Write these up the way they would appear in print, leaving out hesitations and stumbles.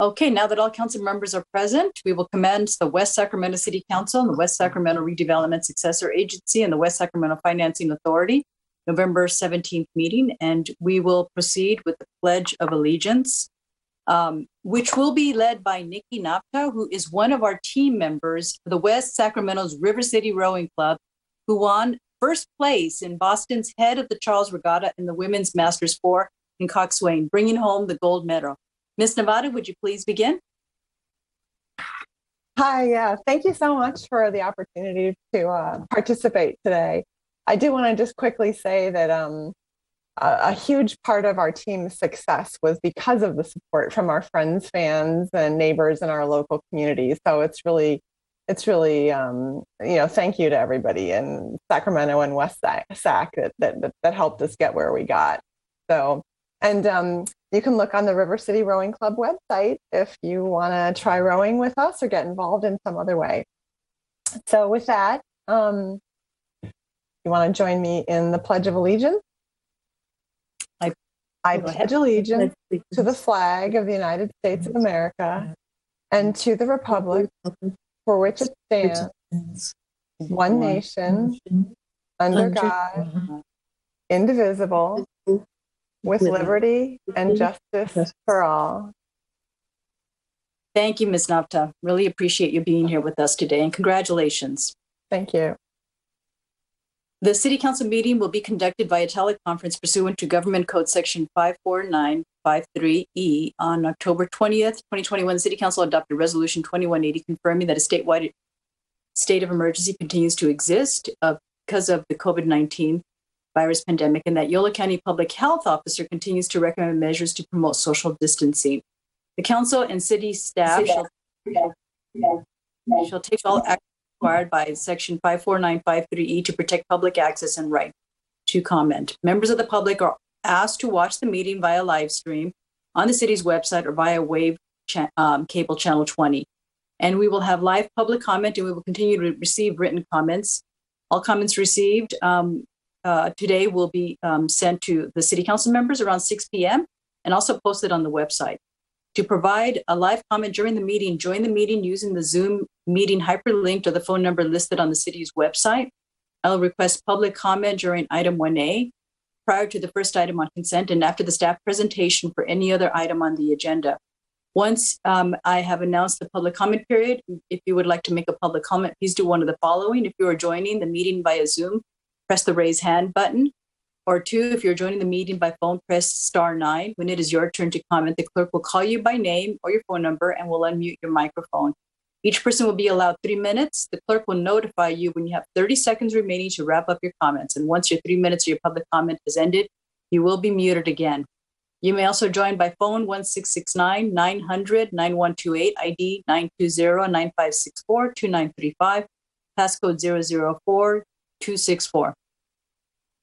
Okay, now that all council members are present, we will commence the West Sacramento City Council and the West Sacramento Redevelopment Successor Agency and the West Sacramento Financing Authority November 17th meeting, and we will proceed with the Pledge of Allegiance, which will be led by Nikki Napta, who is one of our team members for the West Sacramento's River City Rowing Club, who won first place in Boston's Head of the Charles Regatta in the Women's Masters 4 in Coxswain, bringing home the gold medal. Ms. Nevada, would you please begin? Hi, thank you so much for the opportunity to participate today. I do want to just quickly say that a huge part of our team's success was because of the support from our friends, fans, and neighbors in our local communities. So it's really, thank you to everybody in Sacramento and West Sac that helped us get where we got. So, and you can look on the River City Rowing Club website if you want to try rowing with us or get involved in some other way. So with that, you want to join me in the Pledge of Allegiance? I pledge allegiance to the flag of the United States of America and to the republic for which it stands, one nation, under God, indivisible, with liberty and justice for all. Thank you, Ms. Napta. Really appreciate you being here with us today, and congratulations. Thank you. The City Council meeting will be conducted via teleconference pursuant to Government Code Section 54953E. On October 20th, 2021, the City Council adopted Resolution 2180 confirming that a statewide state of emergency continues to exist because of the COVID-19 virus pandemic, and that Yolo County Public Health Officer continues to recommend measures to promote social distancing. The council and city staff shall take all action required by Section 54953E to protect public access and right to comment. Members of the public are asked to watch the meeting via live stream on the city's website or via Wave cable channel 20. And we will have live public comment, and we will continue to receive written comments. All comments received today will be sent to the City Council members around 6 p.m. and also posted on the website. To provide a live comment during the meeting, join the meeting using the Zoom meeting hyperlink to the phone number listed on the city's website. I will request public comment during item 1A, prior to the first item on consent, and after the staff presentation for any other item on the agenda. Once I have announced the public comment period, if you would like to make a public comment, please do one of the following. If you are joining the meeting via Zoom, press the raise hand button. Or 2, if you're joining the meeting by phone, press *9. When it is your turn to comment, the clerk will call you by name or your phone number and will unmute your microphone. Each person will be allowed 3 minutes. The clerk will notify you when you have 30 seconds remaining to wrap up your comments. And once your 3 minutes of your public comment has ended, you will be muted again. You may also join by phone 1-669-900-9128, ID 920-9564-2935, passcode 004264.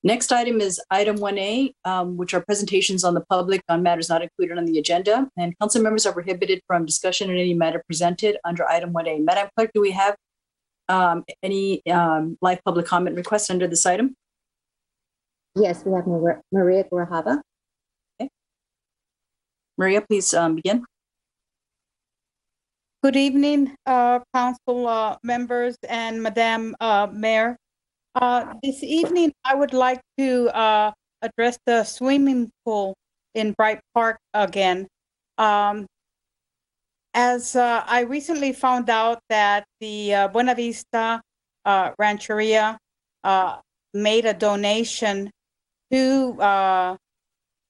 Next item is item 1A, which are presentations on the public on matters not included on the agenda. And council members are prohibited from discussion on any matter presented under item 1A. Madam Clerk, do we have any live public comment requests under this item? Yes, we have Maria Grajava. Okay. Maria, please begin. Good evening, council members and Madam Mayor. This evening, I would like to address the swimming pool in Bright Park again. As I recently found out that the Buena Vista Rancheria made a donation to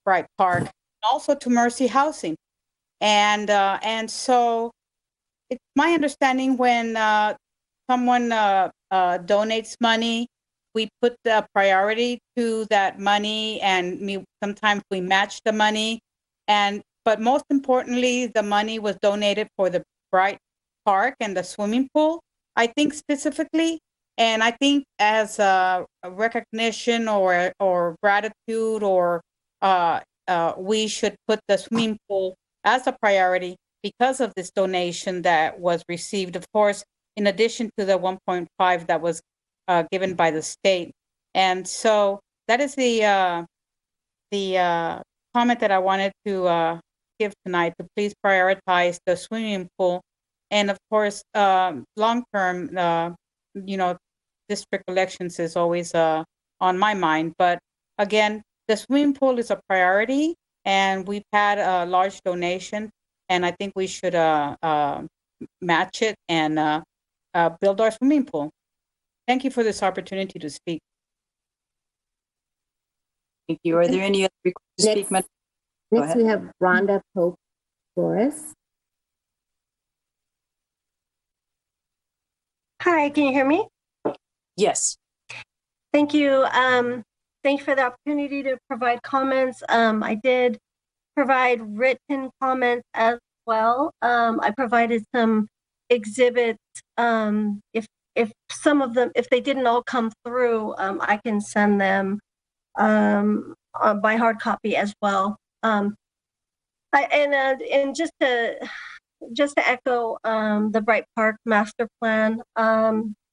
Bright Park, also to Mercy Housing. And so it's my understanding when someone donates money, we put the priority to that money, and sometimes we match the money. But most importantly, the money was donated for the Bright Park and the swimming pool, I think specifically. And I think as a recognition or gratitude, or we should put the swimming pool as a priority because of this donation that was received, of course, in addition to the 1.5 that was given by the state. And so that is the comment that I wanted to give tonight to please prioritize the swimming pool. And of course, long-term, district elections is always on my mind. But again, the swimming pool is a priority, and we've had a large donation, and I think we should match it and build our swimming pool. Thank you for this opportunity to speak. Thank you. Are there any other requests to speak? Next, Go next ahead. we have Rhonda Pope Flores. Hi, can you hear me? Yes. Thank you. Thank you for the opportunity to provide comments. I did provide written comments as well. I provided some exhibits. If some of them, if they didn't all come through, I can send them by hard copy as well. And just to echo the Bright Park Master Plan,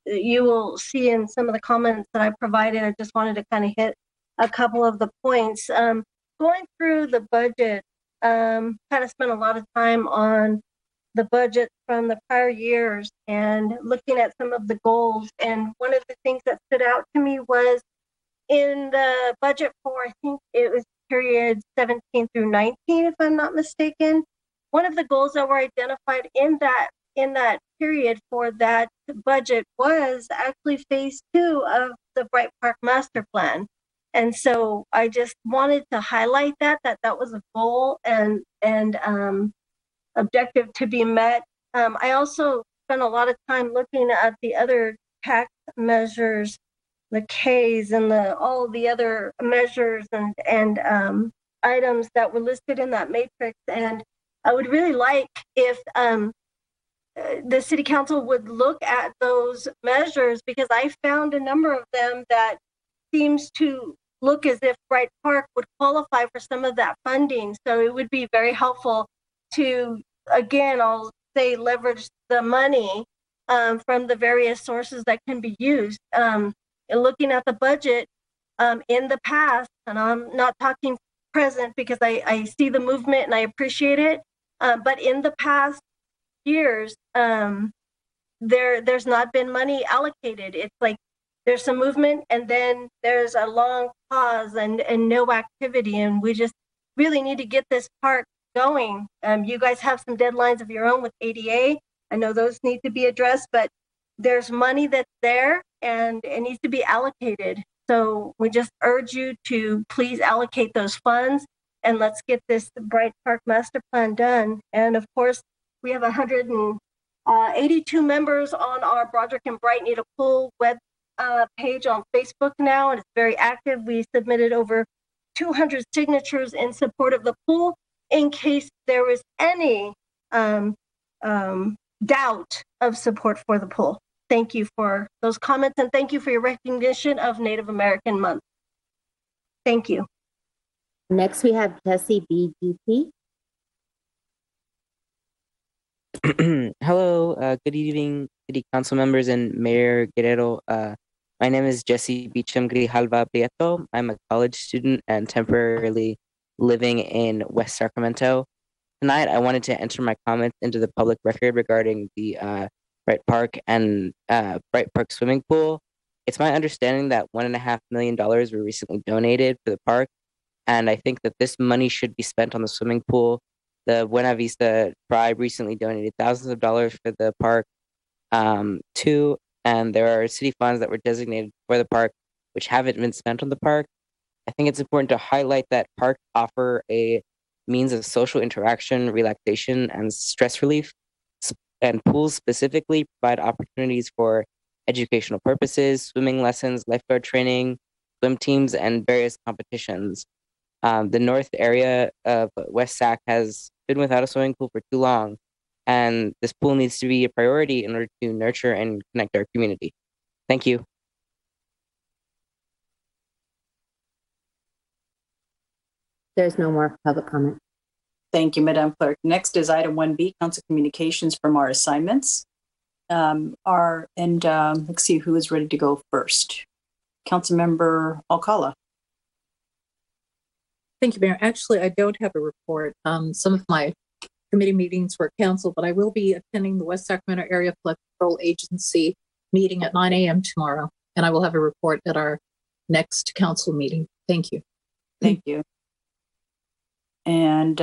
you will see in some of the comments that I provided, I just wanted to kind of hit a couple of the points. Going through the budget, kind of spent a lot of time on the budget from the prior years and looking at some of the goals. And one of the things that stood out to me was in the budget for, I think it was period 17 through 19, if I'm not mistaken. One of the goals that were identified in that period for that budget was actually phase 2 of the Bright Park Master Plan. And so I just wanted to highlight that was a goal and objective to be met. I also spent a lot of time looking at the other tax measures, the Ks and all the other measures and items that were listed in that matrix. And I would really like if the city council would look at those measures, because I found a number of them that seems to look as if Bright Park would qualify for some of that funding. So it would be very helpful to, again, I'll say leverage the money from the various sources that can be used. Looking at the budget in the past, and I'm not talking present because I see the movement and I appreciate it, but in the past years, there's not been money allocated. It's like there's some movement and then there's a long pause and no activity, and we just really need to get this park going. You guys have some deadlines of your own with ADA. I know those need to be addressed, but there's money that's there and it needs to be allocated. So we just urge you to please allocate those funds and let's get this Bright Park Master Plan done. And of course, we have 182 members on our Broderick and Bright Need a Pool web page on Facebook now, and it's very active. We submitted over 200 signatures in support of the pool in case there was any doubt of support for the pool. Thank you for those comments, and thank you for your recognition of Native American Month. Thank you. Next, we have Jesse BGP. Hello, good evening, City Council members and Mayor Guerrero. My name is Jesse Beecham Grijalva Prieto. I'm a college student and temporarily living in West Sacramento. Tonight, I wanted to enter my comments into the public record regarding the Bright Park and Bright Park swimming pool. It's my understanding that $1.5 million were recently donated for the park, and I think that this money should be spent on the swimming pool. The Buena Vista Tribe recently donated thousands of dollars for the park too, and there are city funds that were designated for the park which haven't been spent on the park. I think it's important to highlight that parks offer a means of social interaction, relaxation, and stress relief, and pools specifically provide opportunities for educational purposes, swimming lessons, lifeguard training, swim teams, and various competitions. The north area of West Sac has been without a swimming pool for too long, and this pool needs to be a priority in order to nurture and connect our community. Thank you. There's no more public comment. Thank you, Madam Clerk. Next is item 1B, council communications from our assignments. Let's see who is ready to go first. Councilmember Alcala. Thank you, Mayor. Actually, I don't have a report. Some of my committee meetings were canceled, but I will be attending the West Sacramento Area Flood Control Agency meeting at 9 a.m. tomorrow, and I will have a report at our next council meeting. Thank you. Thank you. And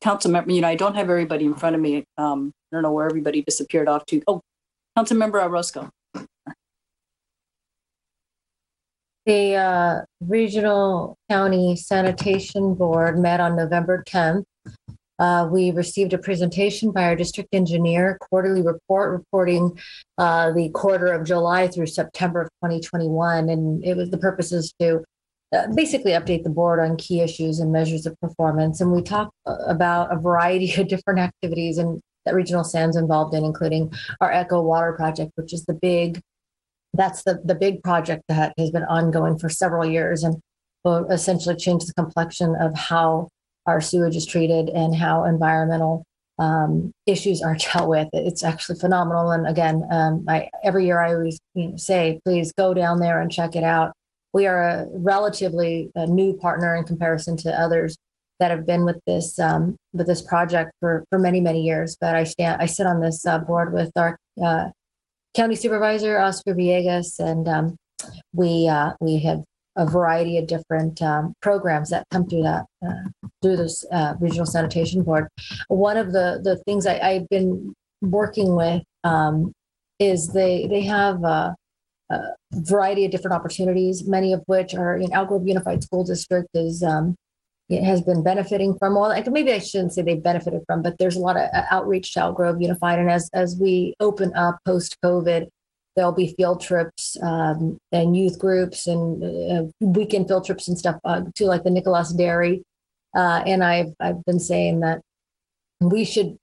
council member, I don't have everybody in front of me. I don't know where everybody disappeared off to. Oh, council member Orozco. The Regional County Sanitation Board met on November 10th. We received a presentation by our district engineer, quarterly report reporting the quarter of July through September of 2021. And it was the purpose is to basically update the board on key issues and measures of performance. And we talked about a variety of different activities and that Regional SAM's involved in, including our Echo Water Project, which is the big project that has been ongoing for several years and will essentially change the complexion of how our sewage is treated and how environmental issues are dealt with. It's actually phenomenal. And again, every year I always say, please go down there and check it out. We are a relatively new partner in comparison to others that have been with this project for many, many years. But I sit on this board with our County Supervisor Oscar Villegas, and we have a variety of different programs that come through this Regional Sanitation Board. One of the things I've been working with is they have a variety of different opportunities, many of which are in Elk Grove Unified School District has been benefiting from. Well, maybe I shouldn't say they benefited from, but there's a lot of outreach to Elk Grove Unified. And as we open up post-COVID, there'll be field trips and youth groups and weekend field trips and stuff to like the Nicholas Dairy. And I've been saying that we should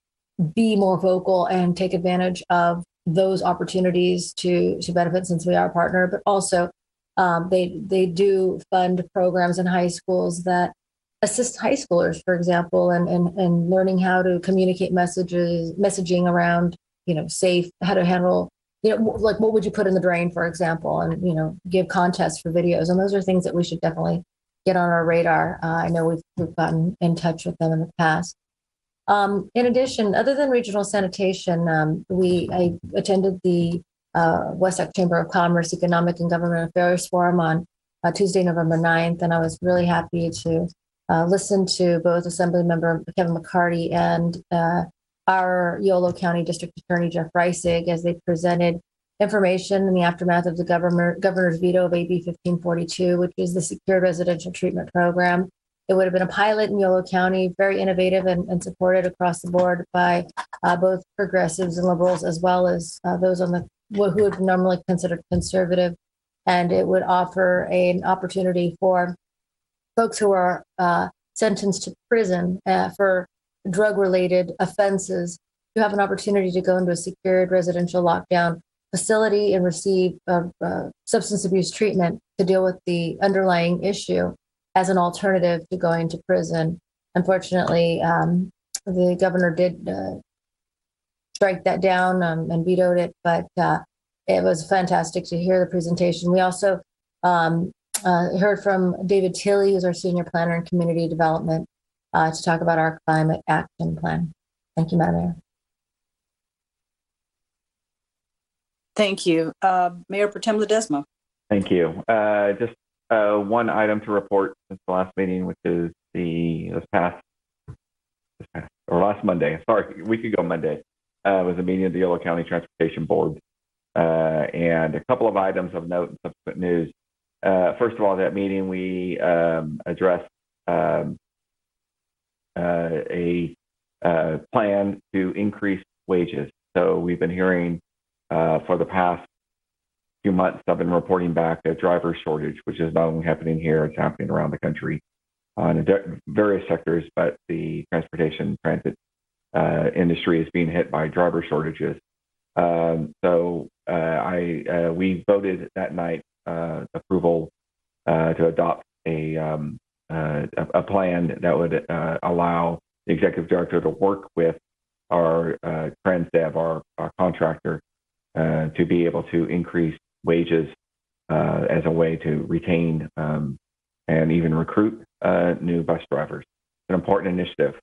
be more vocal and take advantage of those opportunities to benefit since we are a partner, but also they do fund programs in high schools that assist high schoolers, for example, and learning how to communicate messaging around, safe, how to handle, like what would you put in the drain, for example, and, give contests for videos. And those are things that we should definitely get on our radar. I know we've gotten in touch with them in the past. In addition, other than regional sanitation, I attended the West Sac Chamber of Commerce Economic and Government Affairs Forum on Tuesday, November 9th, and I was really happy to listen to both Assemblymember Kevin McCarty and our Yolo County District Attorney Jeff Reisig as they presented information in the aftermath of the governor's veto of AB 1542, which is the Secured Residential Treatment Program. It would have been a pilot in Yolo County, very innovative and supported across the board by both progressives and liberals, as well as those on who would normally considered conservative. And it would offer an opportunity for folks who are sentenced to prison for drug-related offenses to have an opportunity to go into a secured residential lockdown facility and receive substance abuse treatment to deal with the underlying issue as an alternative to going to prison. Unfortunately, the governor did strike that down and vetoed it, but it was fantastic to hear the presentation. We also heard from David Tilley, who's our senior planner in community development, to talk about our climate action plan. Thank you, Madam Mayor. Thank you. Mayor Pro Tem Ledesma. Thank you. Just one item to report since the last meeting, which is last Monday. Sorry, a week ago Monday was a meeting of the Yolo County Transportation Board, and a couple of items of note and subsequent news. First of all, at that meeting we addressed a plan to increase wages. So we've been hearing for the past few months, I've been reporting back a driver shortage, which is not only happening here, it's happening around the country in various sectors, but the transportation transit industry is being hit by driver shortages. So we voted that night approval to adopt a plan that would allow the executive director to work with our TransDev, our contractor, to be able to increase wages as a way to retain and even recruit new bus drivers. It's an important initiative.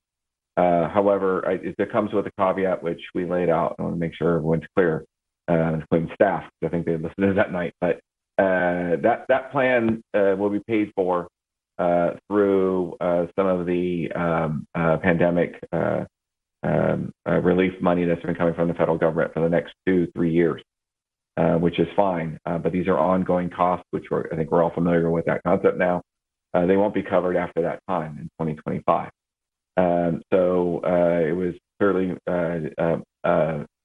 However, it comes with a caveat, which we laid out. I want to make sure everyone's clear, including staff, because I think they listened to that night. But that plan will be paid for through some of the pandemic relief money that's been coming from the federal government for the next 2-3 years, which is fine. But these are ongoing costs, which I think we're all familiar with that concept now. They won't be covered after that time in 2025. So it was clearly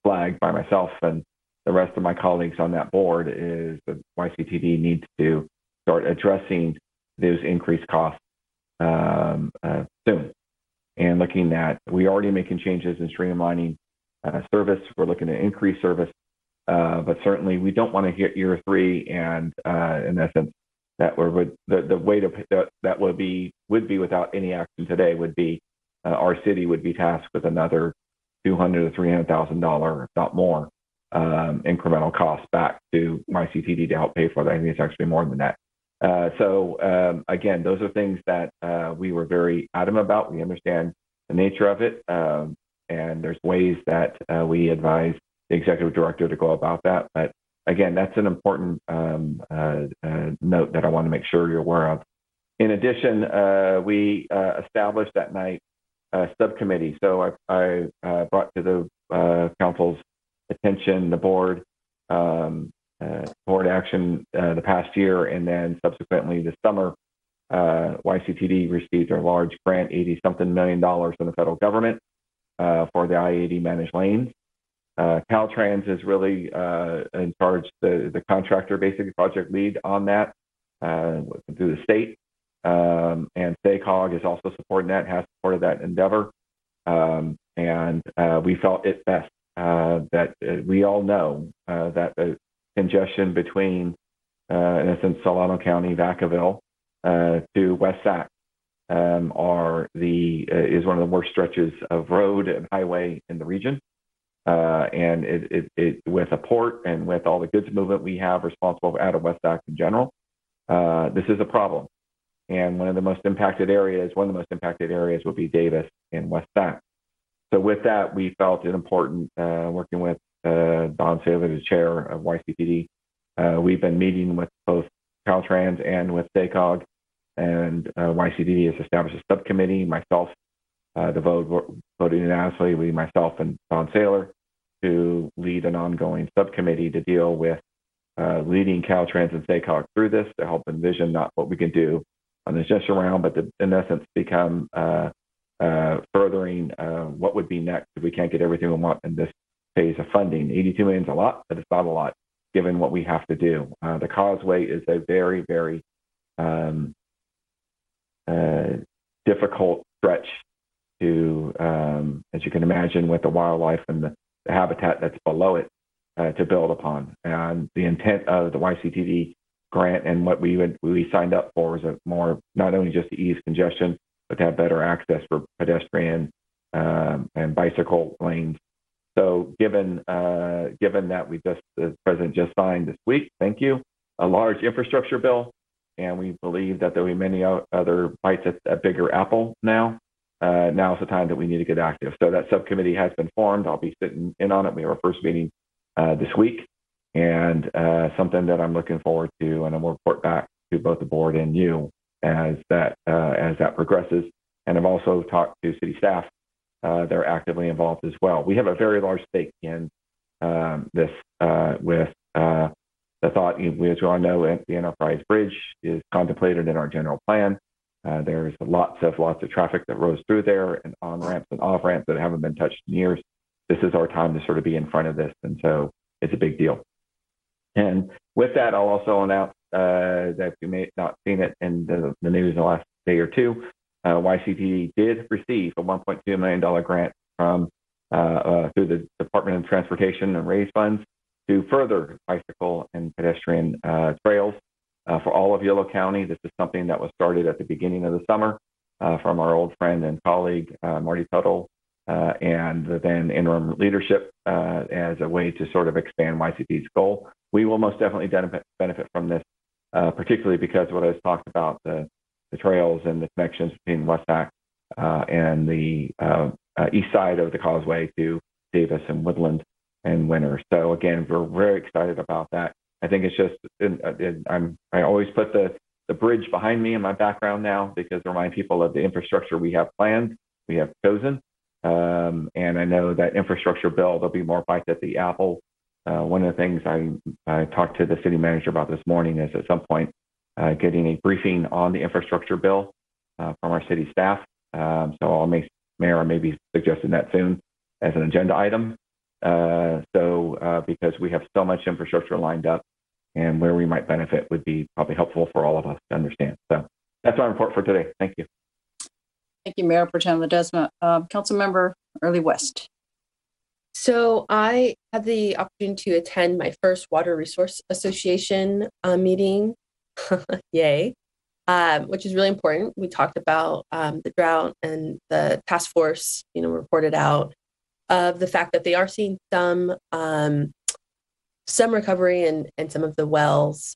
flagged by myself and the rest of my colleagues on that board is that YCTD needs to start addressing those increased costs soon. And looking at, we're already making changes in streamlining service. We're looking to increase service, but certainly we don't want to hit year 3 and in essence, that the way that would be without any action today would be our city would be tasked with another $200,000 to $300,000, if not more, incremental costs back to YCTD to help pay for that. I think it's actually more than that. So again, those are things that we were very adamant about. We understand the nature of it, and there's ways that we advise the executive director to go about that. But again, that's an important note that I want to make sure you're aware of. In addition, we established that night a subcommittee. So I brought to the council's attention the board action the past year, and then subsequently this summer, YCTD received a large grant, $80-something million from the federal government for the I-80 managed lanes. Caltrans is really in charge, the contractor, basically project lead on that through the state. And SACOG is also supporting that, has supported that endeavor. And we felt it best that we all know that the congestion between, in essence, Solano County, Vacaville, to West Sac is one of the worst stretches of road and highway in the region. And it with a port and with all the goods movement we have responsible out of West Sac in general, this is a problem. And one of the most impacted areas would be Davis and West Sac. So with that, we felt it important, working with Don Saylor, the chair of YCTD. We've been meeting with both Caltrans and with SACOG, and YCTD has established a subcommittee. Myself, the voted unanimously, myself and Don Saylor, to lead an ongoing subcommittee to deal with leading Caltrans and SACOG through this to help envision not what we can do on this just around, but to, in essence, become furthering what would be next if we can't get everything we want in this phase of funding. 82 million is a lot, but it's not a lot given what we have to do. The causeway is a very, very difficult stretch to, as you can imagine, with the wildlife and the habitat that's below it to build upon. And the intent of the YCTD grant and what we signed up for was a more, not only just to ease congestion, but to have better access for pedestrian and bicycle lanes. So given that the president just signed this week, thank you, a large infrastructure bill, and we believe that there will be many other bites at a bigger apple now. Now is the time that we need to get active. So that subcommittee has been formed. I'll be sitting in on it. We have our first meeting this week, and something that I'm looking forward to, and I'll report back to both the board and you as that progresses. And I've also talked to city staff. They're actively involved as well. We have a very large stake in this with the thought, as you all know, the Enterprise Bridge is contemplated in our general plan. There's lots of traffic that rolls through there, and on ramps and off ramps that haven't been touched in years. This is our time to sort of be in front of this, and so it's a big deal. And with that, I'll also announce that you may have not seen it in the news in the last day or two. YCTD did receive a $1.2 million grant from through the Department of Transportation and raise funds to further bicycle and pedestrian trails for all of Yolo County. This is something that was started at the beginning of the summer from our old friend and colleague, Marty Tuttle, and the then interim leadership as a way to sort of expand YCTD's goal. We will most definitely benefit from this, particularly because what I was talked about, the the trails and the connections between West Sac and the east side of the causeway to Davis and Woodland and Winter. So again, we're very excited about that. I think it's just, I always put the bridge behind me in my background now because to remind people of the infrastructure we have planned, we have chosen. And I know that infrastructure bill, there'll be more bites at the apple. One of the things I talked to the city manager about this morning is at some point getting a briefing on the infrastructure bill from our city staff. So Mayor, I may be suggesting that soon as an agenda item. Because we have so much infrastructure lined up and where we might benefit would be probably helpful for all of us to understand. So that's our report for today. Thank you. Thank you, Mayor Pro Tem Ledesma. Councilmember Early West. So I had the opportunity to attend my first Water Resource Association meeting, yay, which is really important. We talked about the drought and the task force, reported out of the fact that they are seeing some recovery in some of the wells,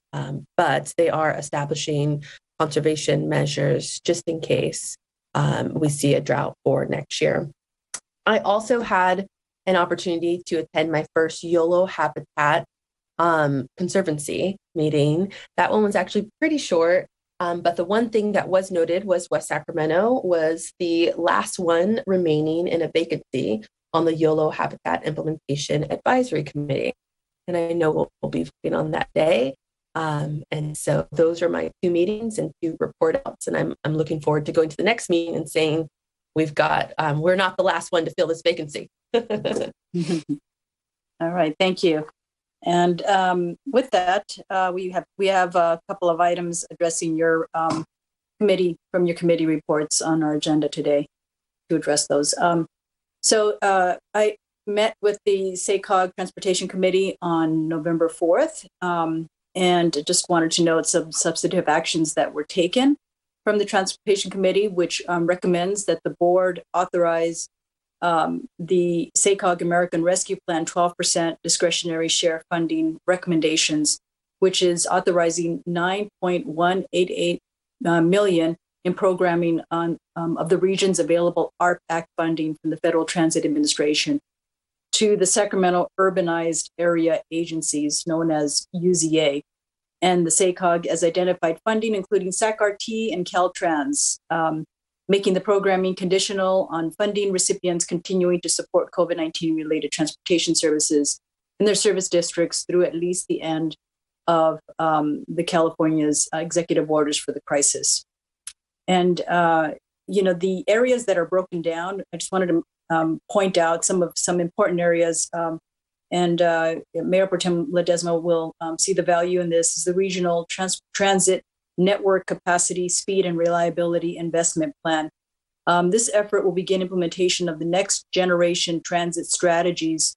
but they are establishing conservation measures just in case we see a drought for next year. I also had an opportunity to attend my first YOLO Habitat Conservancy meeting. That one was actually pretty short, but the one thing that was noted was West Sacramento was the last one remaining in a vacancy on the YOLO Habitat Implementation Advisory Committee. And I know we'll be voting on that day. And so those are my two meetings and two report outs. And I'm looking forward to going to the next meeting and saying, we're not the last one to fill this vacancy. All right, thank you. And with that, we have a couple of items addressing your committee reports on our agenda today to address those. So I met with the SACOG Transportation Committee on November 4th and just wanted to note some substantive actions that were taken from the Transportation Committee, which recommends that the board authorize the SACOG American Rescue Plan 12% discretionary share funding recommendations, which is authorizing $9.188 million in programming of the region's available ARP Act funding from the Federal Transit Administration to the Sacramento Urbanized Area Agencies, known as UZA, and the SACOG as identified funding, including SACRT and Caltrans, making the programming conditional on funding recipients continuing to support COVID-19 related transportation services in their service districts through at least the end of the California's executive orders for the crisis. And, the areas that are broken down, I just wanted to point out some important areas. Mayor Pro Tem Ledesma will see the value in this is the regional transit network capacity, speed, and reliability investment plan. This effort will begin implementation of the next generation transit strategies,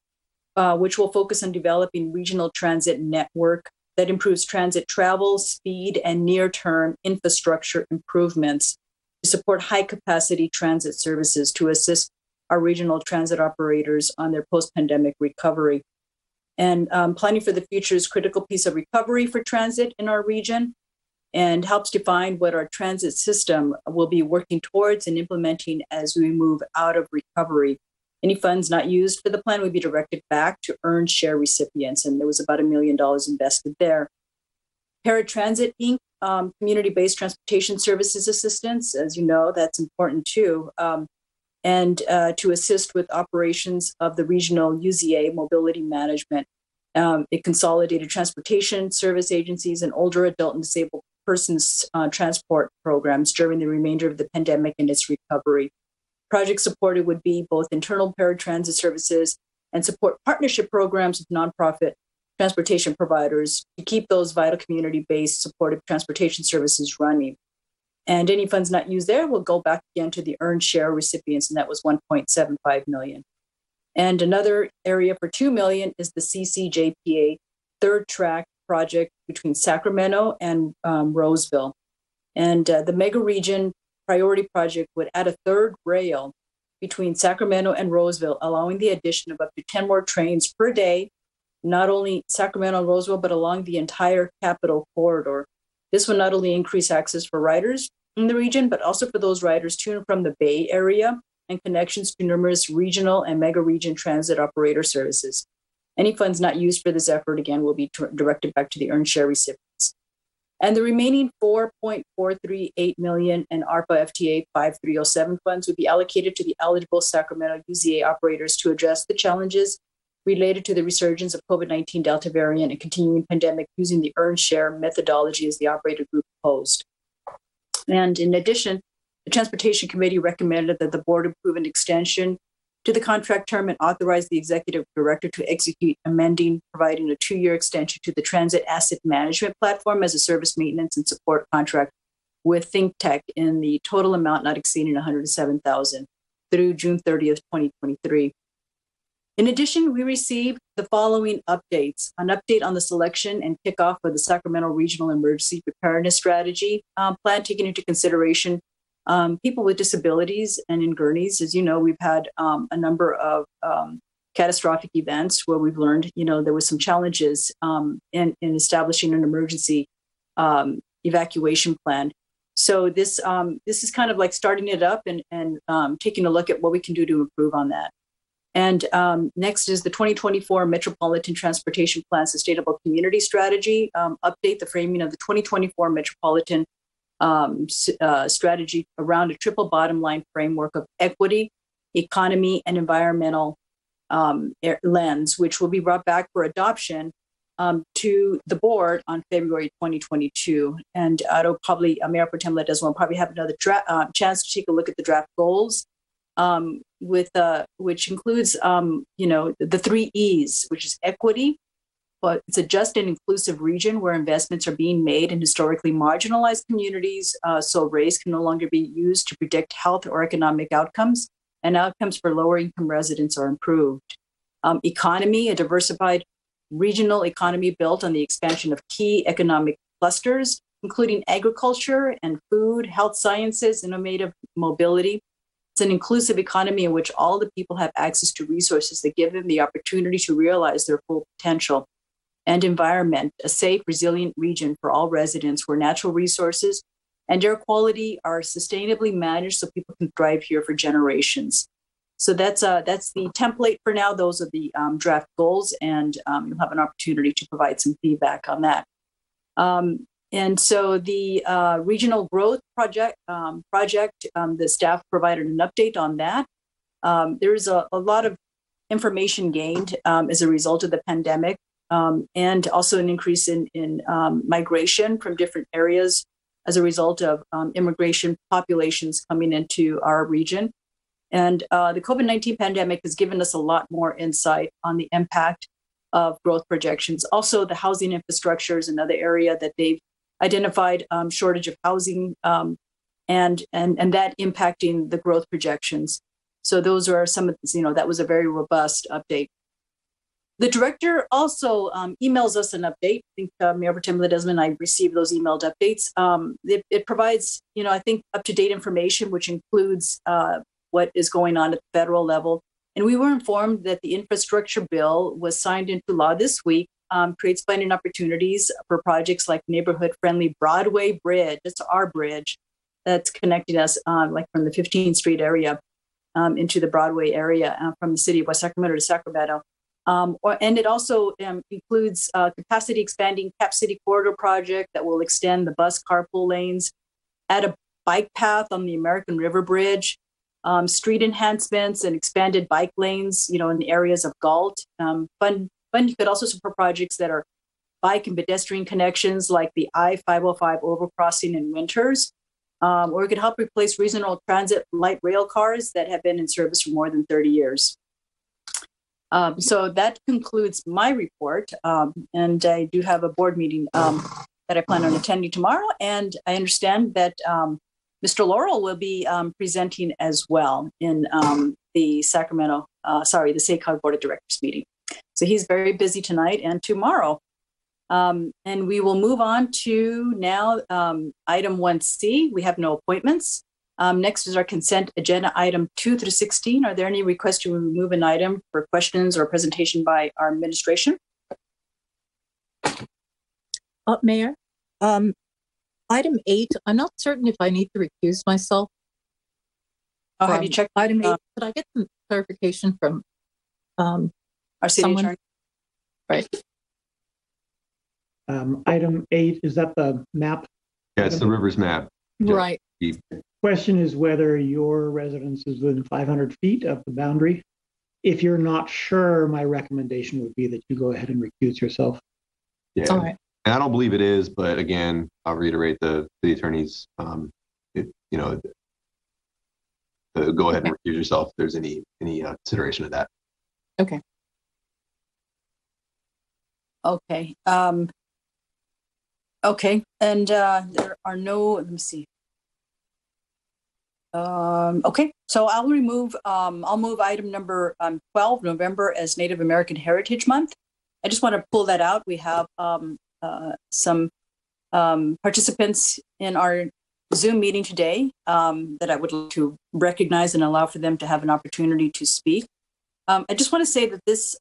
which will focus on developing regional transit network that improves transit travel, speed, and near-term infrastructure improvements to support high-capacity transit services to assist our regional transit operators on their post-pandemic recovery. And planning for the future is a critical piece of recovery for transit in our region and helps define what our transit system will be working towards and implementing as we move out of recovery. Any funds not used for the plan would be directed back to earned share recipients, and there was about $1 million invested there. Paratransit Inc., community-based transportation services assistance, as you know, that's important too, and to assist with operations of the regional UZA mobility management. It consolidated transportation service agencies and older adult and disabled persons transport programs during the remainder of the pandemic and its recovery. Projects supported would be both internal paratransit services and support partnership programs with nonprofit transportation providers to keep those vital community-based supportive transportation services running. And any funds not used there will go back again to the earned share recipients, and that was $1.75 million. And another area for $2 million is the CCJPA third track project between Sacramento and Roseville. And the mega region priority project would add a third rail between Sacramento and Roseville, allowing the addition of up to 10 more trains per day, not only Sacramento and Roseville, but along the entire Capitol corridor. This will not only increase access for riders, in the region, but also for those riders to and from the Bay Area and connections to numerous regional and mega region transit operator services. Any funds not used for this effort, again, will be directed back to the earned share recipients. And the remaining $4.438 million in ARPA FTA 5307 funds would be allocated to the eligible Sacramento UZA operators to address the challenges related to the resurgence of COVID-19 Delta variant and continuing pandemic using the earned share methodology as the operator group proposed. And in addition, the Transportation Committee recommended that the board approve an extension to the contract term and authorize the executive director to execute amending, providing a 2-year extension to the transit asset management platform as a service maintenance and support contract with ThinkTech in the total amount not exceeding $107,000 through June 30th, 2023. In addition, we received the following updates: an update on the selection and kickoff of the Sacramento Regional Emergency Preparedness Strategy plan, taking into consideration people with disabilities and in gurneys. As you know, we've had a number of catastrophic events where we've learned, there was some challenges in establishing an emergency evacuation plan. So this is kind of like starting it up and taking a look at what we can do to improve on that. And next is the 2024 Metropolitan Transportation Plan Sustainable Community Strategy, update the framing of the 2024 Metropolitan strategy around a triple bottom line framework of equity, economy, and environmental lens, which will be brought back for adoption to the board on February 2022. And I'll probably, Mayor Pro Tem Ledesma will probably have another chance to take a look at the draft goals, which includes, the 3 E's, which is equity, but it's a just and inclusive region where investments are being made in historically marginalized communities, so race can no longer be used to predict health or economic outcomes, and outcomes for lower income residents are improved. Economy, a diversified regional economy built on the expansion of key economic clusters, including agriculture and food, health sciences, innovative mobility. It's an inclusive economy in which all the people have access to resources that give them the opportunity to realize their full potential. And environment, a safe, resilient region for all residents where natural resources and air quality are sustainably managed so people can thrive here for generations. So that's the template for now. Those are the draft goals, and you'll have an opportunity to provide some feedback on that. And so the regional growth project, the staff provided an update on that. There's a lot of information gained as a result of the pandemic, and also an increase in migration from different areas as a result of immigration populations coming into our region. And the COVID-19 pandemic has given us a lot more insight on the impact of growth projections. Also, the housing infrastructure is another area that they've identified shortage of housing and that impacting the growth projections. So those are some of, that was a very robust update. The director also emails us an update. I think Mayor Pro Tem Ledesma and I received those emailed updates. It provides, I think, up-to-date information, which includes what is going on at the federal level. And we were informed that the infrastructure bill was signed into law this week, creates funding opportunities for projects like neighborhood-friendly Broadway Bridge. It's our bridge that's connecting us like from the 15th Street area into the Broadway area from the city of West Sacramento to Sacramento. And it also includes capacity expanding Cap City Corridor project that will extend the bus carpool lanes, add a bike path on the American River Bridge, street enhancements and expanded bike lanes, in the areas of Galt. Fund could also support projects that are bike and pedestrian connections like the I-505 overcrossing in Winters, or it could help replace regional transit light rail cars that have been in service for more than 30 years. So that concludes my report. And I do have a board meeting that I plan on attending tomorrow. And I understand that Mr. Laurel will be presenting as well in the Sacramento, the SACOG Board of Directors meeting. So he's very busy tonight and tomorrow. And we will move on to now item 1C. We have no appointments. Next is our consent agenda, item 2 through 16. Are there any requests to remove an item for questions or presentation by our administration? Mayor, Item 8, I'm not certain if I need to recuse myself. Oh, have you checked item 8? Could I get some clarification from our city someone? attorney? Right. Item 8, is that the map? Yeah, it's the rivers map. Right. The question is whether your residence is within 500 feet of the boundary. If you're not sure, my recommendation would be that you go ahead and recuse yourself. Yeah. All right. And I don't believe it is, but again, I'll reiterate the attorney's, go ahead and recuse yourself if there's any consideration of that. Okay. Okay. Okay. And there are no, let me see. Okay. So I'll move item number 12, November, as Native American Heritage Month. I just want to pull that out. We have some participants in our Zoom meeting today that I would like to recognize and allow for them to have an opportunity to speak. I just want to say that this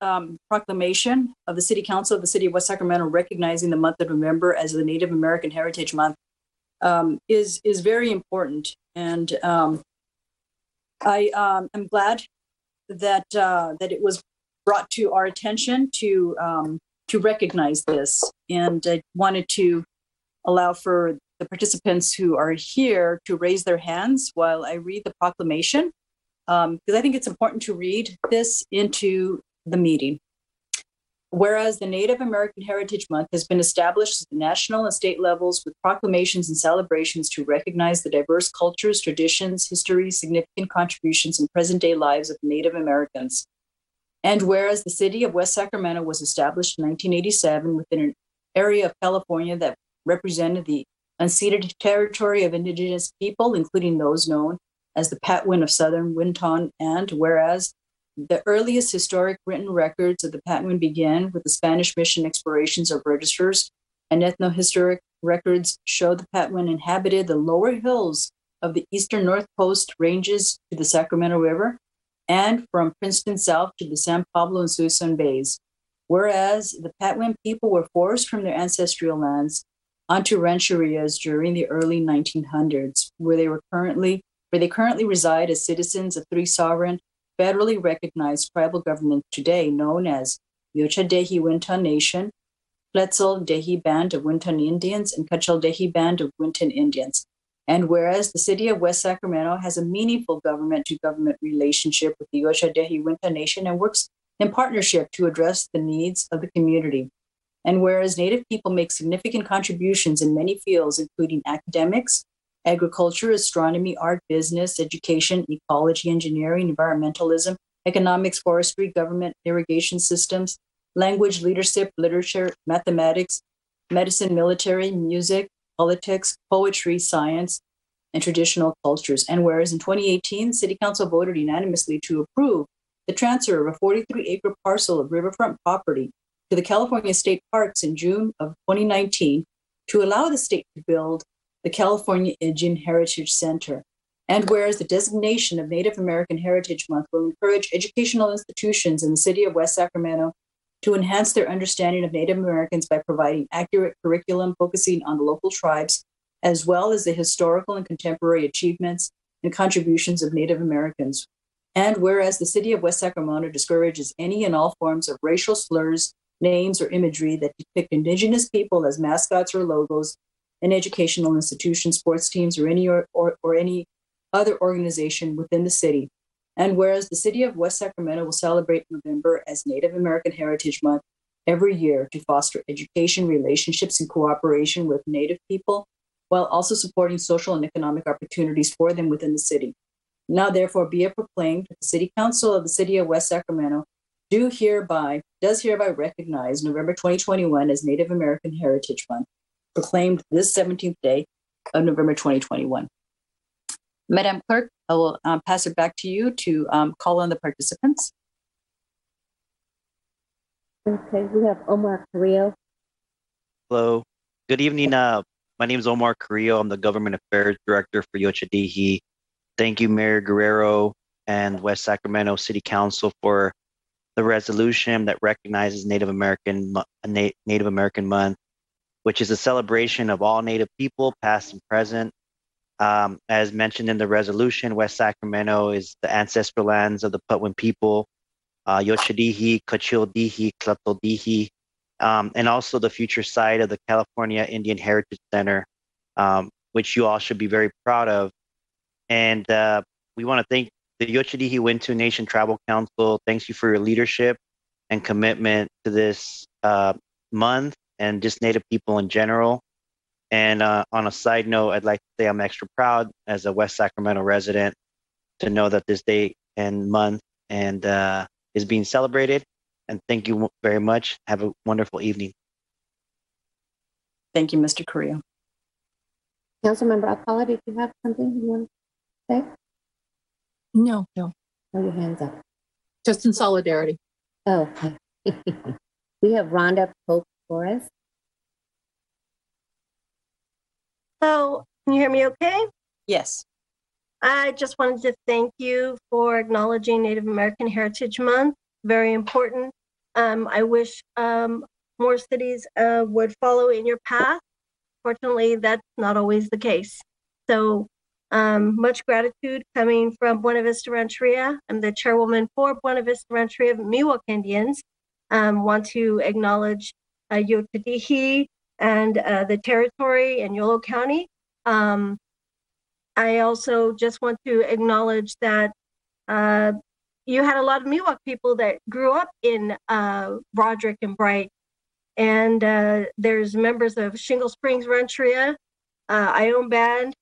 proclamation of the City Council of the City of West Sacramento recognizing the month of November as the Native American Heritage Month is very important. And I am glad that it was brought to our attention to recognize this. And I wanted to allow for the participants who are here to raise their hands while I read the proclamation, because I think it's important to read this into the meeting. Whereas the Native American Heritage Month has been established at the national and state levels with proclamations and celebrations to recognize the diverse cultures, traditions, histories, significant contributions in present-day lives of Native Americans. And whereas the city of West Sacramento was established in 1987 within an area of California that represented the unceded territory of indigenous people, including those known as the Patwin of Southern Winton, and whereas the earliest historic written records of the Patwin begin with the Spanish mission explorations of registers, and ethnohistoric records show the Patwin inhabited the lower hills of the eastern North Coast ranges to the Sacramento River, and from Princeton south to the San Pablo and Suisun Bays. Whereas the Patwin people were forced from their ancestral lands onto rancherias during the early 1900s, where they currently reside as citizens of three sovereign, federally recognized tribal governments today, known as Yocha-Dehi Winton Nation, Quetzal-Dehi Band of Winton Indians, and Cachal-Dehi Band of Winton Indians. And whereas the city of West Sacramento has a meaningful government-to-government relationship with the Yocha-Dehi Winton Nation and works in partnership to address the needs of the community. And whereas Native people make significant contributions in many fields, including academics, agriculture, astronomy, art, business, education, ecology, engineering, environmentalism, economics, forestry, government, irrigation systems, language, leadership, literature, mathematics, medicine, military, music, politics, poetry, science, and traditional cultures. And whereas in 2018, the City Council voted unanimously to approve the transfer of a 43-acre parcel of riverfront property to the California State Parks in June of 2019 to allow the state to build the California Indian Heritage Center. And whereas the designation of Native American Heritage Month will encourage educational institutions in the city of West Sacramento to enhance their understanding of Native Americans by providing accurate curriculum focusing on the local tribes, as well as the historical and contemporary achievements and contributions of Native Americans. And whereas the city of West Sacramento discourages any and all forms of racial slurs, names, or imagery that depict Indigenous people as mascots or logos in educational institutions, sports teams, or any other organization within the city. And whereas the city of West Sacramento will celebrate November as Native American Heritage Month every year to foster education, relationships, and cooperation with Native people, while also supporting social and economic opportunities for them within the city. Now, therefore, be it proclaimed that the City Council of the City of West Sacramento does hereby recognize November 2021 as Native American Heritage Month, proclaimed this 17th day of November 2021. Madam Clerk, I will pass it back to you to call on the participants. Okay, we have Omar Carrillo. Hello. Good evening. My name is Omar Carrillo. I'm the Government Affairs Director for Yocha-Dehi. Thank you, Mayor Guerrero and West Sacramento City Council for the resolution that recognizes Native American Month. which is a celebration of all Native people, past and present. As mentioned in the resolution, West Sacramento is the ancestral lands of the Patwin people, Yochadihi, Cochildihi, Tlatodihi, and also the future site of the California Indian Heritage Center, which you all should be very proud of. And we want to thank the Yochadihi Wintu Nation Tribal Council. Thanks you for your leadership and commitment to this month and just Native people in general. And on a side note, I'd like to say I'm extra proud as a West Sacramento resident to know that this day and month and is being celebrated. And thank you very much. Have a wonderful evening. Thank you, Mr. Carrillo. Councilmember Alcala, did you have something you want to say? No. Throw your hands up. Just in solidarity. Oh, okay. We have Rhonda Pope Flores. So, can you hear me okay? Yes. I just wanted to thank you for acknowledging Native American Heritage Month. Very important. I wish more cities would follow in your path. Fortunately, that's not always the case. So much gratitude coming from Buena Vista Rancheria. I'm the chairwoman for Buena Vista Rancheria Miwok Indians. Want to acknowledge Yotadihi and the territory in Yolo County. I also just want to acknowledge that you had a lot of Miwok people that grew up in Broderick and Bright. And there's members of Shingle Springs Rancheria, Ione Band,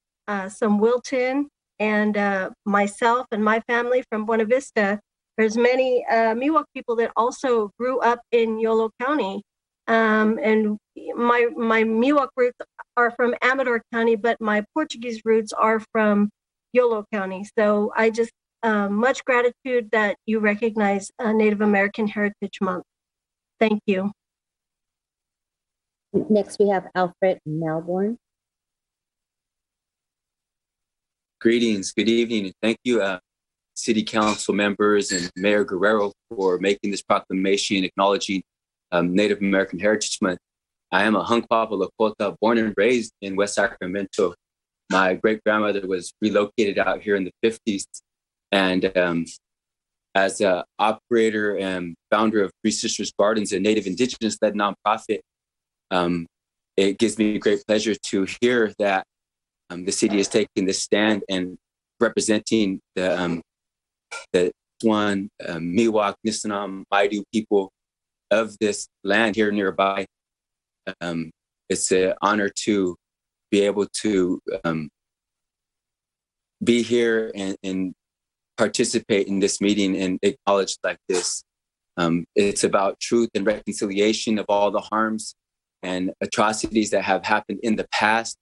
some Wilton, and myself and my family from Buena Vista. There's many Miwok people that also grew up in Yolo County. And my Miwok roots are from Amador County, but my Portuguese roots are from Yolo County. So I just, much gratitude that you recognize Native American Heritage Month. Thank you. Next, we have Alfred Melbourne. Greetings, good evening, and thank you, City Council members and Mayor Guerrero for making this proclamation acknowledging Native American Heritage Month. I am a Hunkpapa Lakota, born and raised in West Sacramento. My great-grandmother was relocated out here in the 50s, and as an operator and founder of Three Sisters Gardens, a Native Indigenous-led nonprofit, it gives me great pleasure to hear that the city is taking this stand and representing the Swan, Miwok, Nisenan, Maidu people of this land here nearby. It's an honor to be able to be here and participate in this meeting and acknowledge like this. It's about truth and reconciliation of all the harms and atrocities that have happened in the past,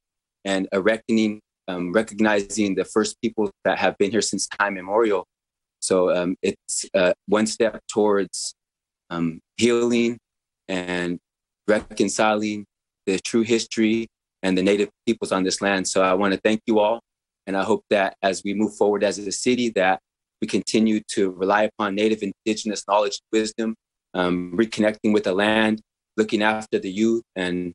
and a reckoning, recognizing the first people that have been here since time immemorial. So it's one step towards healing and reconciling the true history and the Native peoples on this land. So I want to thank you all, and I hope that as we move forward as a city, that we continue to rely upon Native Indigenous knowledge and wisdom, reconnecting with the land, looking after the youth, and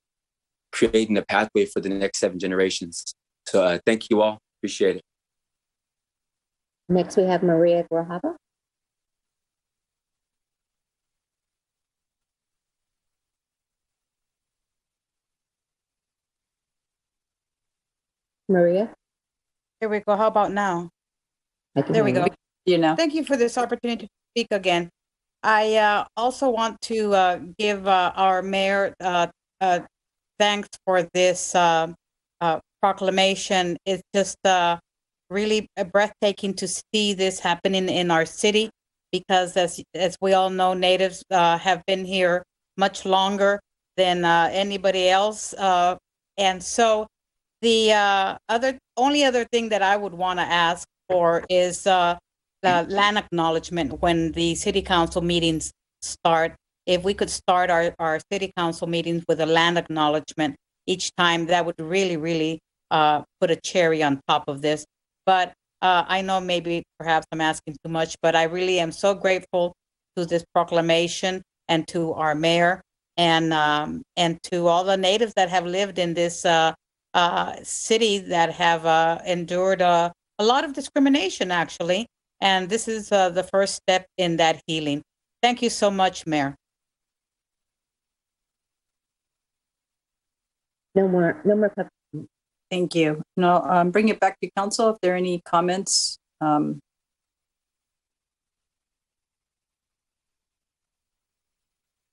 creating a pathway for the next 7 generations. So thank you all. Appreciate it. Next, we have Maria Grajada. Maria? Here we go. How about now? There we go. You know. Thank you for this opportunity to speak again. I also want to give our mayor thanks for this proclamation. It's just really breathtaking to see this happening in our city, because as we all know, natives have been here much longer than anybody else. And so the only other thing that I would want to ask for is the land acknowledgement when the city council meetings start. If we could start our city council meetings with a land acknowledgement each time, that would really, really put a cherry on top of this. But I know maybe perhaps I'm asking too much, but I really am so grateful to this proclamation and to our mayor. and to all the natives that have lived in this city that have endured a lot of discrimination, actually. And this is the first step in that healing. Thank you so much, Mayor. No more questions. Thank you. And I'll bring it back to council if there are any comments.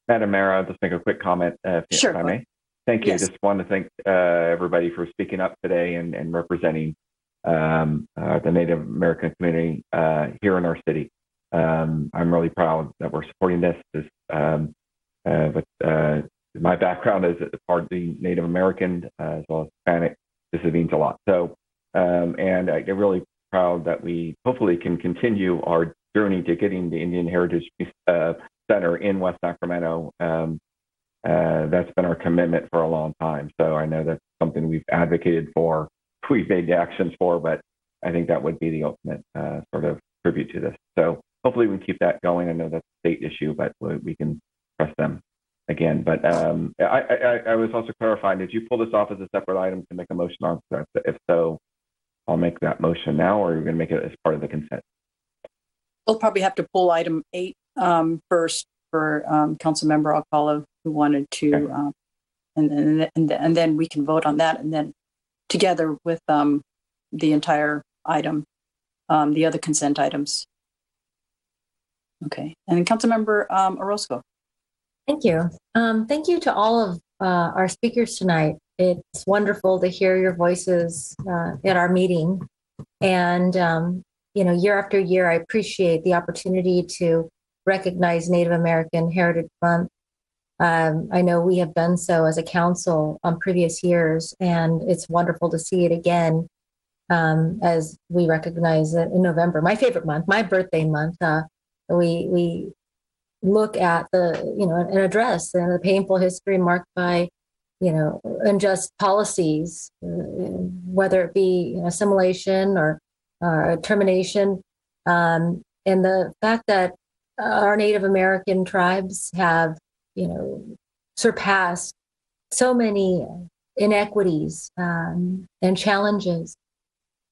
Madam Mayor, I'll just make a quick comment, if I may. Thank you. Yes. Just want to thank everybody for speaking up today and representing the Native American community here in our city. I'm really proud that we're supporting this. My background is part of the Native American as well as Hispanic. This means a lot. So, and I'm really proud that we hopefully can continue our journey to getting the Indian Heritage Center in West Sacramento. That's been our commitment for a long time. So I know that's something we've advocated for, we've made the actions for, but I think that would be the ultimate sort of tribute to this. So hopefully we can keep that going. I know that's a state issue, but we can press them again. But I was also clarifying, did you pull this off as a separate item to make a motion on? If so, I'll make that motion now, or you're going to make it as part of the consent? We'll probably have to pull item 8 first for council member Alcala, who wanted to, okay. And then we can vote on that, and then together with the entire item, the other consent items. Okay, and council member Orozco. Thank you. Thank you to all of our speakers tonight. It's wonderful to hear your voices at our meeting. And, year after year, I appreciate the opportunity to recognize Native American Heritage Month. I know we have done so as a council on previous years, and it's wonderful to see it again as we recognize it in November, my favorite month, my birthday month. We look at and address the painful history marked by, unjust policies, whether it be assimilation or termination. And the fact that our Native American tribes have, surpassed so many inequities and challenges,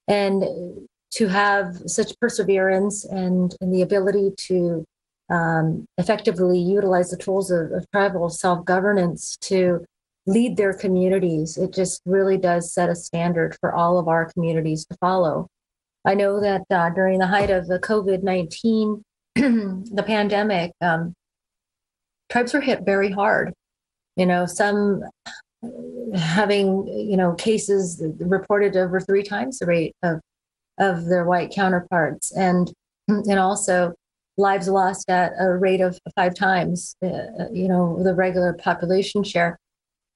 and to have such perseverance and the ability to effectively utilize the tools of tribal self-governance to lead their communities. It just really does set a standard for all of our communities to follow. I know that during the height of the COVID-19, the pandemic, tribes were hit very hard. Some having, cases reported over 3 times the rate of their white counterparts, and also lives lost at a rate of 5 times, the regular population share.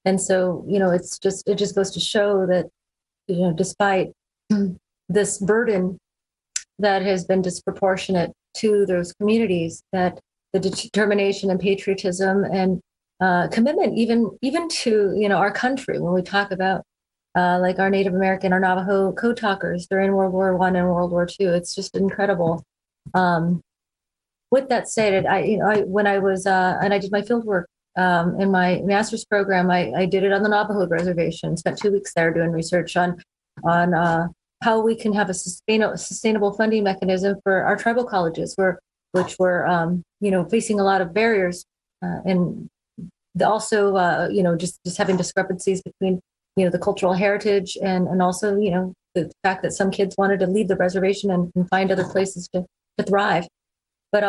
And so, it just goes to show that, despite this burden that has been disproportionate to those communities, that the determination and patriotism and commitment, even to, our country, when we talk about like our Native American, our Navajo code talkers during World War I and World War II, it's just incredible. With that said, when I was and I did my field work in my master's program, I did it on the Navajo reservation. Spent 2 weeks there doing research on how we can have a sustainable funding mechanism for our tribal colleges, which were facing a lot of barriers, and also just having discrepancies between the cultural heritage and also the fact that some kids wanted to leave the reservation and find other places to thrive. But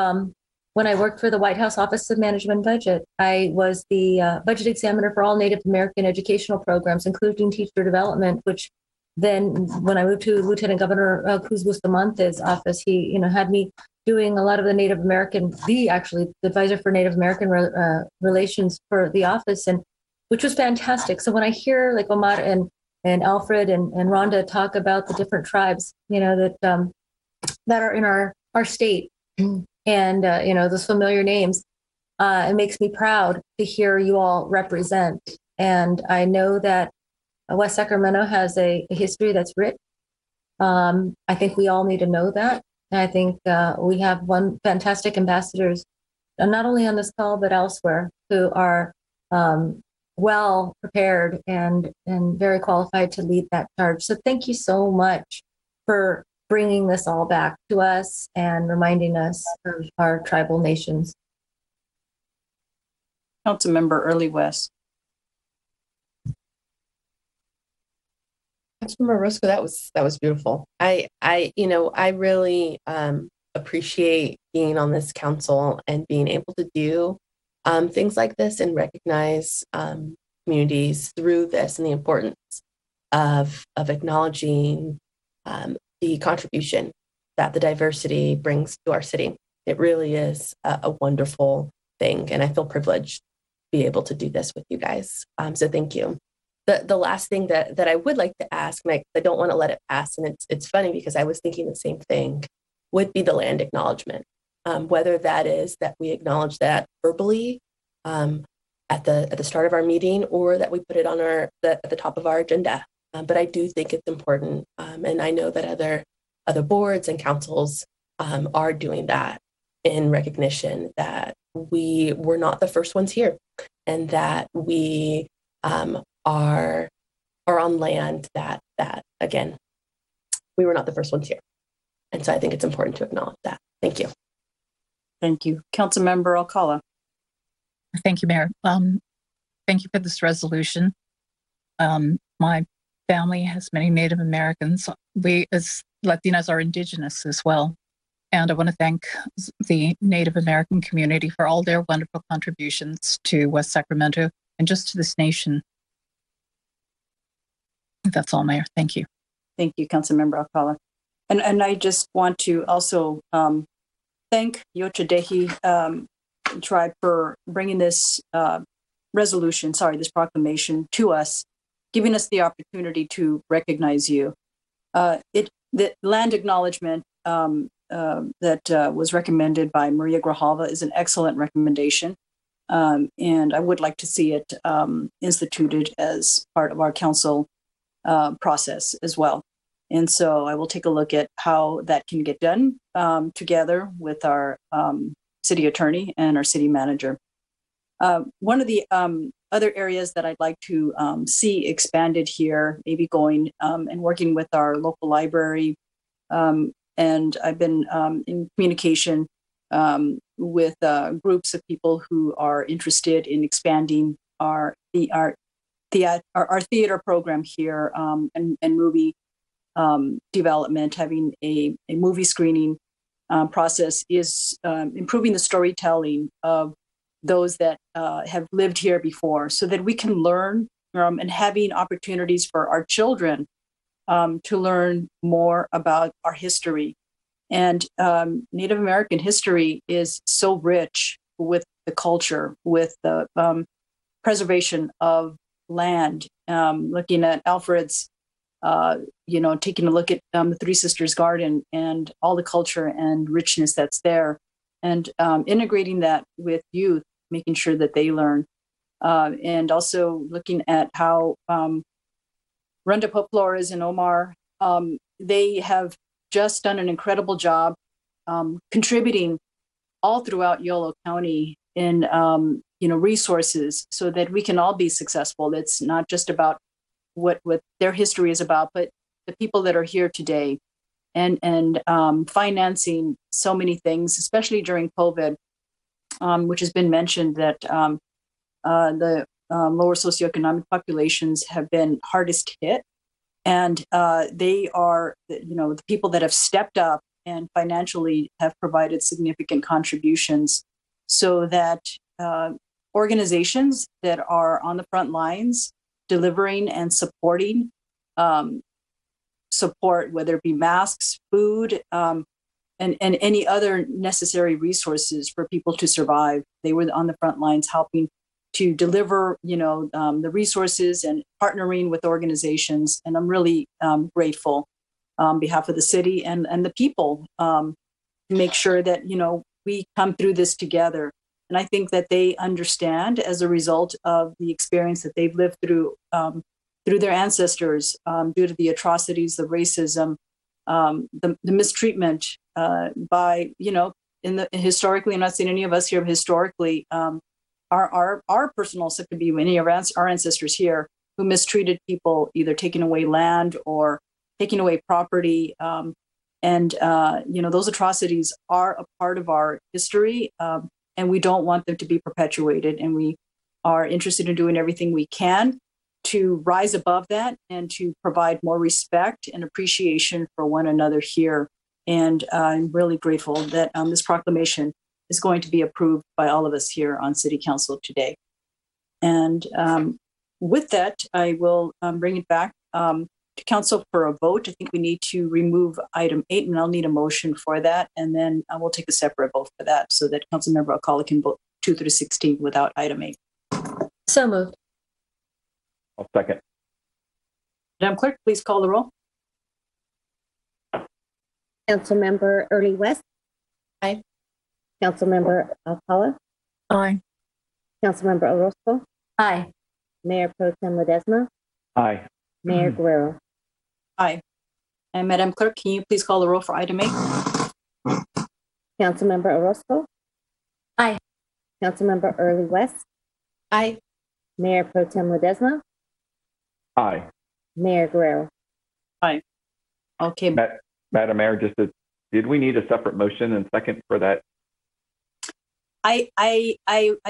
when I worked for the White House Office of Management and Budget, I was the budget examiner for all Native American educational programs, including teacher development, which then when I moved to Lieutenant Governor Cruz Bustamante's office, he had me doing a lot of the Native American, the advisor for Native American relations for the office, and which was fantastic. So when I hear like Omar and Alfred and Rhonda talk about the different tribes, that are in our state, and those familiar names, it makes me proud to hear you all represent. And I know that West Sacramento has a history that's rich. I think we all need to know that. And I think we have fantastic ambassadors, not only on this call, but elsewhere, who are well prepared and very qualified to lead that charge. So thank you so much for bringing this all back to us and reminding us of our tribal nations. Councilmember Early West. Councilmember Roscoe, that was beautiful. I really appreciate being on this council and being able to do things like this and recognize communities through this and the importance of acknowledging the contribution that the diversity brings to our city. It really is a wonderful thing, and I feel privileged to be able to do this with you guys. So thank you. The last thing that I would like to ask, and I don't want to let it pass, and it's funny because I was thinking the same thing, would be the land acknowledgement. Whether that is that we acknowledge that verbally at the start of our meeting, or that we put it on at the top of our agenda. But I do think it's important, and I know that other boards and councils are doing that in recognition that we were not the first ones here, and that we are on land that again, we were not the first ones here. And so I think it's important to acknowledge that. Thank you. Thank you. Councilmember Alcala. Thank you, Mayor. Thank you for this resolution. My family has many Native Americans. We as Latinas are indigenous as well. And I want to thank the Native American community for all their wonderful contributions to West Sacramento and just to this nation. That's all, Mayor. Thank you. Thank you, Councilmember Alcala. And I just want to also thank Yochadehi tribe for bringing this this proclamation to us, giving us the opportunity to recognize you. The land acknowledgement that was recommended by Maria Grijalva is an excellent recommendation. And I would like to see it instituted as part of our council process as well. And so I will take a look at how that can get done together with our city attorney and our city manager. One of the other areas that I'd like to see expanded here, maybe going and working with our local library. And I've been in communication with groups of people who are interested in expanding our theater program here and movie development. Having a movie screening process is improving the storytelling of those that have lived here before, so that we can learn and having opportunities for our children to learn more about our history. And Native American history is so rich with the culture, with the preservation of land, looking at Alfred's, taking a look at the Three Sisters Garden and all the culture and richness that's there, and integrating that with youth, making sure that they learn, and also looking at how Runda Pope Flores and Omar, they have just done an incredible job contributing all throughout Yolo County in resources so that we can all be successful. It's not just about what their history is about, but the people that are here today, and financing so many things, especially during COVID, which has been mentioned that the lower socioeconomic populations have been hardest hit. And they are, the people that have stepped up and financially have provided significant contributions, so that organizations that are on the front lines delivering and supporting support, whether it be masks, food, and any other necessary resources for people to survive. They were on the front lines helping to deliver, the resources and partnering with organizations. And I'm really grateful on behalf of the city and the people to make sure that, we come through this together. And I think that they understand, as a result of the experience that they've lived through their ancestors, due to the atrocities, the racism, the mistreatment by, historically, I'm not saying any of us here, but historically, our personal, so it could be many of our ancestors here who mistreated people, either taking away land or taking away property. Those atrocities are a part of our history, and we don't want them to be perpetuated. And we are interested in doing everything we can to rise above that and to provide more respect and appreciation for one another here. And I'm really grateful that this proclamation is going to be approved by all of us here on City Council today. And with that, I will bring it back to Council for a vote. I think we need to remove item 8, and I'll need a motion for that. And then we'll take a separate vote for that so that Councilmember Alcala can vote 2 through 16 without item 8. So moved. I'll second. Madam Clerk, please call the roll. Councilmember Early West. Aye. Councilmember Alcala. Aye. Councilmember Orozco. Aye. Mayor Pro Tem Ledesma. Aye. Mayor Guerrero. Aye. And Madam Clerk, can you please call the roll for item 8? Councilmember Orozco. Aye. Councilmember Early West. Aye. Mayor Pro Tem Ledesma. Aye. Mayor Guerrero. Aye. Okay. Madam Mayor, did we need a separate motion and second for that? I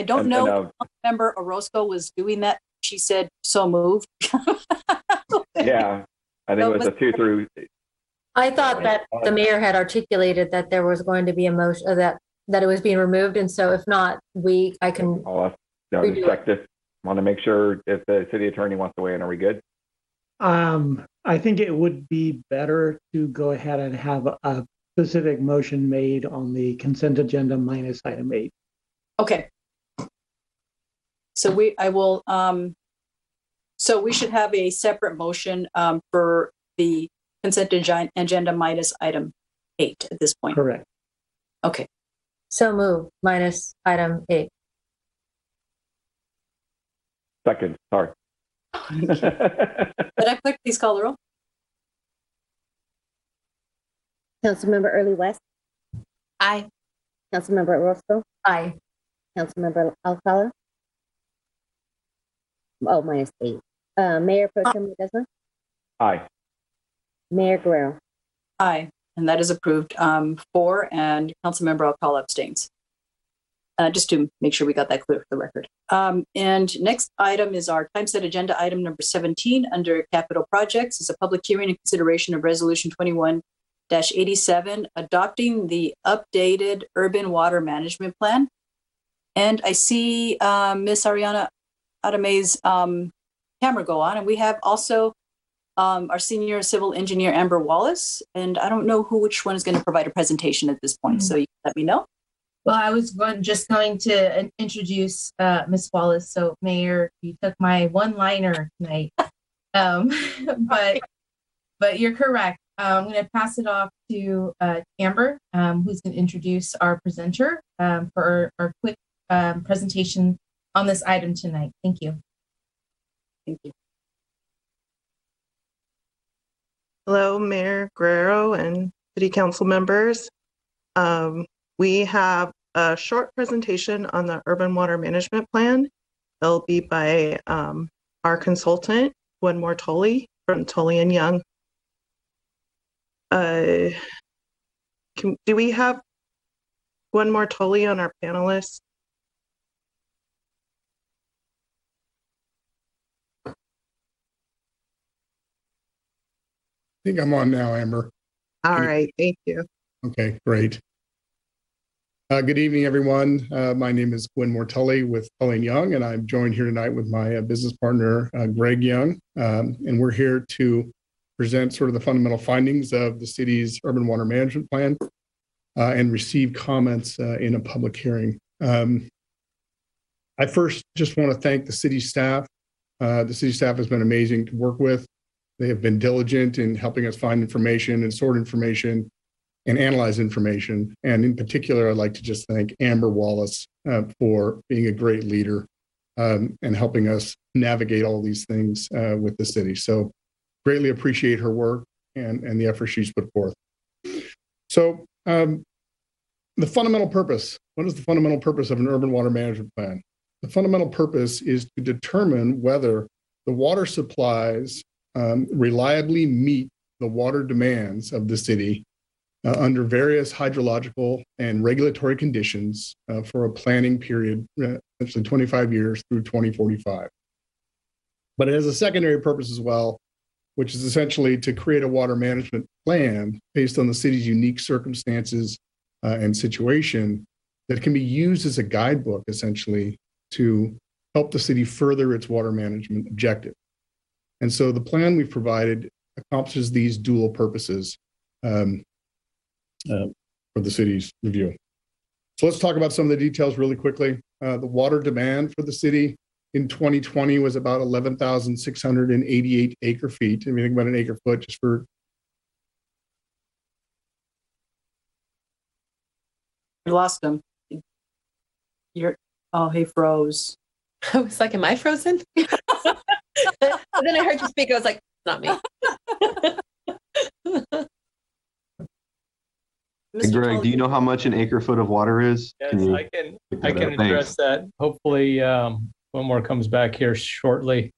don't know if Councilmember Orozco was doing that. She said, so moved. Yeah, I think it was a 2 through. I thought that the mayor had articulated that there was going to be a motion that it was being removed. And so if not, I can. I'll check this. Want to make sure if the city attorney wants to weigh in, are we good? I think it would be better to go ahead and have a specific motion made on the consent agenda minus item 8. Okay. So we should have a separate motion for the consent agenda minus item 8 at this point. Correct. Okay. So moved minus item 8. Second, sorry. Madam Clerk, please call the roll. Councilmember Early West. Aye. Councilmember Orozco. Aye. Councilmember Alcala. Oh, minus 8. Mayor Pro Tem Ledesma. Aye. Mayor Guerrero. Aye. And that is approved. 4, and Councilmember Alcala abstains. Just to make sure we got that clear for the record. And next item is our time set agenda item number 17 under capital projects. Is a public hearing and consideration of resolution 21-87, adopting the updated urban water management plan. And I see Miss Ariana Adame's camera go on, and we have also our senior civil engineer, Amber Wallace. And I don't know which one is going to provide a presentation at this point, so you can let me know. Well, I was just going to introduce Ms. Wallace. So, Mayor, you took my one-liner tonight, but you're correct. I'm going to pass it off to Amber, who's going to introduce our presenter for our quick presentation on this item tonight. Thank you. Thank you. Hello, Mayor Guerrero and City Council members. We have a short presentation on the Urban Water Management Plan. It'll be by our consultant, Gwen Tully from Tully and Young. Do we have Gwen Tully on our panelists? I think I'm on now, Amber. All right, thank you. Okay, great. Good evening, everyone. My name is Gwen Tully with Tully & Young, and I'm joined here tonight with my business partner, Greg Young. And we're here to present sort of the fundamental findings of the city's urban water management plan and receive comments in a public hearing. I first just want to thank the city staff. The city staff has been amazing to work with. They have been diligent in helping us find information and sort information and analyze information. And in particular, I'd like to just thank Amber Wallace for being a great leader and helping us navigate all these things with the city. So greatly appreciate her work and the effort she's put forth. So the fundamental purpose, what is the fundamental purpose of an urban water management plan? the fundamental purpose is to determine whether the water supplies reliably meet the water demands of the city under various hydrological and regulatory conditions for a planning period, essentially 25 years through 2045. But it has a secondary purpose as well, which is essentially to create a water management plan based on the city's unique circumstances and situation that can be used as a guidebook, essentially, to help the city further its water management objective. And so the plan we've provided accomplishes these dual purposes for the city's review. So let's talk about some of the details really quickly. The water demand for the city in 2020 was about 11,688 acre feet. If you think about an acre foot, just for We lost him. He froze. I was like, am I frozen? But then I heard you speak. I was like, not me. Hey, Greg, do you know how much an acre foot of water is? Yes, I can address that. Hopefully, one more comes back here shortly.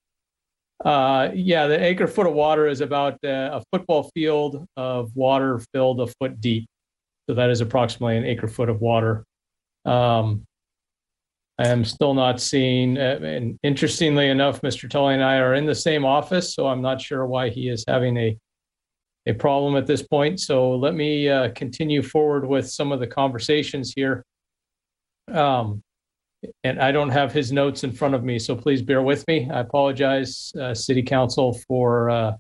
The acre foot of water is about a football field of water filled a foot deep. So that is approximately an acre foot of water. I am still not seeing, and interestingly enough, Mr. Tully and I are in the same office, so I'm not sure why he is having a problem at this point. So let me continue forward with some of the conversations here. And I don't have his notes in front of me, so please bear with me. I apologize, City Council, for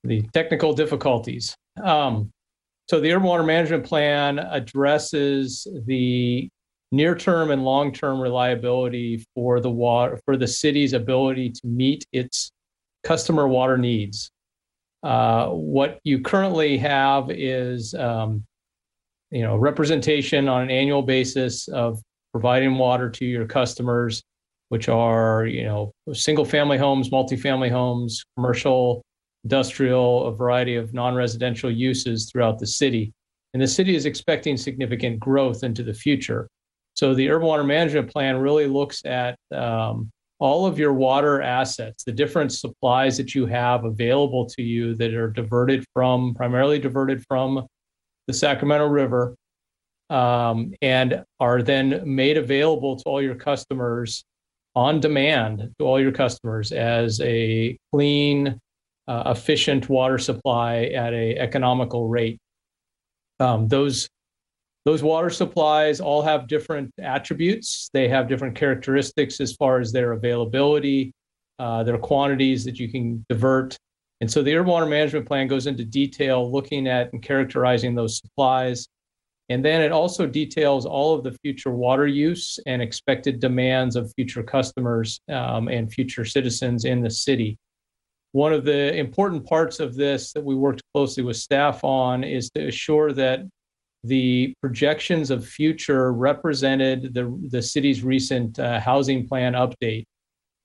the technical difficulties. So the Urban Water Management Plan addresses the near-term and long-term reliability for the water, for the city's ability to meet its customer water needs. What you currently have is, representation on an annual basis of providing water to your customers, which are, single-family homes, multifamily homes, commercial, industrial, a variety of non-residential uses throughout the city. And the city is expecting significant growth into the future. So the Urban Water Management Plan really looks at all of your water assets, the different supplies that you have available to you that are primarily diverted from the Sacramento River, and are then made available to all your customers on demand, to all your customers as a clean, efficient water supply at an economical rate. Those water supplies all have different attributes. They have different characteristics as far as their availability, their quantities that you can divert. And so the Urban Water Management Plan goes into detail looking at and characterizing those supplies. And then it also details all of the future water use and expected demands of future customers and future citizens in the city. One of the important parts of this that we worked closely with staff on is to assure that the projections of future represented the city's recent housing plan update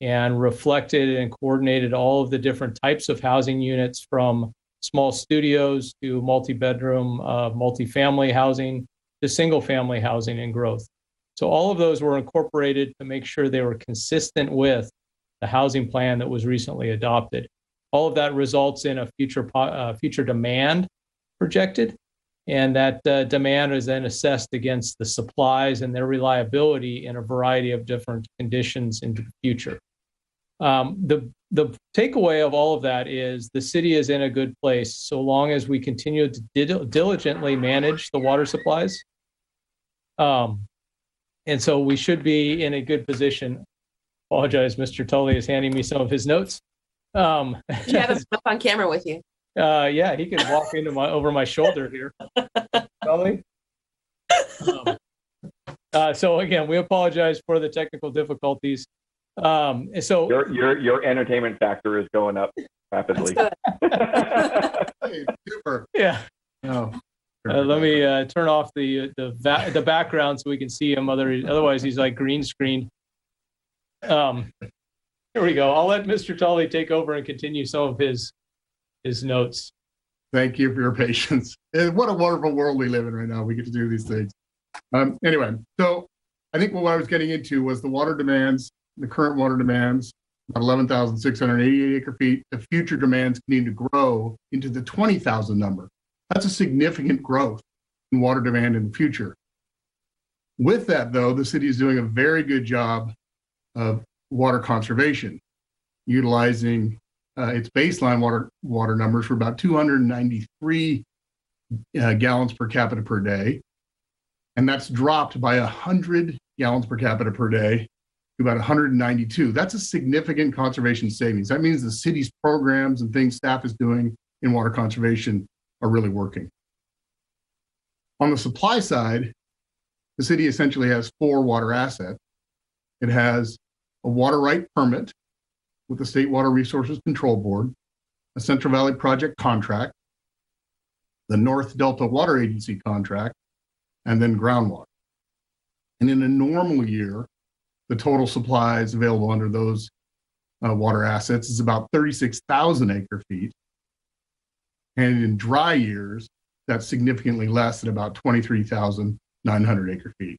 and reflected and coordinated all of the different types of housing units, from small studios to multi-bedroom, multi-family housing to single-family housing and growth. So all of those were incorporated to make sure they were consistent with the housing plan that was recently adopted. All of that results in a future demand projected. And that demand is then assessed against the supplies and their reliability in a variety of different conditions into the future. The takeaway of all of that is the city is in a good place so long as we continue to diligently manage the water supplies. And so we should be in a good position. Apologize, Mr. Tully is handing me some of his notes. You have him up on camera with you. Yeah, he can walk over my shoulder here. Tully? So again, we apologize for the technical difficulties. So your entertainment factor is going up rapidly. Hey, super. Yeah. Oh, let me turn off the background so we can see him. Otherwise, he's like green screen. Here we go. I'll let Mr. Tully take over and continue some of his notes. Thank you for your patience. What a wonderful world we live in right now. We get to do these things. Anyway, so I think what I was getting into was the water demands, the current water demands, about 11,688 acre feet. The future demands need to grow into the 20,000 number. That's a significant growth in water demand in the future. With that, though, the city is doing a very good job of water conservation, utilizing its baseline water numbers for about 293 gallons per capita per day. And that's dropped by 100 gallons per capita per day to about 192. That's a significant conservation savings. That means the city's programs and things staff is doing in water conservation are really working. On the supply side, the city essentially has 4 water assets. It has a water right permit with the State Water Resources Control Board, a Central Valley Project contract, the North Delta Water Agency contract, and then groundwater. And in a normal year, the total supplies available under those water assets is about 36,000 acre feet. And in dry years, that's significantly less at about 23,900 acre feet.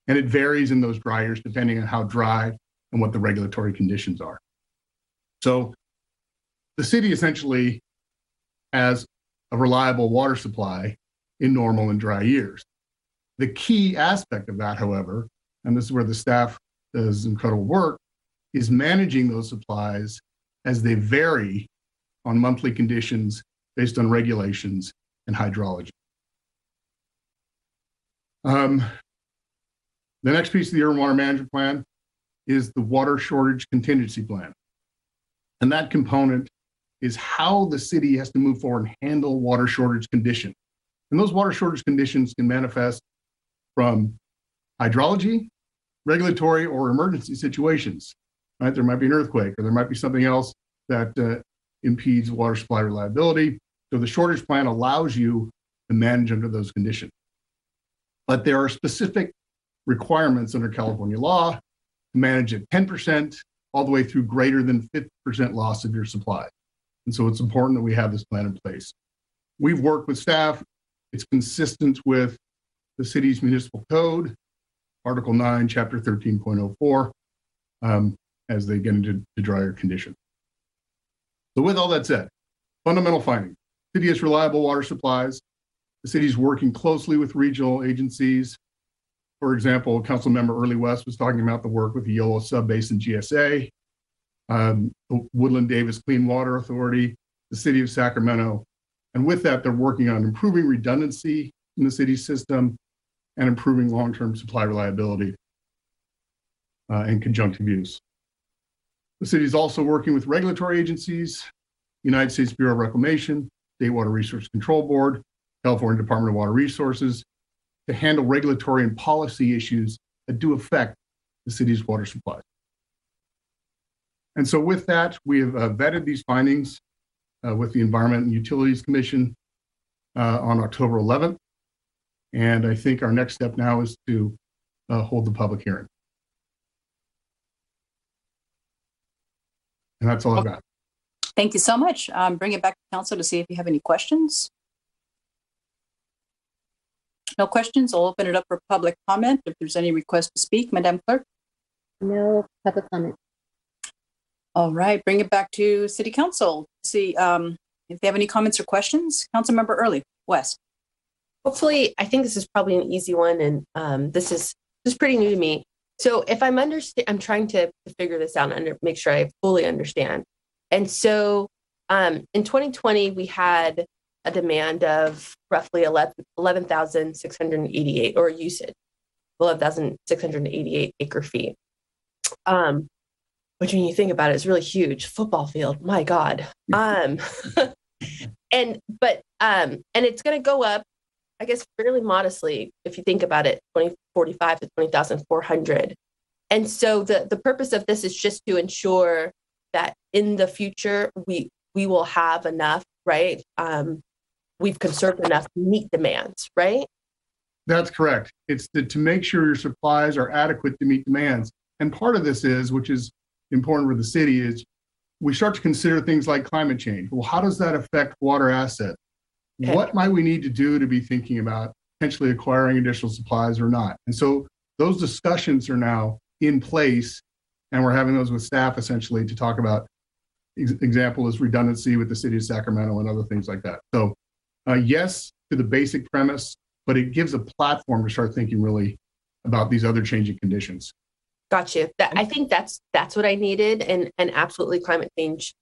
And it varies in those dry years depending on how dry and what the regulatory conditions are. So the city essentially has a reliable water supply in normal and dry years. The key aspect of that, however, and this is where the staff does incredible work, is managing those supplies as they vary on monthly conditions based on regulations and hydrology. The next piece of the urban water management plan is the water shortage contingency plan. And that component is how the city has to move forward and handle water shortage conditions. And those water shortage conditions can manifest from hydrology, regulatory, or emergency situations, right? There might be an earthquake, or there might be something else that impedes water supply reliability. So the shortage plan allows you to manage under those conditions. But there are specific requirements under California law to manage at 10% all the way through greater than 50% loss of your supply. And so it's important that we have this plan in place. We've worked with staff. It's consistent with the city's municipal code, Article 9, Chapter 13.04, as they get into the drier conditions. So with all that said, fundamental finding, the city has reliable water supplies. The city's working closely with regional agencies. For example, Councilmember Early West was talking about the work with the Yolo Subbasin GSA, the Woodland Davis Clean Water Authority, the City of Sacramento. And with that, they're working on improving redundancy in the city's system and improving long-term supply reliability and conjunctive use. The city is also working with regulatory agencies, United States Bureau of Reclamation, State Water Resources Control Board, California Department of Water Resources, to handle regulatory and policy issues that do affect the city's water supply. And so with that, we have vetted these findings with the Environment and Utilities Commission on October 11th. And I think our next step now is to hold the public hearing. And that's all I've got. Thank you so much. Bring it back to council to see if you have any questions. No questions. I'll open it up for public comment. If there's any request to speak, Madam Clerk. No public comment. All right, bring it back to City Council. See if they have any comments or questions. Councilmember Early West. Hopefully, I think this is probably an easy one, and this is pretty new to me. So if I'm trying to figure this out and make sure I fully understand. And so in 2020, we had a demand of roughly 11,688 or usage, 11,688 acre feet. Which when you think about it, is really huge. Football field, my God. And it's going to go up, I guess, fairly modestly if you think about it, 2045 to 20,400. And so the purpose of this is just to ensure that in the future we will have enough, right? We've conserved enough to meet demands, right? That's correct. It's to make sure your supplies are adequate to meet demands. And part of this is, which is important for the city, is we start to consider things like climate change. Well, how does that affect water assets? Okay. What might we need to do to be thinking about potentially acquiring additional supplies or not? And so those discussions are now in place, and we're having those with staff essentially to talk about. Example is redundancy with the city of Sacramento and other things like that. So yes to the basic premise, but it gives a platform to start thinking really about these other changing conditions. Gotcha. I think that's what I needed, and absolutely, climate change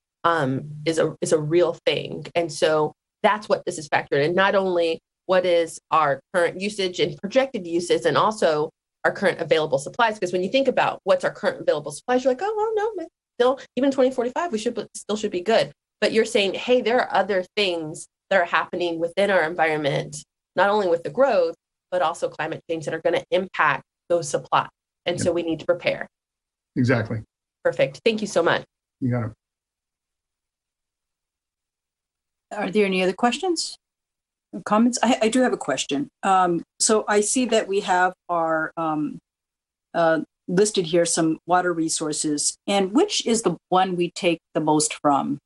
is a real thing, and so that's what this is factored in. Not only what is our current usage and projected uses, and also our current available supplies. Because when you think about what's our current available supplies, you're like, oh well, no, still even 2045, we should be good. But you're saying, hey, there are other things that are happening within our environment, not only with the growth, but also climate change that are going to impact those supplies. And so we need to prepare. Exactly. Perfect. Thank you so much. You got it. Are there any other questions or comments? I do have a question. So I see that we have our listed here some water resources, and which is the one we take the most from?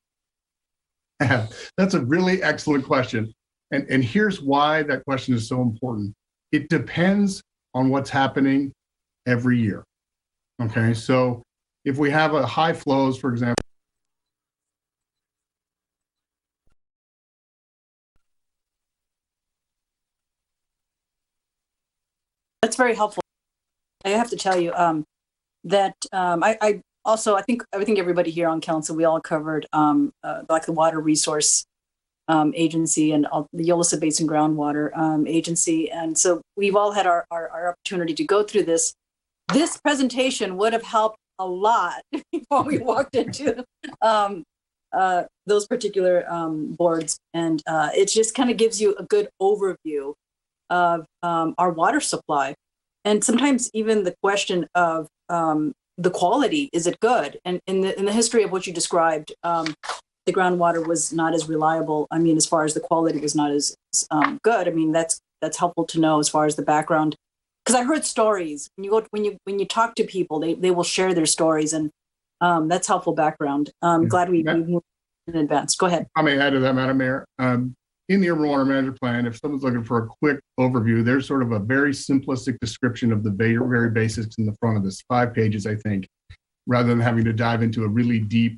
That's a really excellent question. And here's why that question is so important. It depends on what's happening every year. Okay, so if we have a high flows, for example, That's very helpful. I have to tell you that I also, I think everybody here on council, we all covered like the Water Resource Agency and the Yolissa Basin Groundwater Agency. And so we've all had our opportunity to go through this. This presentation would have helped a lot before we walked into those particular boards. And it just kind of gives you a good overview of our water supply. And sometimes even the question of the quality, is it good? And in the history of what you described, the groundwater was not as reliable. I mean, as far as the quality was not as good. I mean, that's helpful to know as far as the background. Because I heard stories when you talk to people, they will share their stories, and that's helpful background. I'm glad we moved in advance. Go ahead. I may add to that, Madam Mayor. In the Urban Water Management Plan, if someone's looking for a quick overview, there's sort of a very simplistic description of the very basics in the front of this, 5 pages, I think, rather than having to dive into a really deep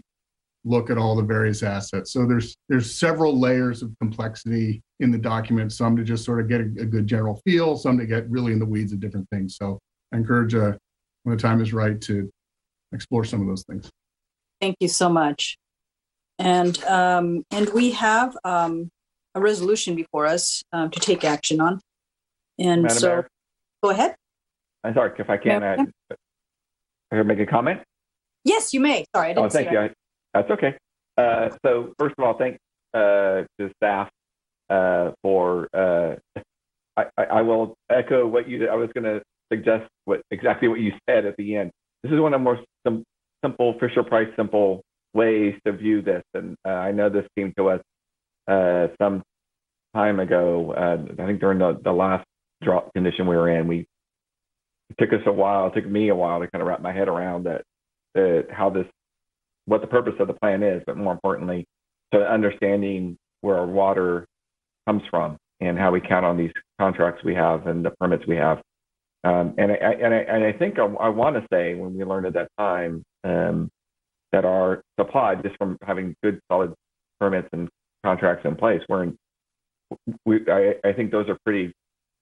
look at all the various assets. So there's several layers of complexity in the document, some to just sort of get a good general feel, some to get really in the weeds of different things. So I encourage when the time is right to explore some of those things. Thank you so much. And we have a resolution before us to take action on. And Madam Mayor? Go ahead. I'm sorry, if I can make a comment? Yes, you may. Sorry, I didn't see thank you. That's okay. So first of all, thanks to staff for, I will echo what I was going to suggest exactly what you said at the end. This is one of the more simple, Fisher-Price simple ways to view this. And I know this came to us some time ago. I think during the last drought condition we were in, it took me a while to kind of wrap my head around what the purpose of the plan is, but more importantly, to understanding where our water comes from and how we count on these contracts we have and the permits we have. And I think I want to say when we learned at that time that our supply, just from having good solid permits and contracts in place, I think those are pretty.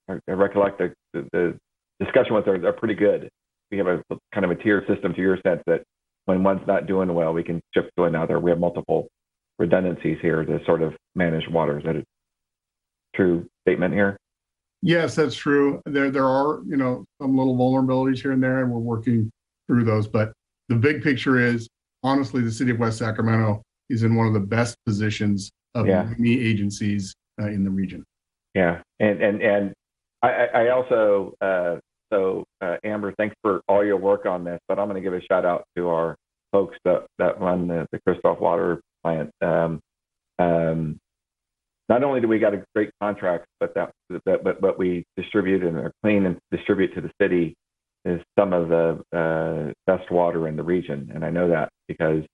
I recollect the discussion with those are pretty good. We have a kind of a tier system, to your sense, that when one's not doing well, we can shift to another. We have multiple redundancies here to sort of manage water. Is that a true statement here? Yes, that's true. There are, some little vulnerabilities here and there, and we're working through those. But the big picture is, honestly, the city of West Sacramento is in one of the best positions of many agencies in the region. Yeah, and I also Amber, thanks for all your work on this. But I'm going to give a shout out to our folks that run the Christoph Water Plant. Not only do we got a great contract, but what we distribute and are clean and distribute to the city is some of the best water in the region, and I know that because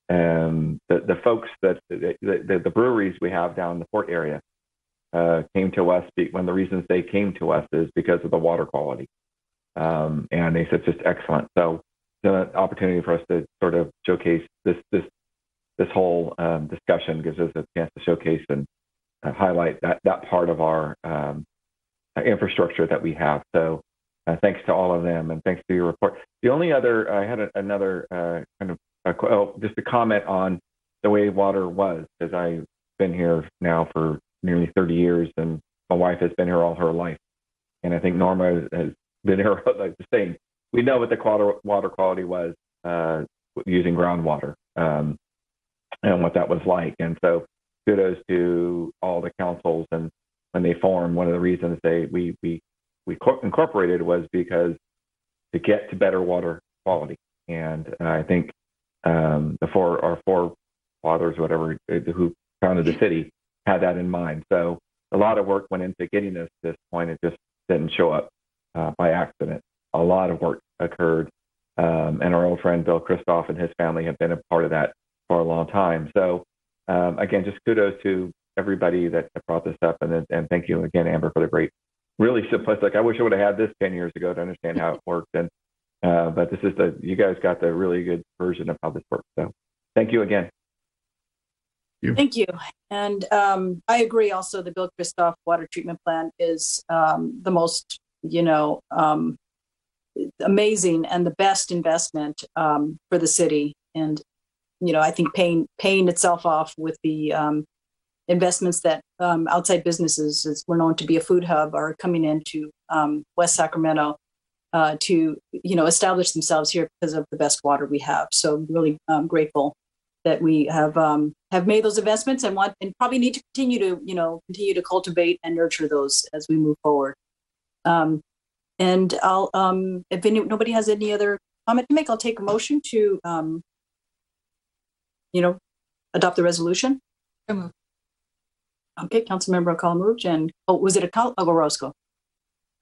the folks the breweries we have down in the port area came to us. One of the reasons they came to us is because of the water quality. and they said it's just excellent. So it's an opportunity for us to sort of showcase this whole discussion, gives us a chance to showcase and highlight that part of our infrastructure that we have. So thanks to all of them, and thanks to your report. The only other, I had another kind of just a comment on the way water was, because I've been here now for nearly 30 years, and my wife has been here all her life. And I think Norma has been here like the same. We know what the water quality was using groundwater, and what that was like. And so kudos to all the councils. And when they formed, one of the reasons we incorporated was because to get to better water quality. And I think our forefathers, whatever, who founded the city, had that in mind. So a lot of work went into getting us to this point. It just didn't show up by accident. A lot of work occurred. And our old friend Bill Christoph and his family have been a part of that for a long time. So again, just kudos to everybody that brought this up. And thank you again, Amber, for the great, really simplistic. I wish I would have had this 10 years ago to understand how it worked. And but this is you guys got the really good version of how this works. So thank you again. Thank you. And I agree also, the Bill Christoph water treatment plant is the most, amazing and the best investment for the city. And, I think paying itself off with the investments that outside businesses, as we're known to be a food hub, are coming into West Sacramento to, establish themselves here because of the best water we have. So really grateful that we have made those investments and probably need to continue to cultivate and nurture those as we move forward. And I'll, if nobody has any other comment to make, I'll take a motion to, adopt the resolution. Okay, Councilmember O'Connell moved, and was it Orozco?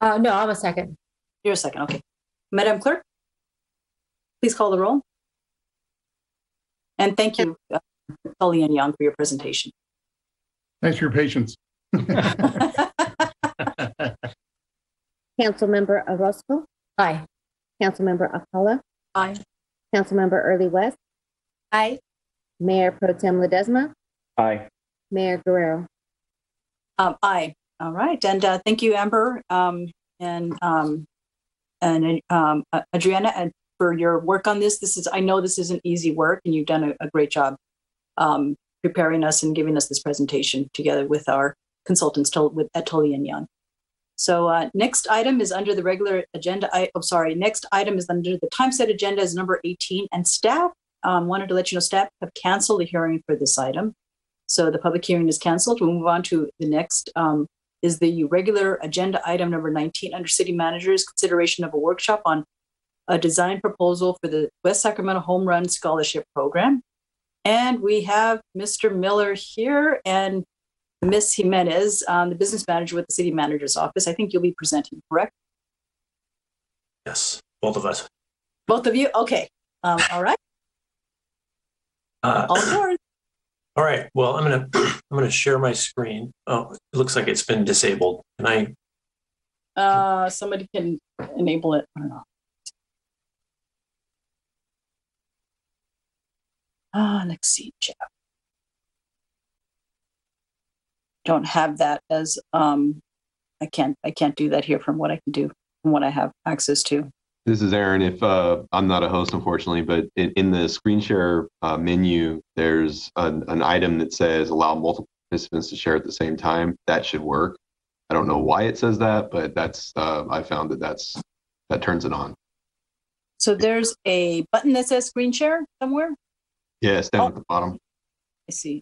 No, I'm a second. You're a second. Okay, Madam Clerk, please call the roll. And thank you, Tully and Young, for your presentation. Thanks for your patience. Councilmember Orozco. Aye. Councilmember Alcala. Aye. Councilmember Early West. Aye. Mayor Pro Tem Ledesma. Aye. Mayor Guerrero. Aye. All right. And thank you, Amber, and Adriana, and for your work on this. I know this isn't easy work, and you've done a great job preparing us and giving us this presentation together with our consultants at Tully and Young. So next item is under the regular agenda. Next item is under the time set agenda is number 18, and staff wanted to let you know staff have canceled the hearing for this item. So the public hearing is canceled. We'll move on to the next is the regular agenda item number 19 under city managers, consideration of a workshop on a design proposal for the West Sacramento Home Run Scholarship Program. And we have Mr. Miller here and Ms. Jimenez, the business manager with the city manager's office. I think you'll be presenting, correct? Yes, both of us. Both of you? Okay. All right. All yours. All right. Well, I'm gonna share my screen. Oh, it looks like it's been disabled. Can I? Somebody can enable it. I don't know. Let's see, chat. Don't have that as I can't do that here from what I can do from what I have access to. This is Aaron. If I'm not a host, unfortunately, but in the screen share menu, there's an item that says allow multiple participants to share at the same time. That should work. I don't know why it says that, but that's I found that turns it on. So there's a button that says screen share somewhere? Yeah, it's down at the bottom. I see.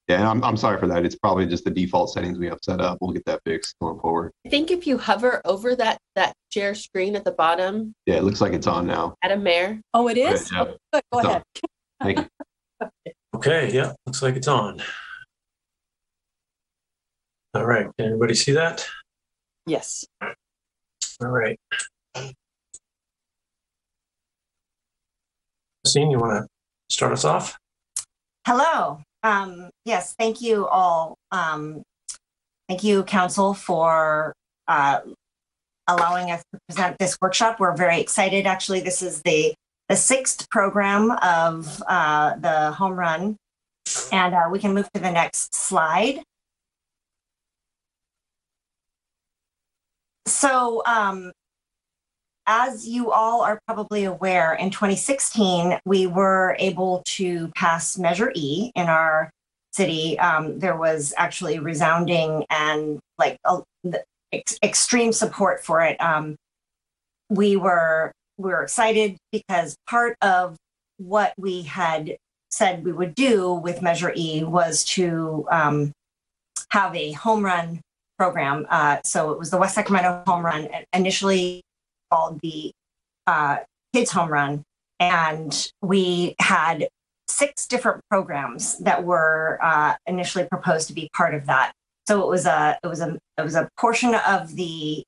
Yeah, I'm sorry for that. It's probably just the default settings we have set up. We'll get that fixed going forward. I think if you hover over that share screen at the bottom. Yeah, it looks like it's on now. Adam Mayor. Oh, it is? Yeah. Oh, good. Go ahead. Thank you. Okay, yeah, looks like it's on. All right, can everybody see that? Yes. All right. Christine, you want to start us off? Hello. Yes, thank you all. Thank you, Council, for allowing us to present this workshop. We're very excited. Actually, this is the sixth program of the home run. And we can move to the next slide. So as you all are probably aware, in 2016, we were able to pass Measure E in our city. There was actually resounding and like extreme support for it. We were excited because part of what we had said we would do with Measure E was to have a home run program. So it was the West Sacramento Home Run, initially called the Kids Home Run, and we had 6 different programs that were initially proposed to be part of that. So it was a portion of the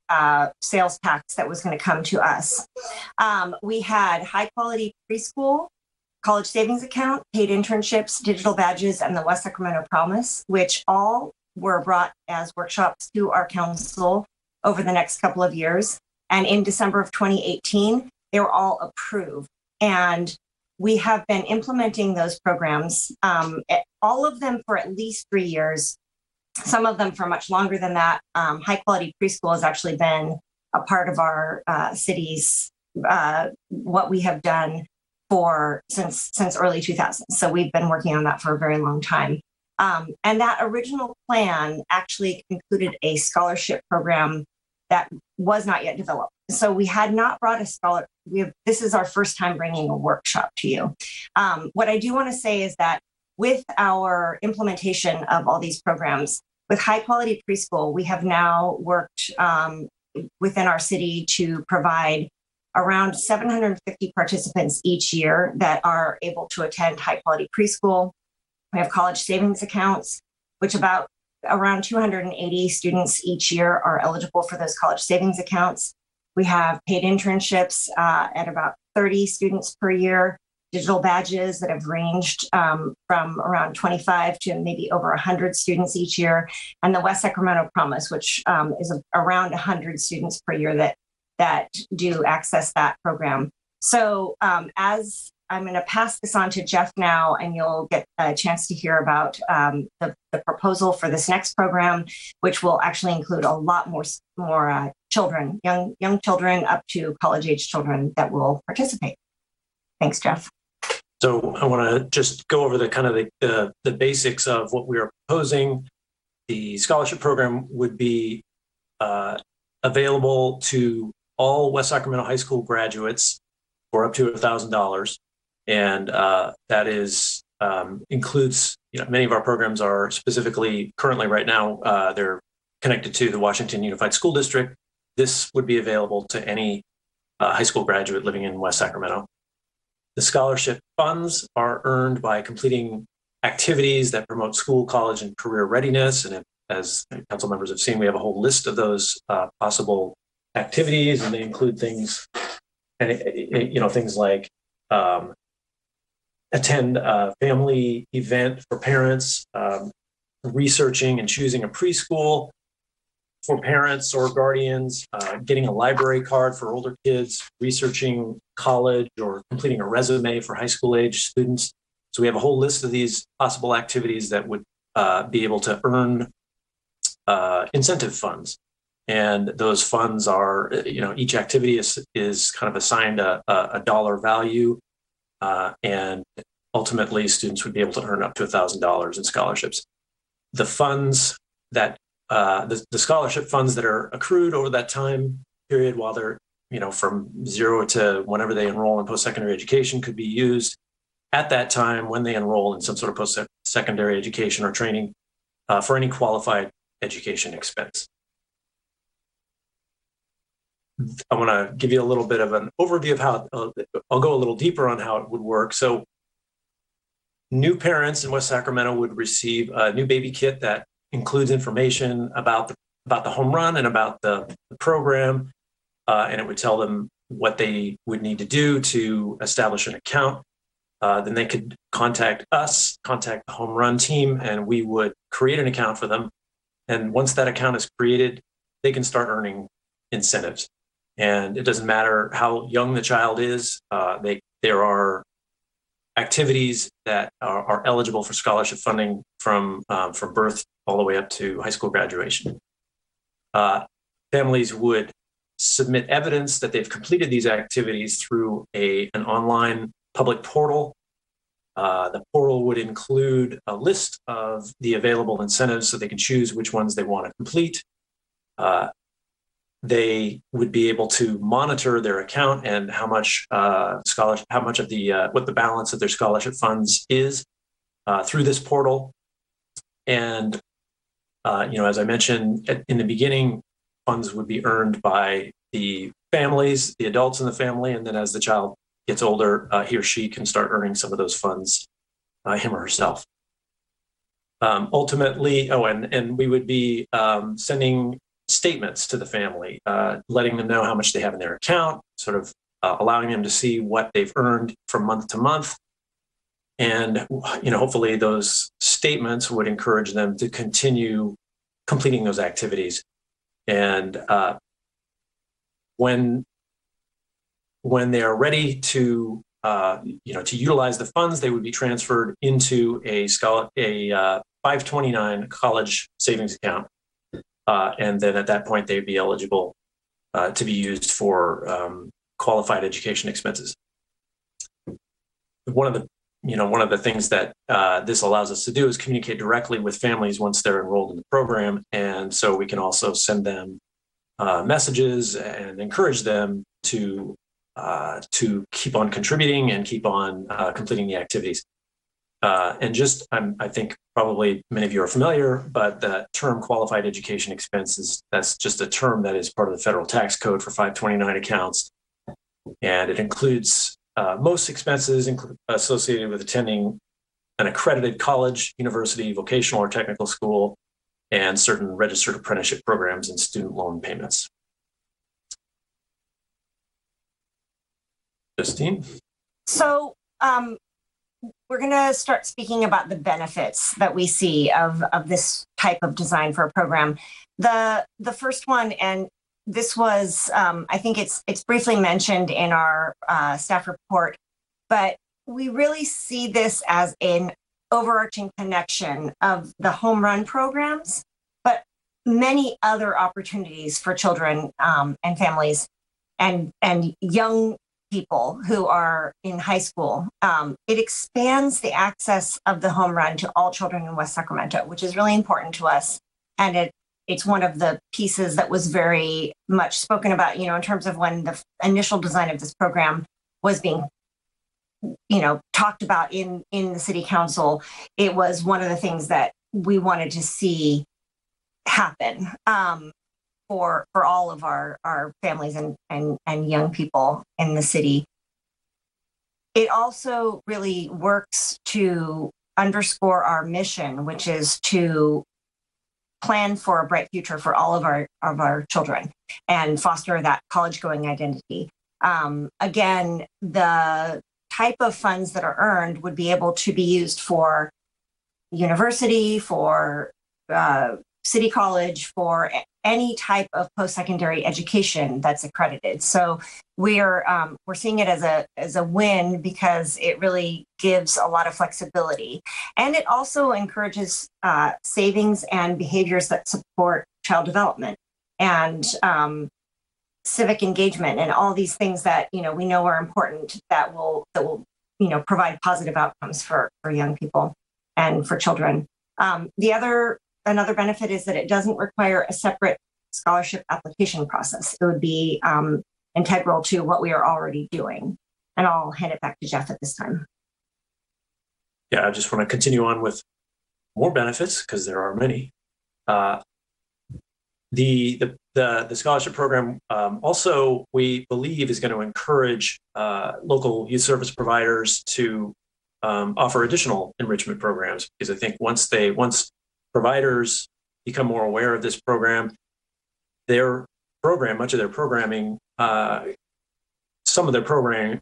sales tax that was going to come to us. We had high quality preschool, college savings account, paid internships, digital badges, and the West Sacramento Promise, which all were brought as workshops to our council over the next couple of years. And in December of 2018, they were all approved. And we have been implementing those programs, all of them for at least 3 years, some of them for much longer than that. High quality preschool has actually been a part of our city's, what we have done since early 2000s. So we've been working on that for a very long time. And that original plan actually included a scholarship program that was not yet developed. So we had not brought a scholar. This is our first time bringing a workshop to you. What I do want to say is that with our implementation of all these programs, with high quality preschool, we have now worked within our city to provide around 750 participants each year that are able to attend high quality preschool. We have college savings accounts, which around 280 students each year are eligible for those college savings accounts. We have paid internships at about 30 students per year, digital badges that have ranged from around 25 to maybe over 100 students each year, and the West Sacramento Promise, which is around 100 students per year that do access that program. So as I'm going to pass this on to Jeff now, and you'll get a chance to hear about the proposal for this next program, which will actually include a lot more children, young children up to college-age children that will participate. Thanks, Jeff. So I want to just go over the basics of what we are proposing. The scholarship program would be available to all West Sacramento High School graduates for up to $1,000. And that includes, many of our programs are specifically currently right now, they're connected to the Washington Unified School District. This would be available to any high school graduate living in West Sacramento. The scholarship funds are earned by completing activities that promote school, college, and career readiness. And as council members have seen, we have a whole list of those possible activities, and they include things, things like attend a family event for parents, researching and choosing a preschool for parents or guardians, getting a library card for older kids, researching college, or completing a resume for high school age students. So we have a whole list of these possible activities that would be able to earn incentive funds. And those funds are, each activity is kind of assigned a dollar value. And ultimately, students would be able to earn up to $1,000 in scholarships. The funds that the scholarship funds that are accrued over that time period, while they're from 0 to whenever they enroll in post-secondary education, could be used at that time when they enroll in some sort of post-secondary education or training for any qualified education expense. I want to give you a little bit of an overview of how I'll go a little deeper on how it would work. So new parents in West Sacramento would receive a new baby kit that includes information about the home run and about the program. And it would tell them what they would need to do to establish an account. Then they could contact us, contact the home run team, and we would create an account for them. And once that account is created, they can start earning incentives. And it doesn't matter how young the child is. There are activities that are eligible for scholarship funding from birth all the way up to high school graduation. Families would submit evidence that they've completed these activities through an online public portal. The portal would include a list of the available incentives so they can choose which ones they want to complete. They would be able to monitor their account and how much what the balance of their scholarship funds is through this portal. And as I mentioned in the beginning, funds would be earned by the families, the adults in the family, and then as the child gets older, he or she can start earning some of those funds, him or herself. Ultimately, and we would be sending statements to the family, letting them know how much they have in their account, sort of allowing them to see what they've earned from month to month. And, hopefully those statements would encourage them to continue completing those activities. And when they are ready to utilize the funds, they would be transferred into a 529 college savings account. And then at that point, they'd be eligible to be used for qualified education expenses. One of the things that this allows us to do is communicate directly with families once they're enrolled in the program. And so we can also send them messages and encourage them to keep on contributing and keep on completing the activities. I think probably many of you are familiar, but the term qualified education expenses, that's just a term that is part of the federal tax code for 529 accounts. And it includes most expenses associated with attending an accredited college, university, vocational or technical school, and certain registered apprenticeship programs and student loan payments. Justine? So we're going to start speaking about the benefits that we see of this type of design for a program. The first one, and this was, I think it's briefly mentioned in our staff report, but we really see this as an overarching connection of the home run programs, but many other opportunities for children and families and young people who are in high school. It expands the access of the home run to all children in West Sacramento, which is really important to us. And it's one of the pieces that was very much spoken about, in terms of when the initial design of this program was being, talked about in the city council. It was one of the things that we wanted to see happen for all of our families and young people in the city. It also really works to underscore our mission, which is to plan for a bright future for all of our children and foster that college-going identity. Again, the type of funds that are earned would be able to be used for university, for city college, for any type of post-secondary education that's accredited. So we're seeing it as a win because it really gives a lot of flexibility, and it also encourages savings and behaviors that support child development and civic engagement and all these things that we know are important that will provide positive outcomes for young people and for children. Another benefit is that it doesn't require a separate scholarship application process. It would be integral to what we are already doing. And I'll hand it back to Jeff at this time. Yeah, I just want to continue on with more benefits because there are many. The scholarship program also, we believe, is going to encourage local youth service providers to offer additional enrichment programs, because I think once providers become more aware of this program, much of their programming, some of their programming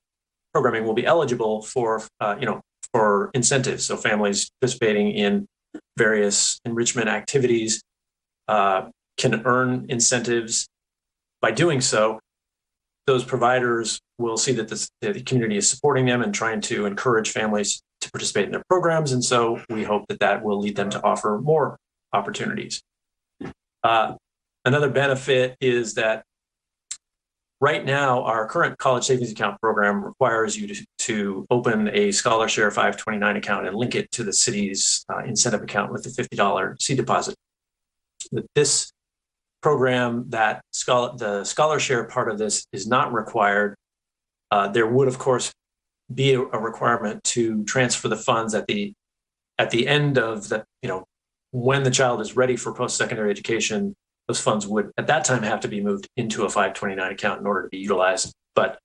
will be eligible for incentives. So families participating in various enrichment activities can earn incentives by doing so. those providers will see that the community is supporting them and trying to encourage families to participate in their programs. And so we hope that will lead them to offer more opportunities. Another benefit is that right now, our current college savings account program requires you to open a ScholarShare 529 account and link it to the city's incentive account with the $50 seed deposit. With this program, the ScholarShare part of this is not required. There would, of course, be a requirement to transfer the funds at the end of the, when the child is ready for post-secondary education. Those funds would at that time have to be moved into a 529 account in order to be utilized. But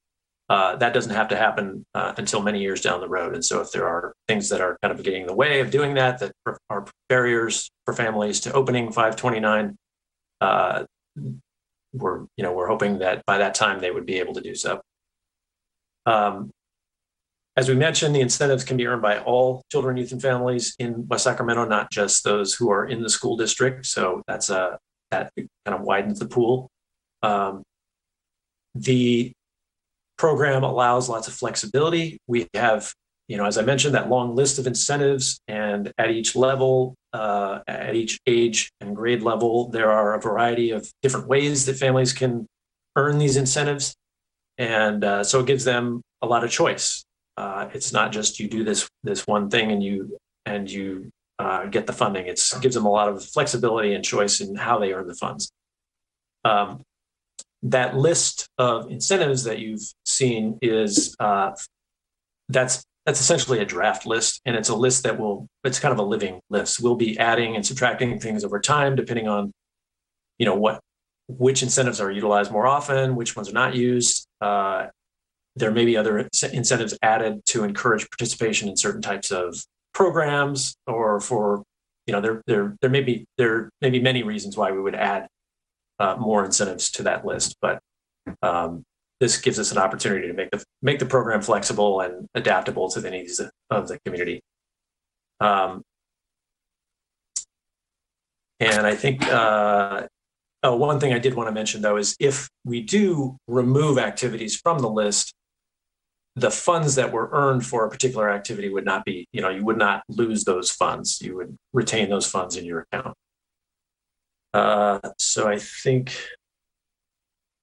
that doesn't have to happen until many years down the road. And so if there are things that are kind of getting in the way of doing that are barriers for families to opening 529, we're hoping that by that time they would be able to do so. As we mentioned, the incentives can be earned by all children, youth, and families in West Sacramento, not just those who are in the school district. So that kind of widens the pool. The program allows lots of flexibility. We have, as I mentioned, that long list of incentives, and at each level, at each age and grade level, there are a variety of different ways that families can earn these incentives. And so it gives them a lot of choice. It's not just you do this one thing and you get the funding. It gives them a lot of flexibility and choice in how they earn the funds. That list of incentives that you've seen is that's essentially a draft list, and it's a list it's kind of a living list. We'll be adding and subtracting things over time depending on which incentives are utilized more often, which ones are not used. There may be other incentives added to encourage participation in certain types of programs, or for, there may be many reasons why we would add more incentives to that list. But this gives us an opportunity to make the program flexible and adaptable to the needs of the community. And I think one thing I did want to mention, though, is if we do remove activities from the list, the funds that were earned for a particular activity would not be, you would not lose those funds. You would retain those funds in your account. So I think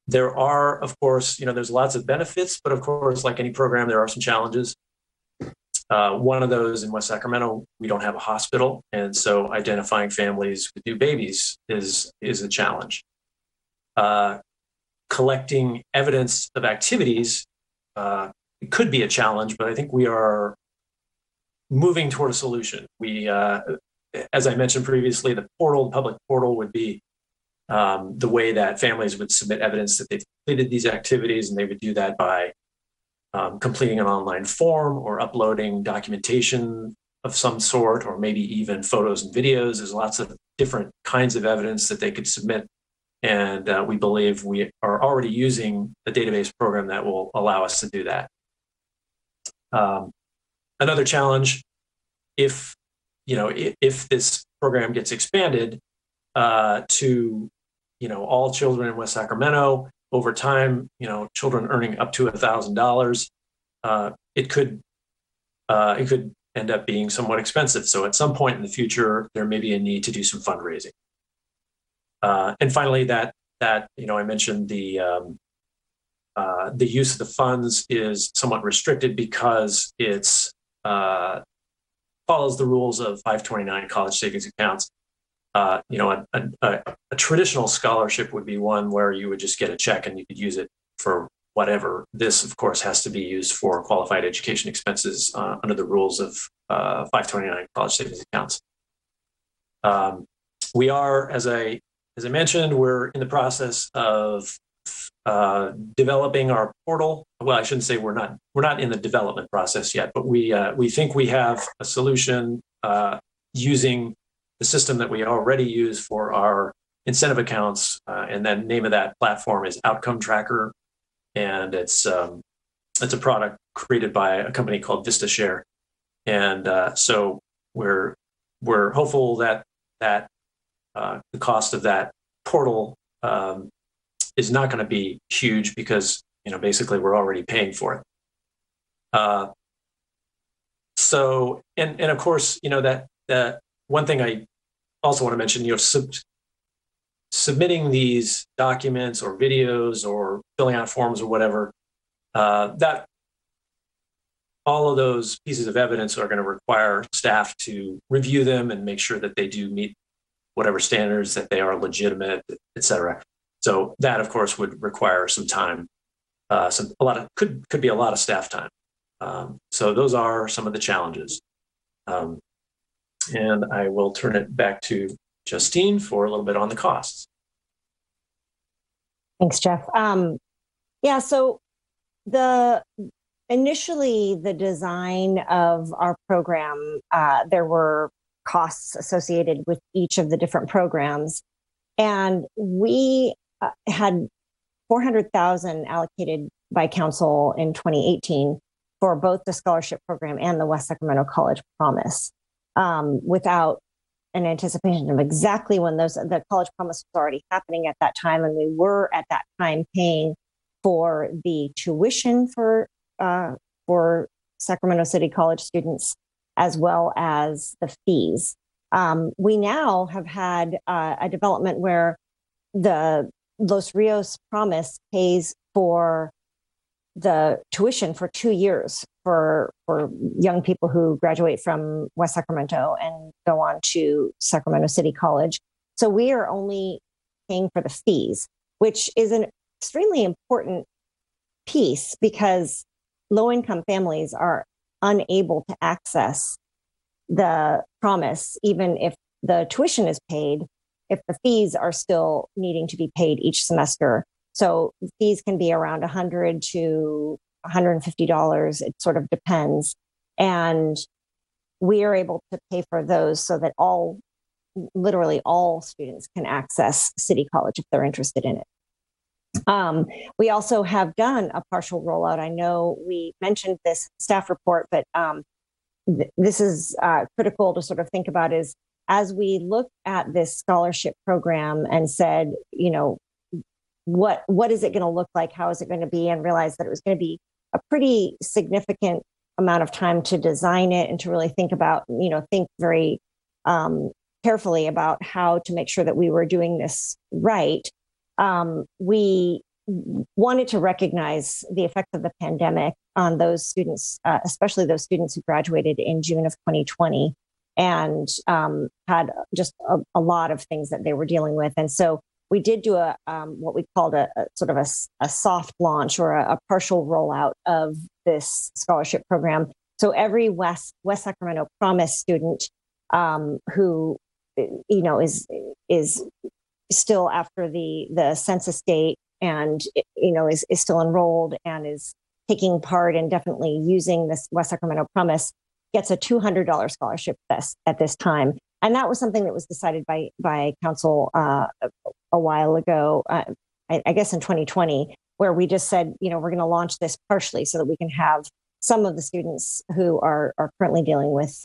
there are, of course, there's lots of benefits, but of course, like any program, there are some challenges. One of those in West Sacramento, we don't have a hospital. And so identifying families with new babies is a challenge. Collecting evidence of activities it could be a challenge, but I think we are moving toward a solution. We, as I mentioned previously, the public portal would be the way that families would submit evidence that they've completed these activities, and they would do that by completing an online form or uploading documentation of some sort, or maybe even photos and videos. There's lots of different kinds of evidence that they could submit. And we believe we are already using a database program that will allow us to do that. Another challenge, if this program gets expanded to all children in West Sacramento over time, children earning up to $1,000, it could end up being somewhat expensive. So at some point in the future, there may be a need to do some fundraising. And finally, that I mentioned the use of the funds is somewhat restricted because it's follows the rules of 529 college savings accounts. A traditional scholarship would be one where you would just get a check and you could use it for whatever. This, of course, has to be used for qualified education expenses under the rules of 529 college savings accounts. We are, as I mentioned, we're in the process of developing our portal. Well, I shouldn't say we're not in the development process yet, but we think we have a solution using the system that we already use for our incentive accounts, and then name of that platform is Outcome Tracker, and it's a product created by a company called VistaShare, and so we're hopeful that the cost of that portal is not going to be huge, because basically we're already paying for it. So, and of course, that one thing I also want to mention, submitting these documents or videos or filling out forms or whatever, that all of those pieces of evidence are going to require staff to review them and make sure that they do meet whatever standards, that they are legitimate, et cetera. So that, of course, would require some time. Could be a lot of staff time. So those are some of the challenges. And I will turn it back to Justine for a little bit on the costs. Thanks, Jeff. So initially the design of our program, there were costs associated with each of the different programs, and we had $400,000 allocated by council in 2018 for both the scholarship program and the West Sacramento College Promise, without an anticipation of exactly when the College Promise was already happening at that time, and we were at that time paying for the tuition for Sacramento City College students as well as the fees. We now have had a development where the Los Rios Promise pays for the tuition for 2 years for young people who graduate from West Sacramento and go on to Sacramento City College. So we are only paying for the fees, which is an extremely important piece because low-income families are unable to access the promise, even if the tuition is paid, if the fees are still needing to be paid each semester. So fees can be around $100 to $150. It sort of depends. And we are able to pay for those so that literally all students can access City College if they're interested in it. We also have done a partial rollout. I know we mentioned this staff report, but this is critical to sort of think about is as we look at this scholarship program and said, what is it going to look like? How is it going to be? And realize that it was going to be a pretty significant amount of time to design it and to really think very carefully about how to make sure that we were doing this right. We wanted to recognize the effect of the pandemic on those students, especially those students who graduated in June of 2020 and had just a lot of things that they were dealing with. And so we did do what we called a sort of a soft launch or a partial rollout of this scholarship program. So every West Sacramento Promise student who is still after the census date and is still enrolled and is taking part and definitely using this West Sacramento Promise gets a $200 scholarship at this time. And that was something that was decided by council a while ago, I guess in 2020, where we just said, we're going to launch this partially so that we can have some of the students who are currently dealing with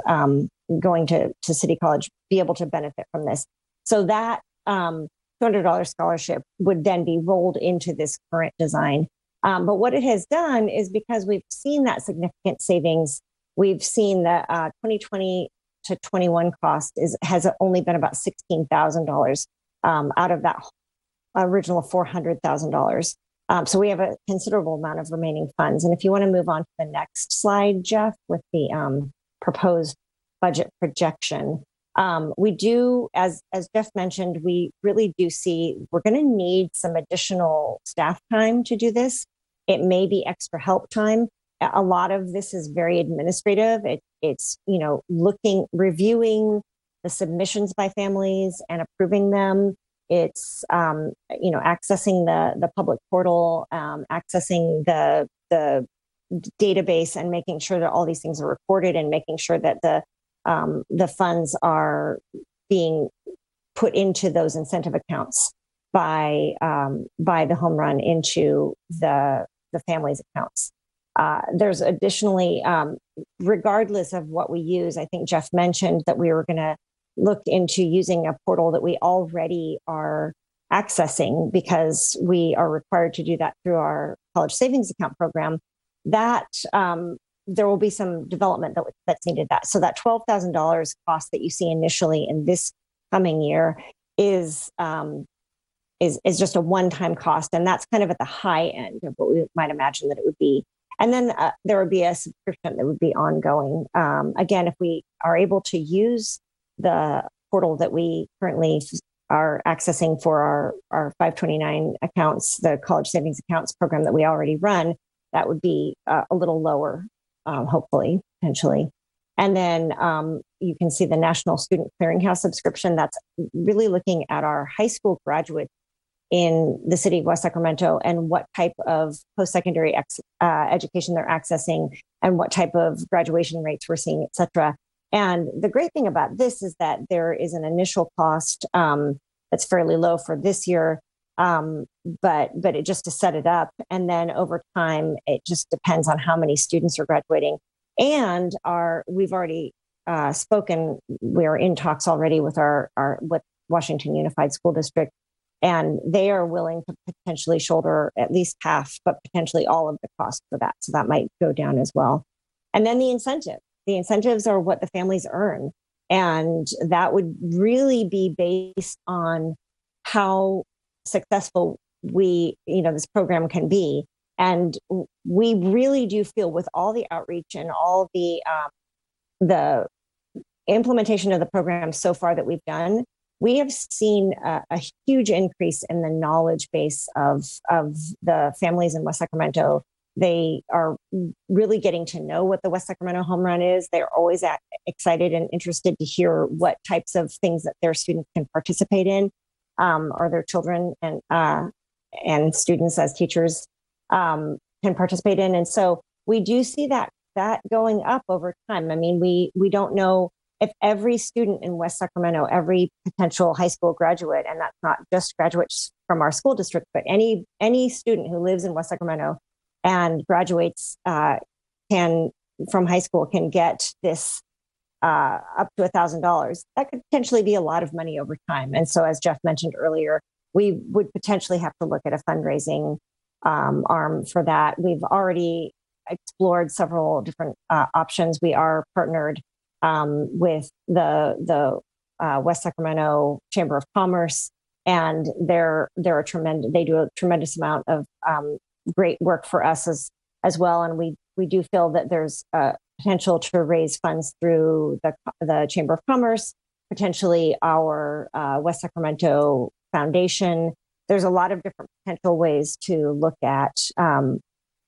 going to City College be able to benefit from this. So that $200 scholarship would then be rolled into this current design. But what it has done is because we've seen that significant savings, we've seen that 2020 to 21 cost has only been about $16,000 out of that original $400,000. So we have a considerable amount of remaining funds. And if you want to move on to the next slide, Jeff, with the proposed budget projection, we do, as Jeff mentioned, we really do see we're going to need some additional staff time to do this. It may be extra help time. A lot of this is very administrative. It's reviewing the submissions by families and approving them. It's accessing the public portal, accessing the database, and making sure that all these things are recorded, and making sure that the funds are being put into those incentive accounts by the home run into the family's accounts. There's additionally, regardless of what we use, I think Jeff mentioned that we were going to look into using a portal that we already are accessing, because we are required to do that through our college savings account program, that there will be some development that's needed. So that $12,000 cost that you see initially in this coming year is just a one-time cost, and that's kind of at the high end of what we might imagine that it would be. And then there would be a subscription that would be ongoing. Again, if we are able to use the portal that we currently are accessing for our 529 accounts, the college savings accounts program that we already run, that would be a little lower, hopefully, potentially. And then you can see the National Student Clearinghouse subscription. That's really looking at our high school graduates in the city of West Sacramento and what type of post-secondary education they're accessing and what type of graduation rates we're seeing, et cetera. And the great thing about this is that there is an initial cost that's fairly low for this year, but it just to set it up. And then over time, it just depends on how many students are graduating. And we've already spoken, we're in talks already with with Washington Unified School District, and they are willing to potentially shoulder at least half, but potentially all of the cost for that. So that might go down as well. And then the incentives are what the families earn. And that would really be based on how successful this program can be. And we really do feel, with all the outreach and all the implementation of the program so far that we've done, we have seen a huge increase in the knowledge base of the families in West Sacramento. They are really getting to know what the West Sacramento Home Run is. They're always excited and interested to hear what types of things that their students can participate in, or their children and students as teachers can participate in. And so we do see that going up over time. I mean, we don't know if every student in West Sacramento, every potential high school graduate, and that's not just graduates from our school district, but any student who lives in West Sacramento and graduates from high school can get this up to $1,000. That could potentially be a lot of money over time. And so, as Jeff mentioned earlier, we would potentially have to look at a fundraising arm for that. We've already explored several different options. We are partnered with the West Sacramento Chamber of Commerce, and they do a tremendous amount of great work for us as well. And we do feel that there's potential to raise funds through the Chamber of Commerce, potentially our West Sacramento Foundation. There's a lot of different potential ways to look at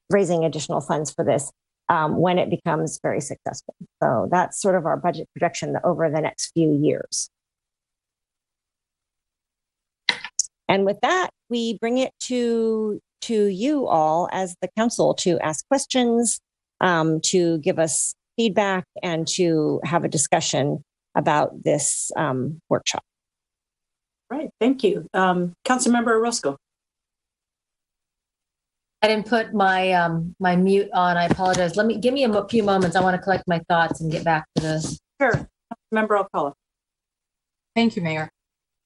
raising additional funds for this when it becomes very successful. So that's sort of our budget projection over the next few years. And with that, we bring it to you all as the council to ask questions, to give us feedback, and to have a discussion about this workshop. Right, thank you. Councilmember Orozco. I didn't put my my mute on. I apologize. Give me a few moments. I want to collect my thoughts and get back to this. Sure. Member Alcala. Thank you, Mayor.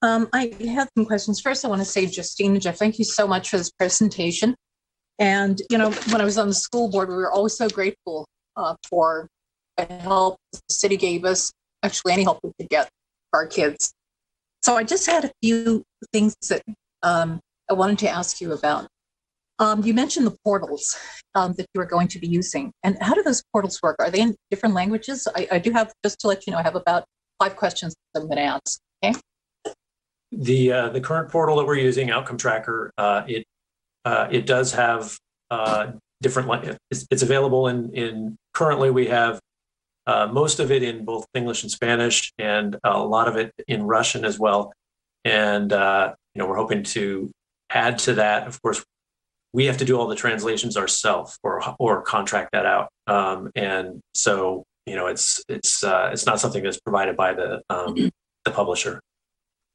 I have some questions. First, I want to say, Justine and Jeff, thank you so much for this presentation. And, when I was on the school board, we were always so grateful for the help the city gave us, actually any help we could get for our kids. So I just had a few things that I wanted to ask you about. You mentioned the portals that you are going to be using. And how do those portals work? Are they in different languages? I do have, just to let you know, I have about 5 questions that I'm going to ask. Okay. The current portal that we're using, Outcome Tracker, it does have different. It's available in currently we have most of it in both English and Spanish, and a lot of it in Russian as well. And we're hoping to add to that. Of course, we have to do all the translations ourselves or contract that out. And so it's not something that's provided by the publisher.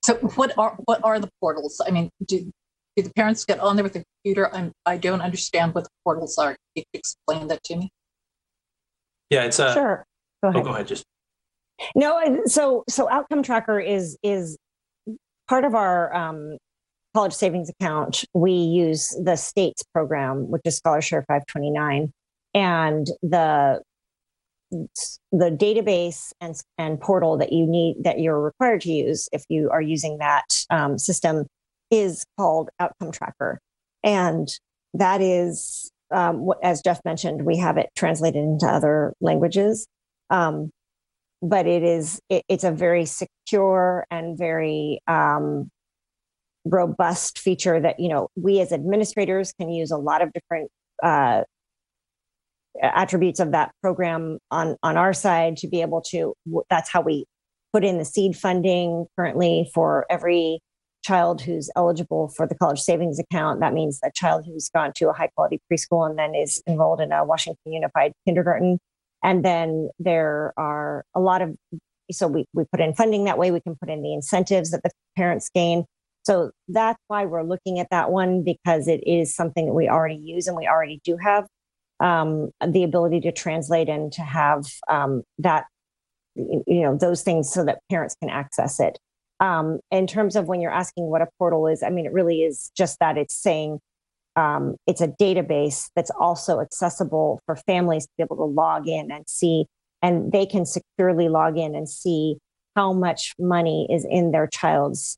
So what are the portals? I mean, do the parents get on there with the computer? I don't understand what the portals are. Can you explain that to me? Yeah, it's sure. Go ahead. Go ahead. Just no. So Outcome Tracker is part of our college savings account, we use the state's program, which is Scholarshare 529, and the database and portal that you're required to use if you are using that system is called Outcome Tracker, and that is as Jeff mentioned, we have it translated into other languages. But it's a very secure and very robust feature that, we as administrators can use a lot of different attributes of that program on our side to be able to, that's how we put in the seed funding currently for every child who's eligible for the college savings account. That means a child who's gone to a high quality preschool and then is enrolled in a Washington Unified kindergarten. And then there are a lot of, so we put in funding that way, we can put in the incentives that the parents gain. So that's why we're looking at that one, because it is something that we already use and we already do have the ability to translate and to have that, those things so that parents can access it. In terms of when you're asking what a portal is, I mean, it really is just that it's saying, it's a database that's also accessible for families to be able to log in and see, and they can securely log in and see how much money is in their child's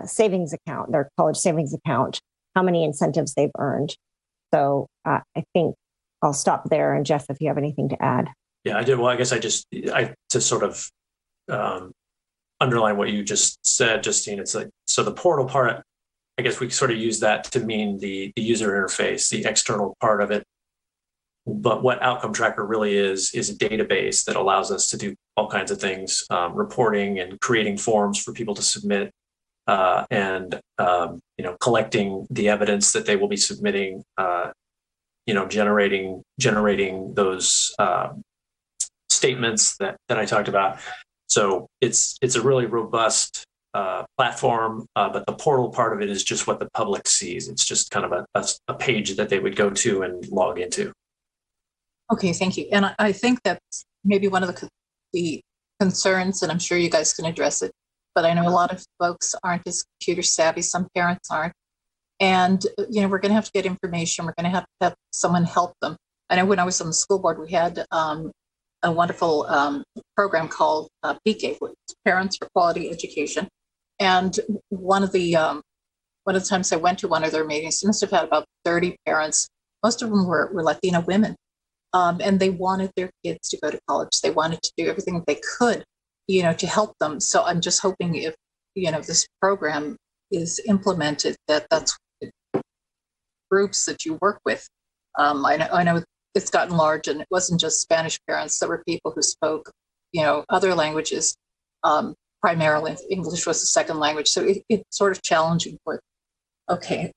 savings account, their college savings account, how many incentives they've earned. So I think I'll stop there. And Jeff, if you have anything to add. Yeah, I did. Well, I guess to sort of underline what you just said, Justine, it's like, so the portal part, I guess we sort of use that to mean the user interface, the external part of it. But what Outcome Tracker really is a database that allows us to do all kinds of things, reporting and creating forms for people to submit, and collecting the evidence that they will be submitting, generating those statements that I talked about. So it's a really robust platform, but the portal part of it is just what the public sees. It's just kind of a page that they would go to and log into. Okay, thank you. And I think that's maybe one of the concerns, and I'm sure you guys can address it, but I know a lot of folks aren't as computer savvy. Some parents aren't. And, we're going to have to get information. We're going to have someone help them. I know when I was on the school board, we had a wonderful program called PK, Parents for Quality Education. And one of the times I went to one of their meetings, must have had about 30 parents. Most of them were Latina women. And they wanted their kids to go to college. They wanted to do everything they could, to help them. So I'm just hoping if, this program is implemented, that's groups that you work with. I know it's gotten large, and it wasn't just Spanish parents. There were people who spoke, other languages. Primarily English was the second language. So it's sort of challenging for them. Okay.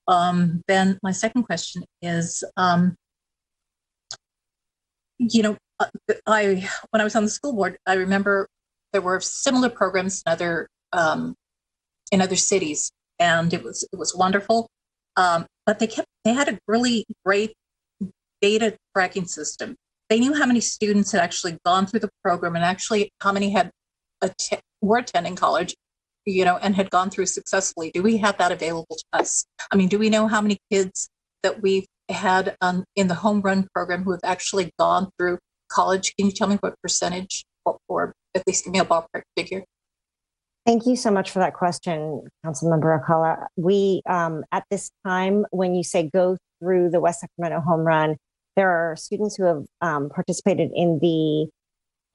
Then my second question is, when I was on the school board, I remember there were similar programs in other cities, and it was wonderful. But they had a really great data tracking system. They knew how many students had actually gone through the program and actually how many were attending college, and had gone through successfully. Do we have that available to us? I mean, do we know how many kids that we've had in the home run program who have actually gone through college? Can you tell me what percentage, or at least give me a ballpark figure? Thank you so much for that question, Councilmember Alcala. We, at this time, when you say go through the West Sacramento Home Run, there are students who have participated in the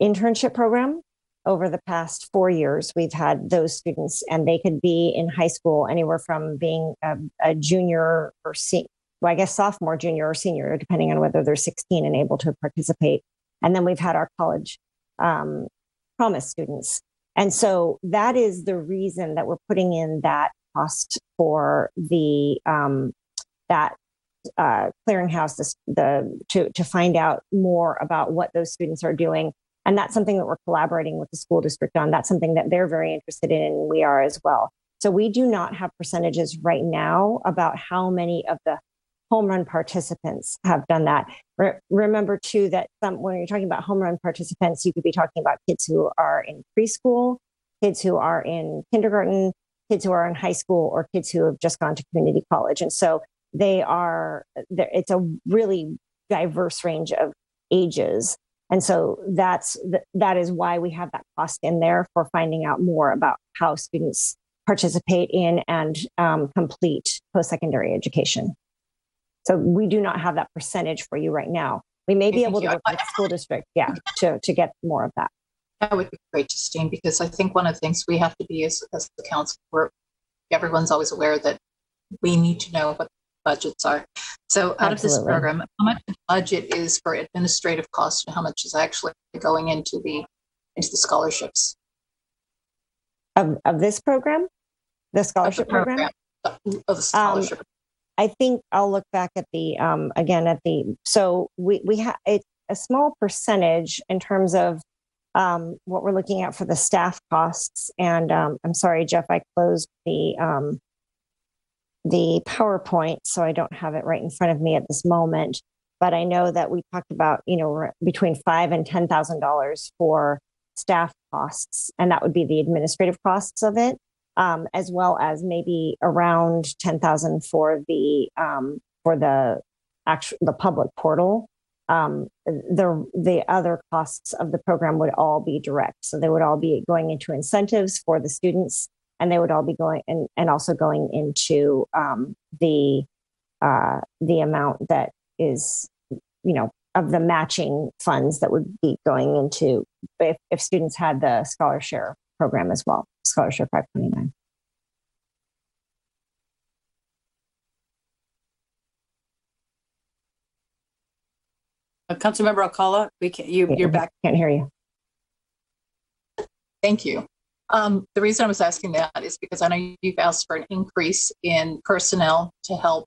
internship program over the past 4 years. We've had those students, and they could be in high school anywhere from being a junior or sophomore, junior, or senior, depending on whether they're 16 and able to participate. And then we've had our college promise students. And so that is the reason that we're putting in that cost for the that clearinghouse to find out more about what those students are doing. And that's something that we're collaborating with the school district on. That's something that they're very interested in, and we are as well. So we do not have percentages right now about how many of the home run participants have done that. Remember too, that when you're talking about home run participants, you could be talking about kids who are in preschool, kids who are in kindergarten, kids who are in high school or kids who have just gone to community college. And so it's a really diverse range of ages. And so that is why we have that cost in there for finding out more about how students participate in and complete post-secondary education. So we do not have that percentage for you right now. We may be able to work with the school district, to get more of that. That would be great, Justine, because I think one of the things we have to be as the council, everyone's always aware that we need to know what the budgets are. So out of this program, how much budget is for administrative costs and how much is actually going into the scholarships? Of this program? The scholarship program? Of the scholarship. I think I'll look back at so we have it's a small percentage in terms of what we're looking at for the staff costs. And I'm sorry, Jeff, I closed the PowerPoint, so I don't have it right in front of me at this moment. But I know that we talked about, between $5,000 and $10,000 for staff costs, and that would be the administrative costs of it, as well as maybe around $10,000 for the public portal. The other costs of the program would all be direct. So they would all be going into incentives for the students, and they would all be going and also going into the amount that is, of the matching funds that would be going into if students had the scholarship program as well, Scholarship 529. Councilmember Alcala, you're back. Can't hear you. Thank you. The reason I was asking that is because I know you've asked for an increase in personnel to help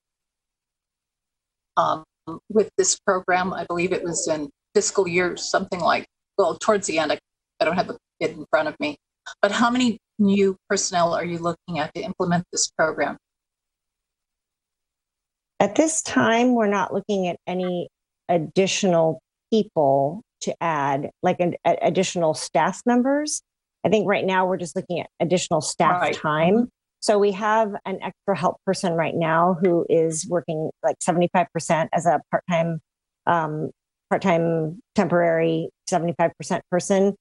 with this program. I believe it was in fiscal year something like, towards the end. I don't have it in front of me. But how many new personnel are you looking at to implement this program? At this time, we're not looking at any additional people to add, like additional staff members. I think right now we're just looking at additional staff time. So we have an extra help person right now who is working like 75% as a part-time temporary 75% person.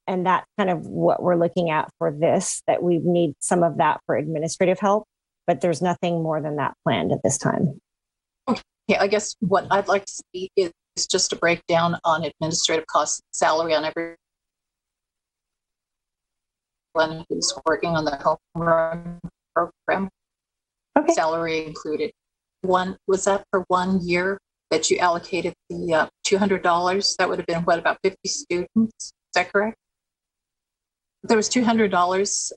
And that's kind of what we're looking at for this, that we need some of that for administrative help, but there's nothing more than that planned at this time. Okay, I guess what I'd like to see is just a breakdown on administrative costs, salary on everyone who's working on the homeroom program. Okay. Salary included. Was that for 1 year that you allocated the $200? That would have been about 50 students. Is that correct? There was $200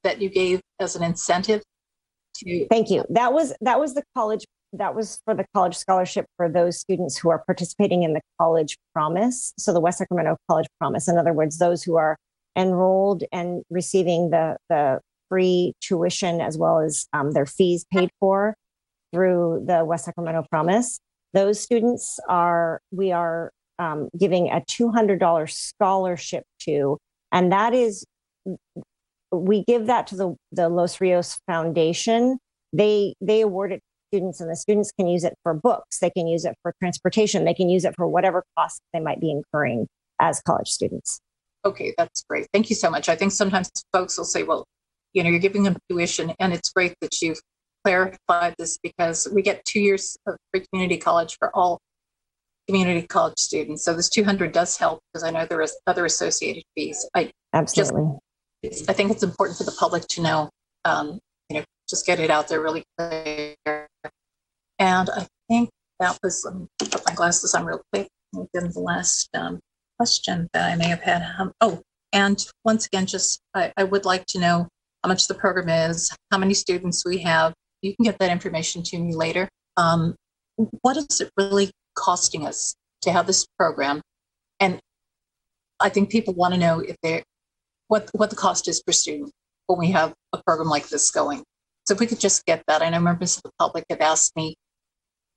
that you gave as an incentive to. Thank you. That was the college. That was for the college scholarship for those students who are participating in the College Promise. So the West Sacramento College Promise. In other words, those who are enrolled and receiving the free tuition as well as their fees paid for through the West Sacramento Promise. Those students we are giving a $200 scholarship to, and that is, we give that to the Los Rios Foundation. They award it students, and the students can use it for books, they can use it for transportation, they can use it for whatever costs they might be incurring as college students. Okay, that's great. Thank you so much. I think sometimes folks will say, well, you're giving them tuition, and it's great that you've clarified this because we get 2 years of free community college for all community college students. So this $200 does help because I know there is other associated fees. Absolutely. I think it's important for the public to know, just get it out there really clear. And I think that was, let me put my glasses on real quick. Then the last question that I may have had. And once again, I would like to know how much the program is, how many students we have. You can get that information to me later. What is it really costing us to have this program? And I think people want to know what the cost is per student when we have a program like this going. So if we could just get that. I know members of the public have asked me,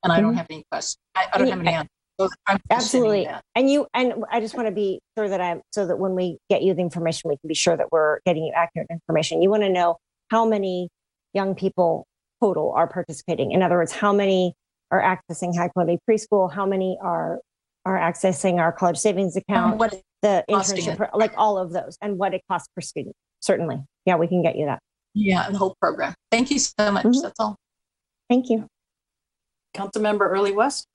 and I don't have any questions. I don't have any answers. So absolutely. And I just want to be sure that so that when we get you the information, we can be sure that we're getting you accurate information. You want to know how many young people total are participating. In other words, how many are accessing high quality preschool, how many are accessing our college savings account, the internship, like all of those, and what it costs per student. Certainly. Yeah, we can get you that. Yeah, the whole program. Thank you so much. Mm-hmm. That's all. Thank you. Councilmember Early West.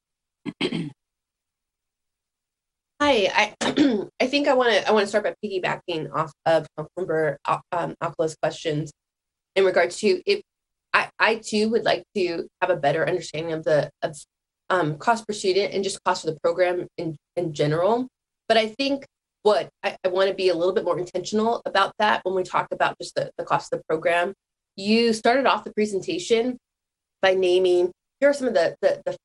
Hi, I think I want to start by piggybacking off of Councilmember Alcala's questions in regards to if I too would like to have a better understanding of the cost per student and just cost of the program in general. But I think what I want to be a little bit more intentional about that when we talk about just the cost of the program. You started off the presentation by naming, here are some of the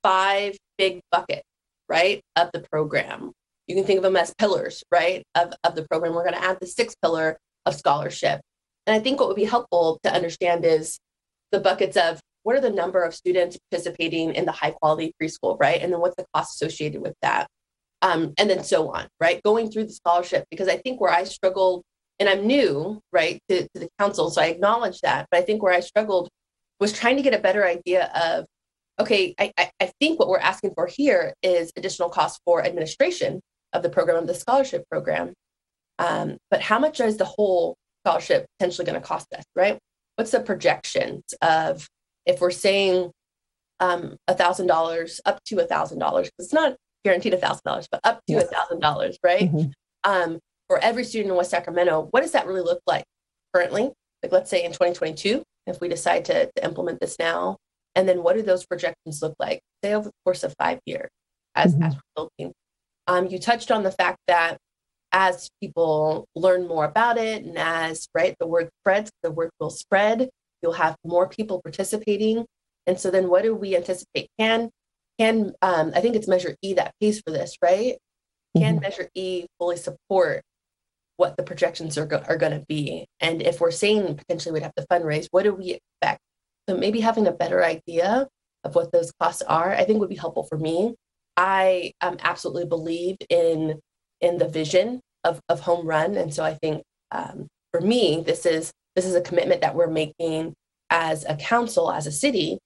5 big buckets, right, of the program. You can think of them as pillars, right, of the program. We're going to add the 6th pillar of scholarship. And I think what would be helpful to understand is the buckets of what are the number of students participating in the high quality preschool, right? And then what's the cost associated with that? And then so on, right? Going through the scholarship, because I think where I struggled, and I'm new, right, to the council, so I acknowledge that, but I think where I struggled was trying to get a better idea of, okay, I think what we're asking for here is additional costs for administration of the program, of the scholarship program. But how much is the whole scholarship potentially going to cost us, right? What's the projections of, if we're saying $1,000 up to $1,000, it's not guaranteed $1,000, but up to $1,000, right? Mm-hmm. For every student in West Sacramento, what does that really look like currently? Like, let's say in 2022, if we decide to implement this now, and then what do those projections look like, say over the course of 5 years as we're building? You touched on the fact that as people learn more about it, and as, right, the word spreads, the word will spread, you'll have more people participating. And so then what do we anticipate? Can I think it's Measure E that pays for this, right? Can Measure E fully support what the projections are going to be? And if we're saying potentially we'd have to fundraise, what do we expect? So maybe having a better idea of what those costs are, I think would be helpful for me. I absolutely believe in the vision of Home Run. And so I think for me, this is a commitment that we're making as a council, as a city,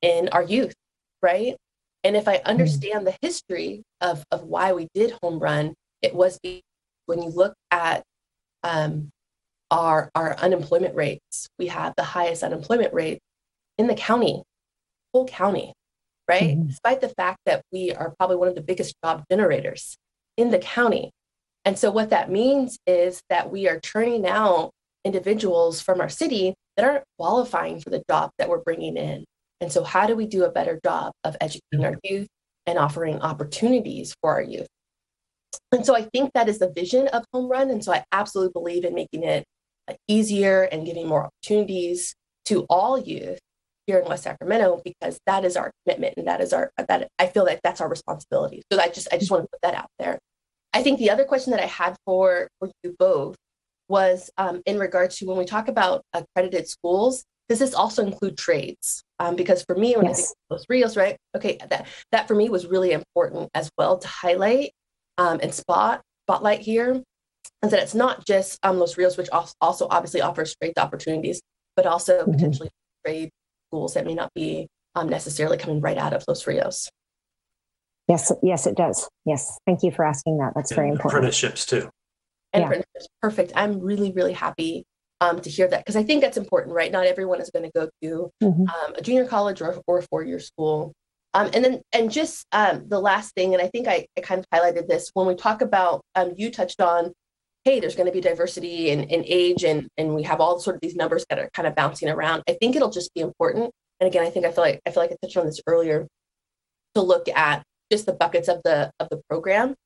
in our youth, right? And if I understand the history of why we did Home Run, it was when you look at our unemployment rates, we have the highest unemployment rate in the county, whole county, right? Despite the fact that we are probably one of the biggest job generators in the county. And so what that means is that we are turning out individuals from our city that aren't qualifying for the job that we're bringing in. And so how do we do a better job of educating our youth and offering opportunities for our youth? And so I think that is the vision of Home Run. And so I absolutely believe in making it easier and giving more opportunities to all youth here in West Sacramento, because that is our commitment, and that I feel like that's our responsibility. So I just want to put that out there. I think the other question that I had for you both was in regards to when we talk about accredited schools, does this also include trades? Because for me, when I think of Los Rios, right? Okay, that for me was really important as well to highlight and spotlight here, is that it's not just Los Rios, which also obviously offers trades opportunities, but also potentially trade schools that may not be necessarily coming right out of Los Rios. Yes, it does. Yes, thank you for asking that. That's very important. Apprenticeships too. And apprenticeships, perfect. I'm really, really happy to hear that, because I think that's important, right? Not everyone is going to go to a junior college or a 4-year school. And just the last thing, and I think I kind of highlighted this when we talk about, you touched on, hey, there's going to be diversity in age, and we have all sort of these numbers that are kind of bouncing around. I think it'll just be important. And again, I feel like I touched on this earlier, to look at just the buckets of the program.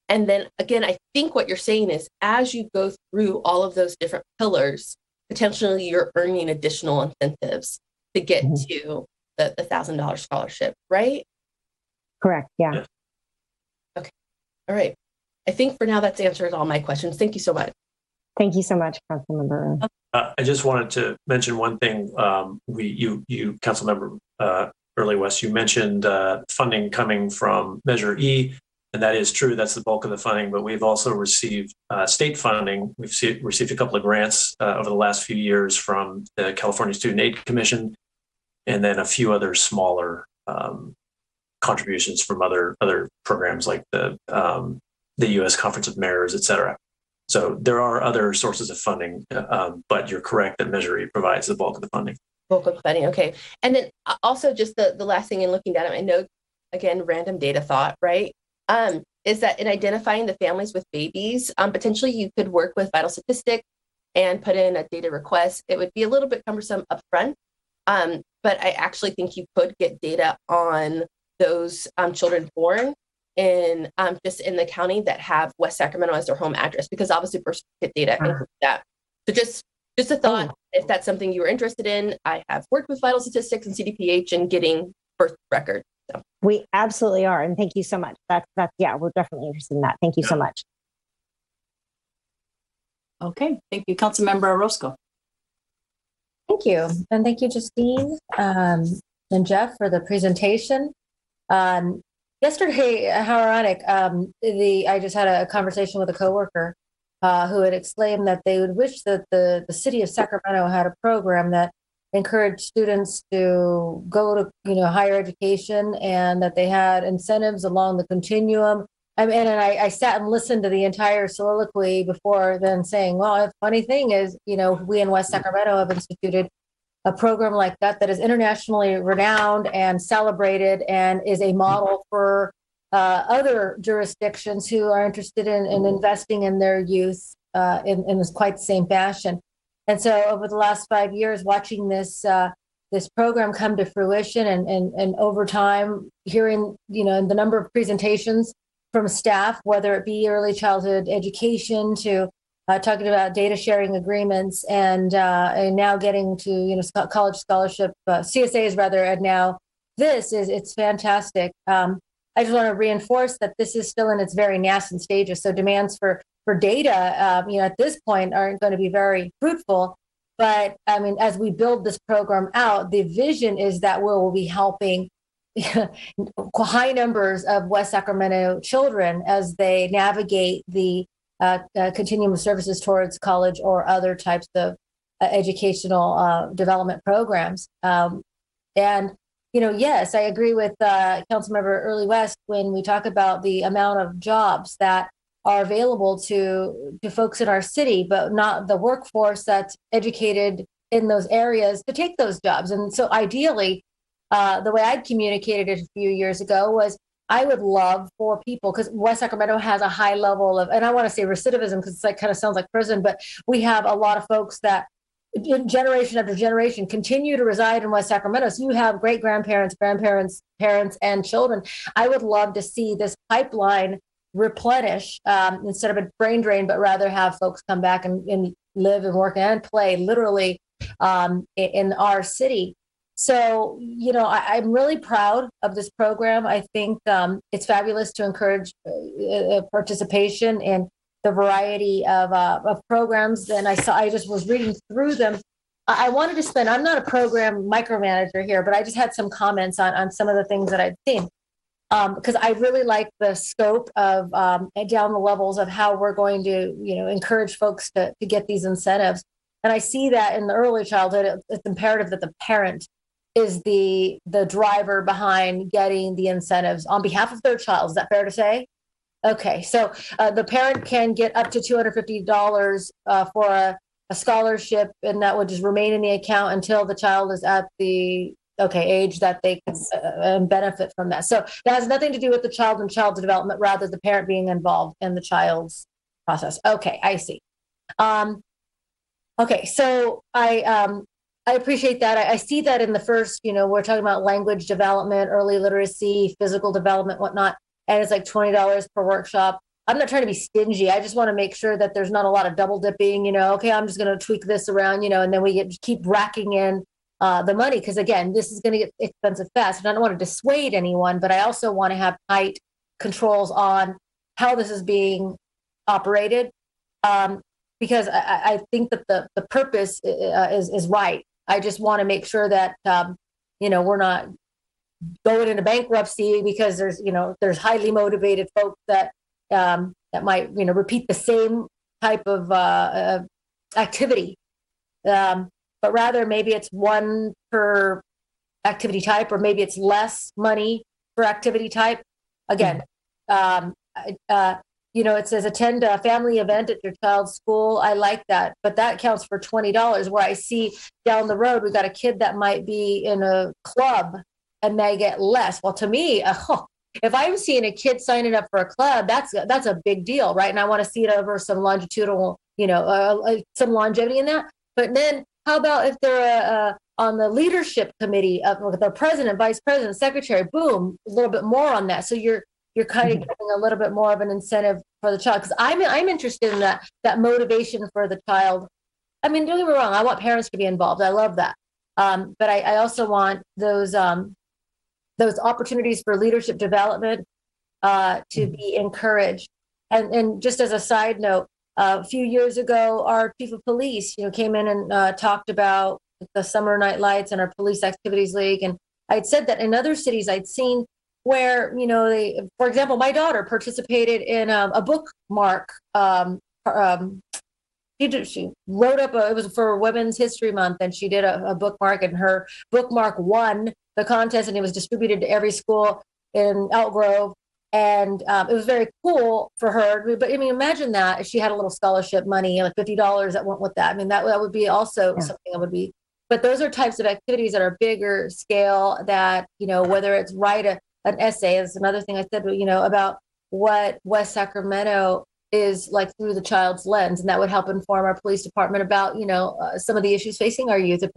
And then again, I think what you're saying is, as you go through all of those different pillars, potentially you're earning additional incentives to get to the $1,000 scholarship, right? Correct. Yeah. Okay. All right. I think for now that's answered all my questions. Thank you so much. Thank you so much, Councilmember. I just wanted to mention one thing. You, Councilmember Early West, you mentioned funding coming from Measure E. And that is true. That's the bulk of the funding. But we've also received state funding. We've received a couple of grants over the last few years from the California Student Aid Commission, and then a few other smaller contributions from other programs like the U.S. Conference of Mayors, et cetera. So there are other sources of funding, but you're correct that Measure E provides the bulk of the funding. Bulk of funding, okay. And then also just the last thing in looking down, I know, again, random data thought, right? Is that in identifying the families with babies, potentially you could work with Vital Statistics and put in a data request. It would be a little bit cumbersome upfront, but I actually think you could get data on those children born in just in the county that have West Sacramento as their home address, because obviously birth certificate data includes that. So just a thought, if that's something you were interested in. I have worked with Vital Statistics and CDPH in getting birth records. So. We absolutely are. And thank you so much. That's yeah, we're definitely interested in that. Thank you so much. Okay. Thank you. Councilmember Orozco. Thank you. And thank you, Justine and Jeff, for the presentation. Yesterday, how ironic, I just had a conversation with a coworker who had exclaimed that they would wish that the city of Sacramento had a program that encouraged students to go to higher education, and that they had incentives along the continuum. I mean, and I sat and listened to the entire soliloquy before then saying, well, the funny thing is, we in West Sacramento have instituted a program like that is internationally renowned and celebrated, and is a model for other jurisdictions who are interested in investing in their youth in this quite the same fashion. And so over the last 5 years, watching this program come to fruition, and over time, hearing the number of presentations from staff, whether it be early childhood education to talking about data sharing agreements, and now getting to college scholarship CSAs rather, and now it's fantastic. I just want to reinforce that this is still in its very nascent stages. So demands for data, at this point aren't going to be very fruitful. But I mean, as we build this program out, the vision is that we'll be helping high numbers of West Sacramento children as they navigate the continuum of services towards college or other types of educational development programs. Yes, I agree with Councilmember Early West when we talk about the amount of jobs that are available to folks in our city, but not the workforce that's educated in those areas to take those jobs. And so ideally, the way I'd communicated it a few years ago was I would love for people, because West Sacramento has a high level of, and I want to say recidivism because it's kind of sounds like prison, but we have a lot of folks that generation after generation continue to reside in West Sacramento. So you have great grandparents, parents, and children. I would love to see this pipeline replenish instead of a brain drain, but rather have folks come back and live and work and play literally in our city. So, I'm really proud of this program. I think it's fabulous to encourage participation in the variety of programs. And I just was reading through them. I wanted to spend, I'm not a program micromanager here, but I just had some comments on some of the things that I'd seen. Because I really like the scope of down the levels of how we're going to, encourage folks to get these incentives. And I see that in the early childhood, it's imperative that the parent is the driver behind getting the incentives on behalf of their child. Is that fair to say? Okay, so the parent can get up to $250 for a scholarship, and that would just remain in the account until the child is at the age that they can benefit from that. So that has nothing to do with the child and child development, rather the parent being involved in the child's process. Okay, I see. Okay, so I appreciate that. I see that in the first, we're talking about language development, early literacy, physical development, whatnot, and it's like $20 per workshop. I'm not trying to be stingy. I just want to make sure that there's not a lot of double dipping, okay, I'm just going to tweak this around, and then we keep racking in the money, because again, this is going to get expensive fast. And I don't want to dissuade anyone, but I also want to have tight controls on how this is being operated, because I think that the purpose is right. I just want to make sure that we're not going into bankruptcy because there's highly motivated folks that might repeat the same type of activity, but rather maybe it's one per activity type, or maybe it's less money per activity type. Again, it says attend a family event at your child's school. I like that, but that counts for $20. Where I see down the road, we got a kid that might be in a club and may get less. Well, to me, if I'm seeing a kid signing up for a club, that's a big deal, right? And I want to see it over some longitudinal, some longevity in that. But then, how about if they're on the leadership committee of the president, vice president, secretary? Boom, a little bit more on that. So you're kind of getting a little bit more of an incentive for the child, because I'm interested in that motivation for the child. I mean, don't get me wrong, I want parents to be involved. I love that, but I also want those opportunities for leadership development to be encouraged. And just as a side note, a few years ago, our chief of police, came in and talked about the Summer Night Lights and our Police Activities League. And I'd said that in other cities I'd seen where, for example, my daughter participated in a bookmark. She wrote up, it was for Women's History Month, and she did a bookmark, and her bookmark won the contest, and it was distributed to every school in Elk Grove. And it was very cool for her. But I mean, imagine that if she had a little scholarship money, like $50 that went with that. I mean, that would be also something that would be. But those are types of activities that are bigger scale that, whether it's write an essay is another thing I said, about what West Sacramento is like through the child's lens. And that would help inform our police department about, some of the issues facing our youth if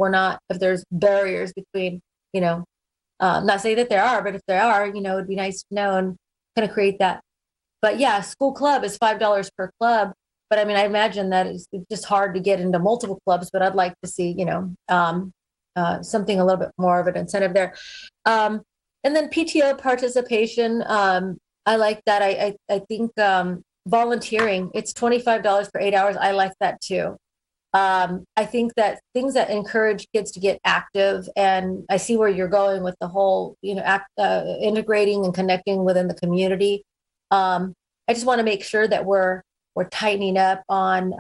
there's barriers between, not saying that there are, but if there are, it'd be nice to know and kind of create that. But yeah, school club is $5 per club. But I mean, I imagine that it's just hard to get into multiple clubs, but I'd like to see, something a little bit more of an incentive there. And then PTO participation, I like that. I think volunteering, it's $25 for 8 hours. I like that too. I think that things that encourage kids to get active, and I see where you're going with the whole, integrating and connecting within the community. I just want to make sure that we're tightening up on,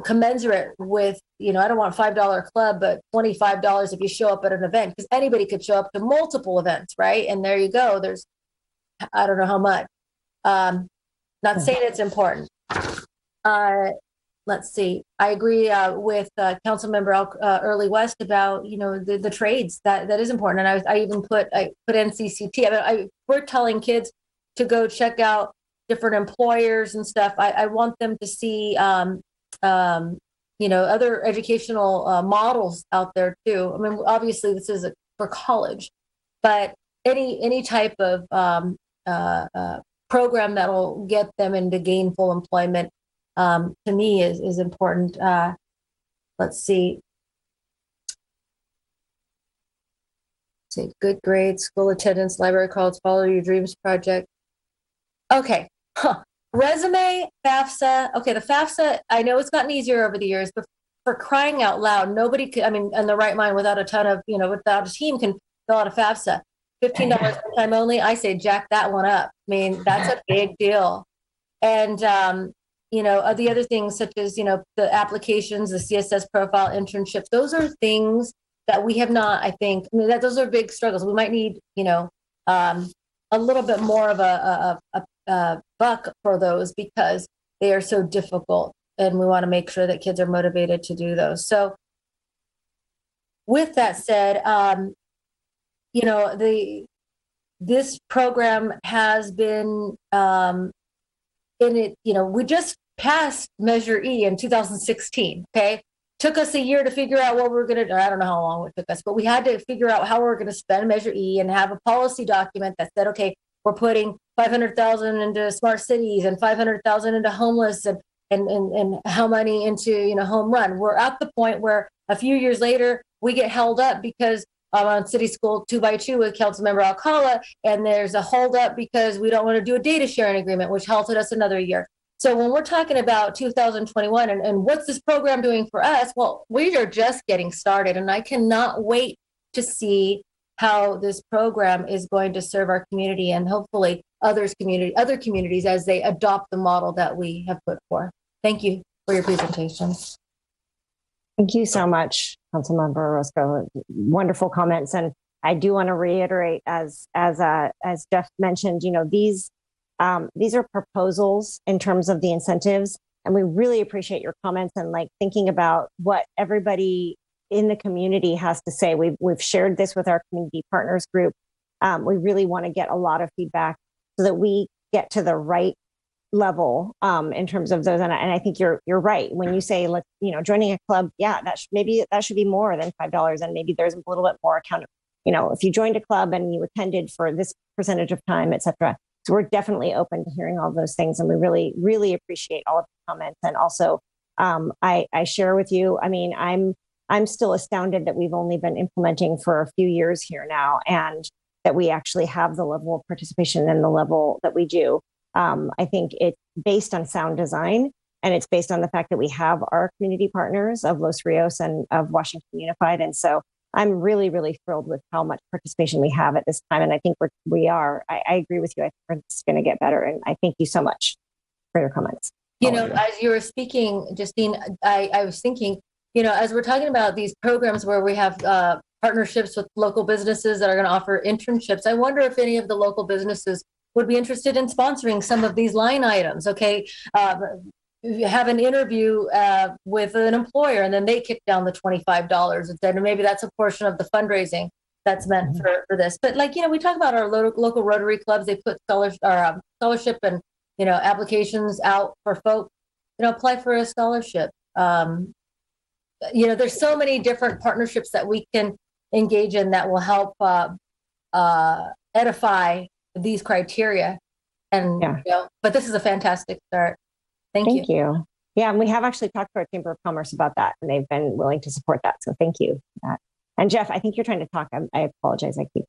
commensurate with, I don't want a $5 club, but $25 if you show up at an event, because anybody could show up to multiple events, right? And there you go. There's, I don't know how much. Not saying it's important. Let's see. I agree with Councilmember Early West about, the trades. That is important. And I even put NCCT. I mean, we're telling kids to go check out different employers and stuff. I want them to see, other educational models out there too. I mean, obviously this is for college, but any type of program that'll get them into gainful employment, to me is important. Let's see. Good grades, school attendance, library calls, follow your dreams project. Okay. Resume, FAFSA. Okay, the FAFSA, I know it's gotten easier over the years, but for crying out loud, nobody could, in the right mind without a ton of, without a team can fill out a FAFSA. $15 one time only. I say jack that one up. I mean, that's a big deal. And, the other things such as, the applications, the CSS profile, internships, those are things that we have not, I think, those are big struggles. We might need, a little bit more of a buck for those because they are so difficult, and we want to make sure that kids are motivated to do those. So with that said, this program has been in it, we just passed Measure E in 2016. Okay. Took us a year to figure out what we're going to do. I don't know how long it took us, but we had to figure out how we're going to spend Measure E and have a policy document that said, okay, we're putting 500,000 into smart cities and 500,000 into homeless and how many into, home run. We're at the point where a few years later, we get held up because I'm on City School 2x2 with Councilmember Alcala, and there's a hold up because we don't want to do a data sharing agreement, which halted us another year. So when we're talking about 2021 and what's this program doing for us? Well, we are just getting started, and I cannot wait to see how this program is going to serve our community and hopefully other communities as they adopt the model that we have put forth. Thank you for your presentation. Thank you so much, Councilmember Orozco. Wonderful comments. And I do want to reiterate, as Jeff mentioned, these are proposals in terms of the incentives, and we really appreciate your comments and thinking about what everybody in the community has to say. We've shared this with our community partners group. We really want to get a lot of feedback so that we get to the right level in terms of those. And I think you're right when you say, joining a club, maybe that should be more than $5, and maybe there's a little bit more account. If you joined a club and you attended for this percentage of time, et cetera. So we're definitely open to hearing all those things. And we really, really appreciate all of the comments. And also, I share with you, I'm still astounded that we've only been implementing for a few years here now, and that we actually have the level of participation and the level that we do. I think it's based on sound design, and it's based on the fact that we have our community partners of Los Rios and of Washington Unified. And so I'm really, really thrilled with how much participation we have at this time. And I think we are. I agree with you. I think it's going to get better. And I thank you so much for your comments. As you were speaking, Justine, I was thinking, as we're talking about these programs where we have partnerships with local businesses that are going to offer internships, I wonder if any of the local businesses would be interested in sponsoring some of these line items. Okay. You have an interview with an employer, and then they kick down the $25 instead, and maybe that's a portion of the fundraising that's meant for this. But we talk about our local Rotary clubs. They put scholarship and applications out for folks. Apply for a scholarship. There's so many different partnerships that we can engage in that will help edify these criteria. And but this is a fantastic start. Thank you. Yeah, and we have actually talked to our Chamber of Commerce about that, and they've been willing to support that. So thank you for that. And Jeff, I think you're trying to talk. I apologize. I keep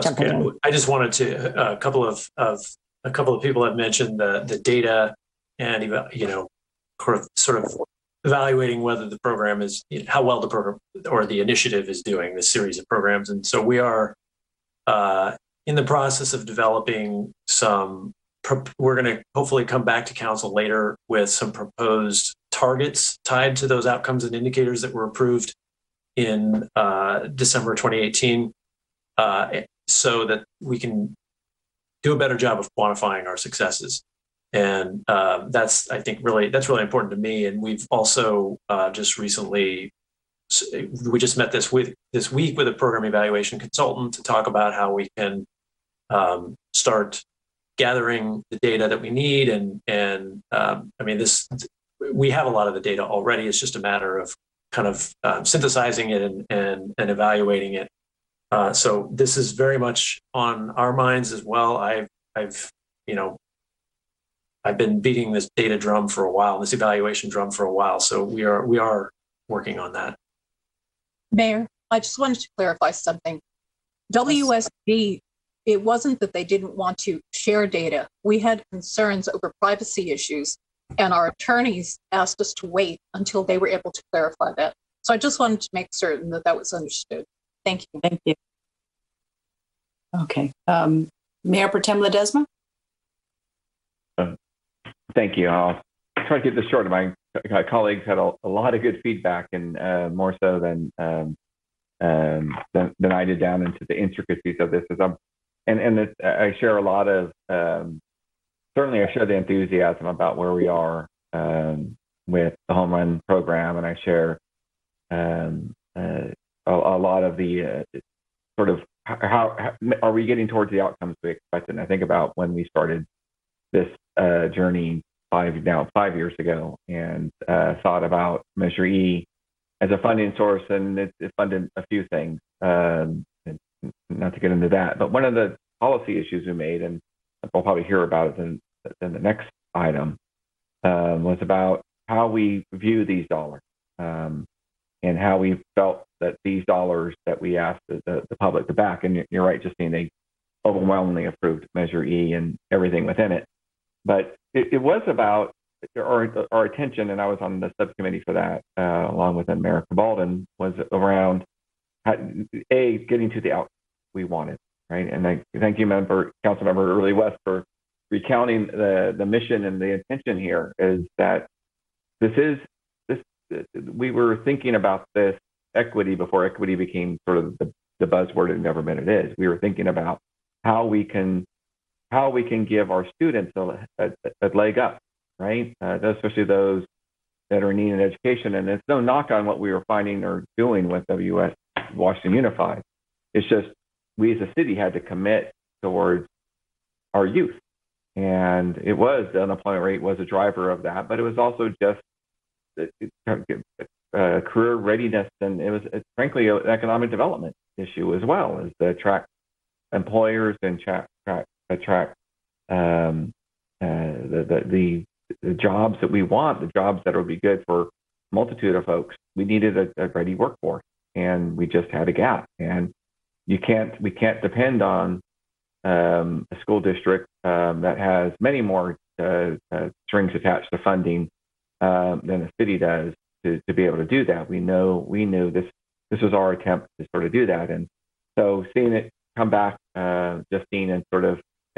jumping in. I just wanted to a couple of people have mentioned the data and sort of evaluating whether the program is how well the program or the initiative is doing, this series of programs. And so we are in the process of developing some. We're going to hopefully come back to council later with some proposed targets tied to those outcomes and indicators that were approved in December 2018, so that we can do a better job of quantifying our successes. And that's really important to me. And we've also just recently, we just met this week with a program evaluation consultant to talk about how we can start gathering the data that we need. We have a lot of the data already. It's just a matter of kind of synthesizing it and evaluating it. So this is very much on our minds as well. I've been beating this data drum for a while, this evaluation drum for a while. So we are working on that. Mayor, I just wanted to clarify something. WSD, it wasn't that they didn't want to share data. We had concerns over privacy issues, and our attorneys asked us to wait until they were able to clarify that. So I just wanted to make certain that that was understood. Thank you. Thank you. Okay. Mayor Pro Tem Ledesma? Thank you. I'll try to keep this short. My colleagues had a lot of good feedback, and more so than I did down into the intricacies of this. I share a lot of, certainly I share the enthusiasm about where we are with the home run program, and I share a lot of the sort of how are we getting towards the outcomes we expected. And I think about when we started this journey 5 years ago, and thought about Measure E as a funding source, and it funded a few things. Not to get into that, but one of the policy issues we made, and we'll probably hear about it in the next item, was about how we view these dollars, and how we felt that these dollars that we asked the public to back, and you're right, Justine, they overwhelmingly approved Measure E and everything within it. But it was about our attention, and I was on the subcommittee for that, along with Mayor Cabalden, was around getting to the outcome. we wanted, right? And I thank you, Councilmember Early West, for recounting the mission and the intention here is that we were thinking about this equity before equity became sort of the buzzword in government it is. We were thinking about how we can give our students a leg up, right? Especially those that are in need of education. And it's no knock on what we were finding or doing with WS Washington Unified. It's just we as a city had to commit towards our youth. And the unemployment rate was a driver of that, but it was also just career readiness, and it was frankly an economic development issue as well, as to attract employers and attract the jobs that we want, the jobs that will be good for a multitude of folks. We needed a ready workforce, and we just had a gap. And we can't depend on a school district that has many more strings attached to funding than the city does to be able to do that. We knew this was our attempt to sort of do that. And so seeing it come back, Justine and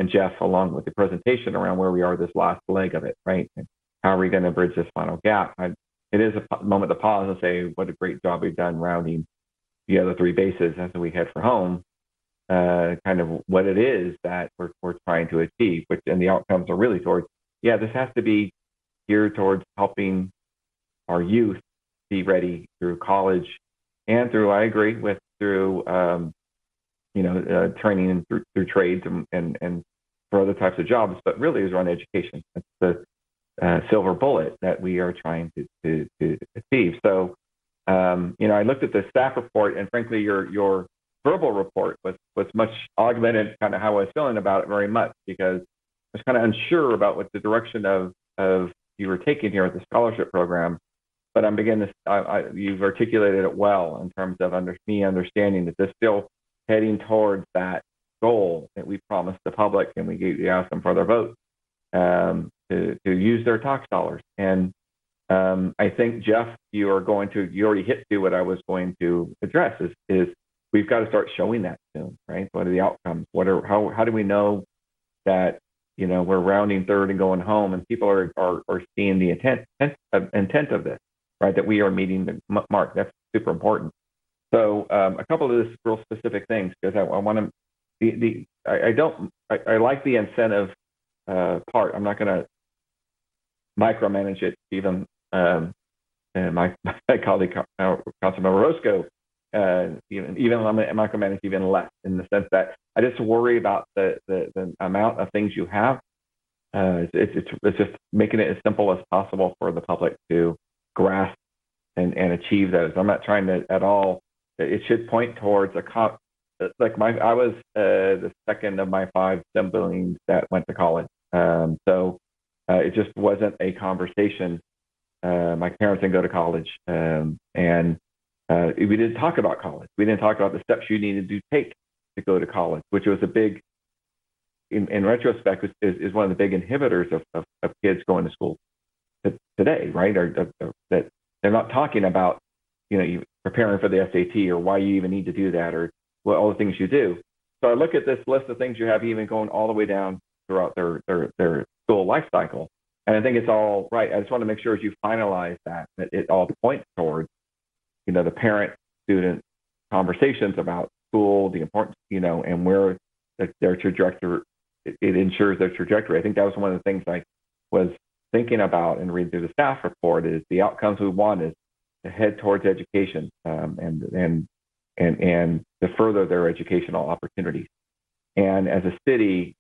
Jeff, along with the presentation around where we are, this last leg of it, right? And how are we going to bridge this final gap? It is a moment to pause and say, what a great job we've done rounding the other three bases as we head for home, kind of what it is that we're trying to achieve, and the outcomes are really towards, this has to be geared towards helping our youth be ready through college and through training and through trades and for other types of jobs, but really is around education. That's the silver bullet that we are trying to achieve. So, I looked at the staff report, and frankly, your verbal report was much augmented kind of how I was feeling about it very much, because I was kind of unsure about what the direction of you were taking here with the scholarship program. But I'm beginning to, you've articulated it well in terms of me understanding that they're still heading towards that goal that we promised the public, and we asked them for their vote to use their tax dollars. And I think, Jeff, you already hit to what I was going to address is we've got to start showing that soon, right? What are the outcomes? How do we know that we're rounding third and going home, and people are seeing the intent of this, right? That we are meeting the mark. That's super important. So a couple of these real specific things, because I want to. I like the incentive part. I'm not going to micromanage it. Even my colleague Councilmember Roscoe, even I'm going to micromanage even less, in the sense that I just worry about the amount of things you have. It's just making it as simple as possible for the public to grasp and achieve those. I'm not trying to at all. It should point towards I was the second of my 5 siblings that went to college. So it just wasn't a conversation. My parents didn't go to college, and we didn't talk about college. We didn't talk about the steps you needed to take to go to college, which was a big, in retrospect, is one of the big inhibitors of kids going to school today, right? Or that they're not talking about, you preparing for the SAT, or why you even need to do that, or all the things you do. So I look at this list of things you have, even going all the way down throughout their school life cycle, and I think it's all right. I just want to make sure as you finalize that it all points towards, the parent-student conversations about school, the importance, and where their trajectory, it ensures their trajectory. I think that was one of the things I was thinking about and reading through the staff report, is the outcomes we want is to head towards education, and to further their educational opportunities. And as a city,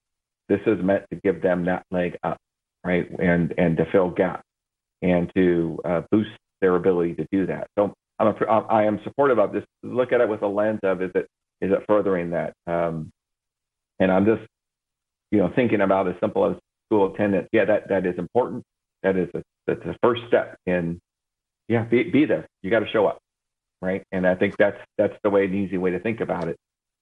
this is meant to give them that leg up, right? And to fill gaps and to boost their ability to do that. So I am supportive of this. Look at it with a lens of, is it furthering that? And I'm just, thinking about as simple as school attendance. Yeah, that is important. That's the first step in, be there. You got to show up, right? And I think that's the way, an easy way to think about it.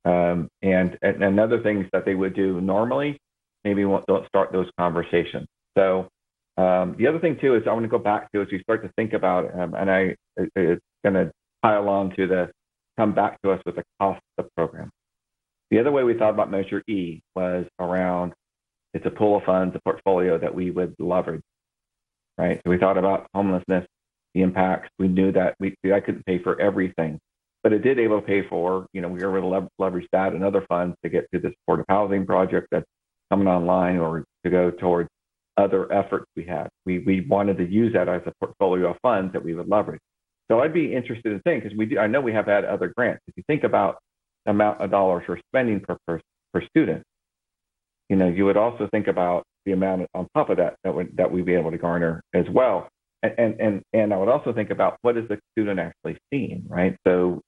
And other things that they would do normally, maybe don't start those conversations. So the other thing too is I want to go back to, as we start to think about, and it's going to pile on to come back to us with the cost of the program. The other way we thought about Measure E was around it's a pool of funds, a portfolio that we would leverage, right? So we thought about homelessness, the impacts. We knew that I couldn't pay for everything, but it did able to pay for, we were able to leverage that and other funds to get to the supportive housing project that's coming online, or to go towards other efforts we had. We wanted to use that as a portfolio of funds that we would leverage. So I'd be interested in saying, because I know we have had other grants. If you think about the amount of dollars we're spending per student, you would also think about the amount on top of that we'd be able to garner as well. And I would also think about what is the student actually seeing, right? So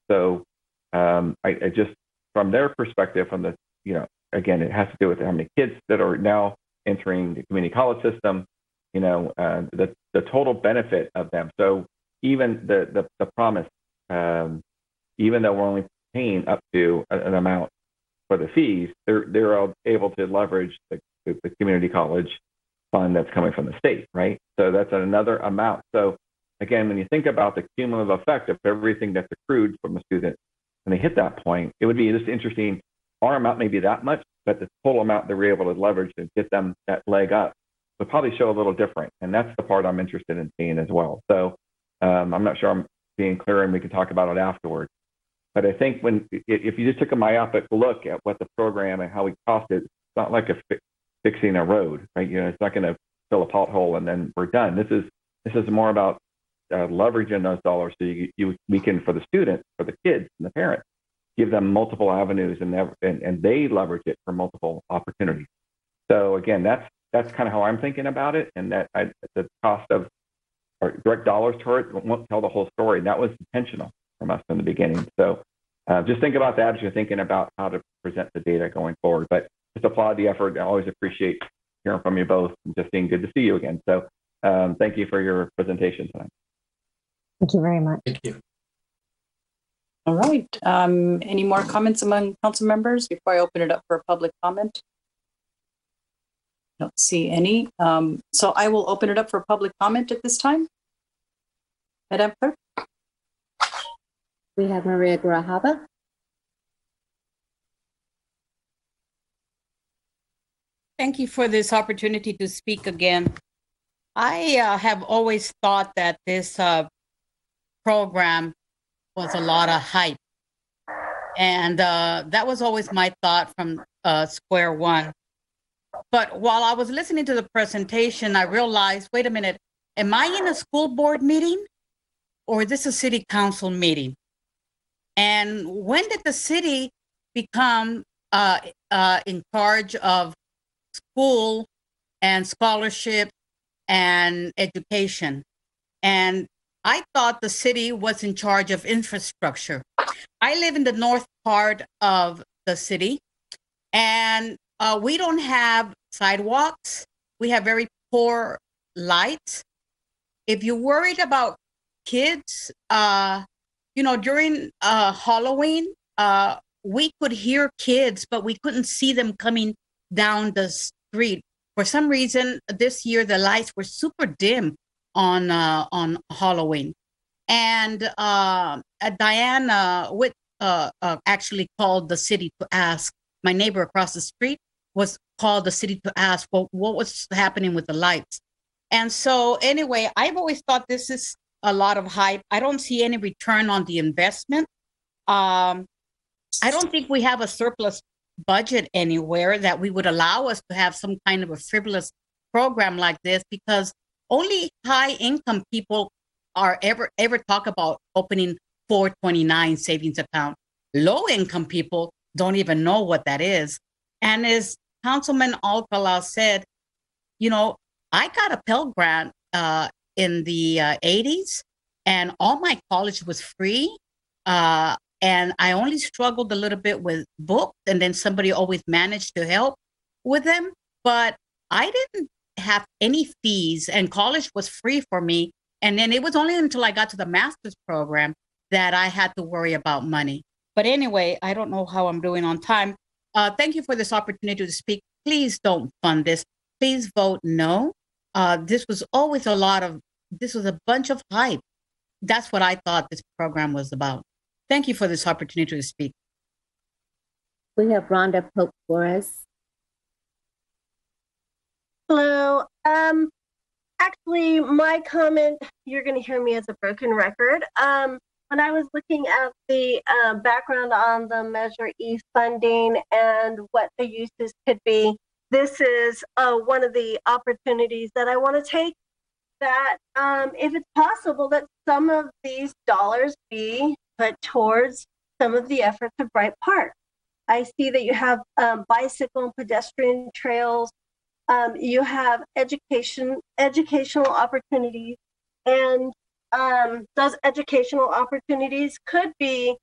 I just, from their perspective, from the, again, it has to do with how many kids that are now entering the community college system, the total benefit of them. So even the promise, even though we're only paying up to an amount for the fees, they're able to leverage the community college fund that's coming from the state, right? So that's another amount. So again, when you think about the cumulative effect of everything that's accrued from a student, when they hit that point, it would be just interesting. Our amount may be that much, but the total amount that we're able to leverage to get them that leg up would probably show a little different. And that's the part I'm interested in seeing as well. So I'm not sure I'm being clear, and we can talk about it afterwards. But I think if you just took a myopic look at what the program and how we cost it, it's not like fixing a road, right? It's not going to fill a pothole and then we're done. This is more about leveraging those dollars so we can, for the students, for the kids and the parents, give them multiple avenues and they leverage it for multiple opportunities. So again, that's kind of how I'm thinking about it, and that the cost of or direct dollars toward it won't tell the whole story. And that was intentional from us from the beginning. So just think about that as you're thinking about how to present the data going forward. But just applaud the effort. I always appreciate hearing from you both and just being good to see you again. So thank you for your presentation tonight. Thank you very much. Thank you. All right. Any more comments among council members before I open it up for public comment? Don't see any. So I will open it up for public comment at this time. Madam Clerk. We have Maria Grajaba. Thank you for this opportunity to speak again. I have always thought that this program was a lot of hype. And that was always my thought from square one. But while I was listening to the presentation, I realized, wait a minute, am I in a school board meeting or is this a city council meeting? And when did the city become in charge of school and scholarship and education? And I thought the city was in charge of infrastructure. I live in the north part of the city, and we don't have sidewalks. We have very poor lights. If you're worried about kids, during Halloween, we could hear kids, but we couldn't see them coming down the street. For some reason, this year, the lights were super dim on Halloween. And Diana actually called the city to ask, my neighbor across the street called the city to ask, well, what was happening with the lights? And so anyway, I've always thought this is a lot of hype. I don't see any return on the investment. I don't think we have a surplus budget anywhere that we would allow us to have some kind of a frivolous program like this, because only high income people are ever talk about opening 429 savings account. Low income people don't even know what that is. And as Councilman Alcala said, I got a Pell Grant in the 80s, and all my college was free. And I only struggled a little bit with books, and then somebody always managed to help with them. But I didn't have any fees, and college was free for me. And then it was only until I got to the master's program that I had to worry about money. But anyway, I don't know how I'm doing on time. Thank you for this opportunity to speak. Please don't fund this. Please vote no. This was a bunch of hype. That's what I thought this program was about. Thank you for this opportunity to speak. We have Rhonda Pope Flores. Hello. Actually, my comment, you're going to hear me as a broken record. When I was looking at the background on the Measure E funding and what the uses could be, this is one of the opportunities that I want to take, that if it's possible that some of these dollars be put towards some of the efforts of Bright Park. I see that you have bicycle and pedestrian trails. You have educational opportunities, and those educational opportunities could be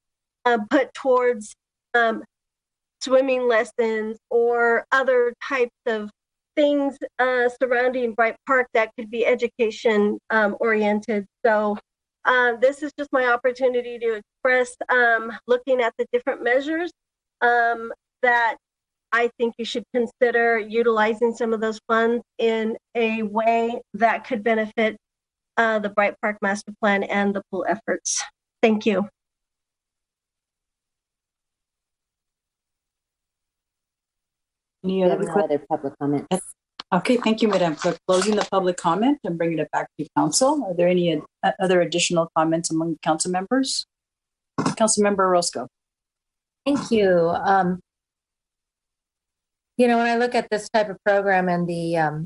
put towards swimming lessons or other types of things surrounding Bright Park that could be education oriented. So this is just my opportunity to express looking at the different measures that I think you should consider utilizing some of those funds in a way that could benefit the Bright Park Master Plan and the pool efforts. Thank you. Any No other other public comments. Okay, thank you, Madam Clerk. Closing the public comment and bringing it back to council. Are there any other additional comments among the council members? Council Member Orozco. Thank you. When I look at this type of program and the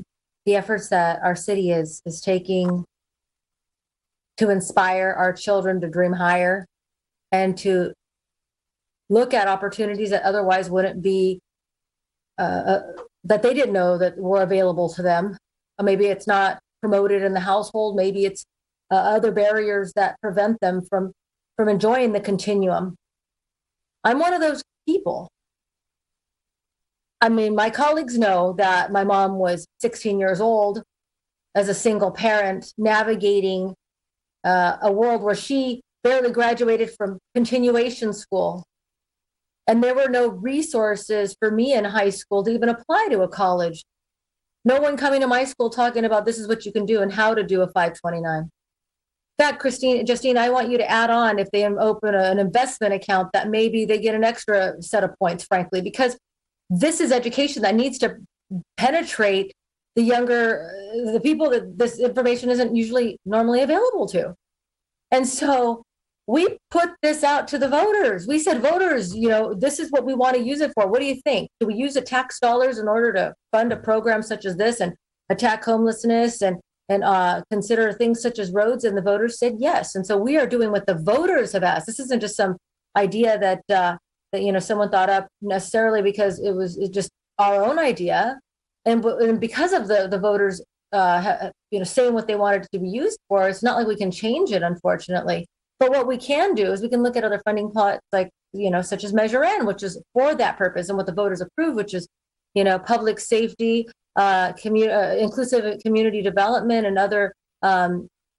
efforts that our city is taking to inspire our children to dream higher and to look at opportunities that otherwise wouldn't be, that they didn't know that were available to them. Maybe it's not promoted in the household. Maybe it's other barriers that prevent them from enjoying the continuum. I'm one of those people. I mean, my colleagues know that my mom was 16 years old as a single parent, navigating a world where she barely graduated from continuation school. And there were no resources for me in high school to even apply to a college. No one coming to my school talking about this is what you can do and how to do a 529. In fact, Justine, I want you to add on, if they open an investment account, that maybe they get an extra set of points, frankly, because this is education that needs to penetrate the people that this information isn't usually normally available to. And so we put this out to the voters. We said, voters, this is what we want to use it for. What do you think? Do we use the tax dollars in order to fund a program such as this and attack homelessness and consider things such as roads? And the voters said yes. And so we are doing what the voters have asked. This isn't just some idea that someone thought up necessarily because it's just our own idea. And because of the voters saying what they wanted it to be used for, it's not like we can change it, unfortunately. But what we can do is we can look at other funding pots, like, such as Measure N, which is for that purpose, and what the voters approved, which is, public safety, inclusive community development, and other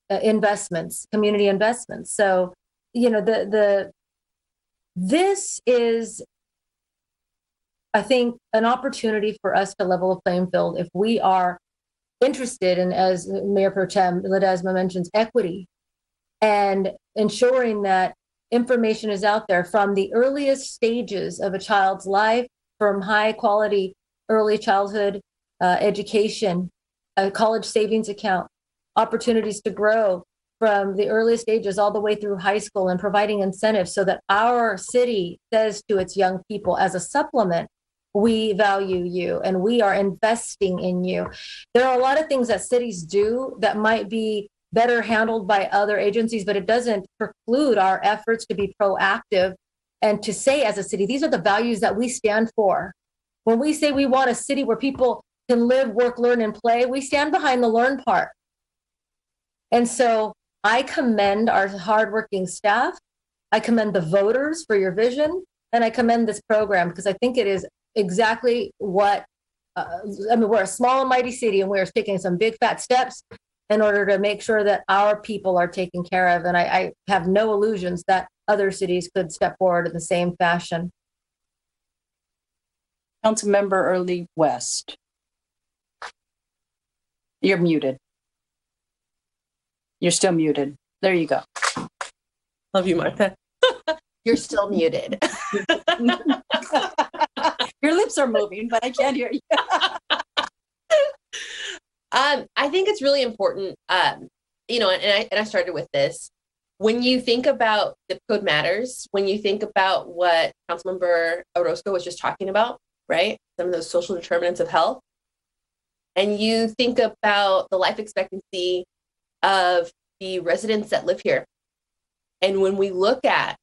investments, community investments. So, this is, I think, an opportunity for us to level a playing field if we are interested in, as Mayor Pro Tem Ledesma mentions, equity and ensuring that information is out there from the earliest stages of a child's life, from high quality early childhood education, a college savings account, opportunities to grow from the earliest stages all the way through high school, and providing incentives so that our city says to its young people, as a supplement, we value you and we are investing in you. There are a lot of things that cities do that might be better handled by other agencies, but it doesn't preclude our efforts to be proactive and to say, as a city, these are the values that we stand for. When we say we want a city where people can live, work, learn, and play, we stand behind the learn part. And so I commend our hardworking staff. I commend the voters for your vision, and I commend this program because I think it is exactly what, we're a small and mighty city, and we're taking some big fat steps in order to make sure that our people are taken care of. And I have no illusions that other cities could step forward in the same fashion. Councilmember Early West. You're muted. You're still muted. There you go. Love you, Martha. You're still muted. Your lips are moving, but I can't hear you. I think it's really important, and I started with this. When you think about zip code matters, when you think about what Councilmember Orozco was just talking about, right? Some of those social determinants of health, and you think about the life expectancy of the residents that live here. And when we look at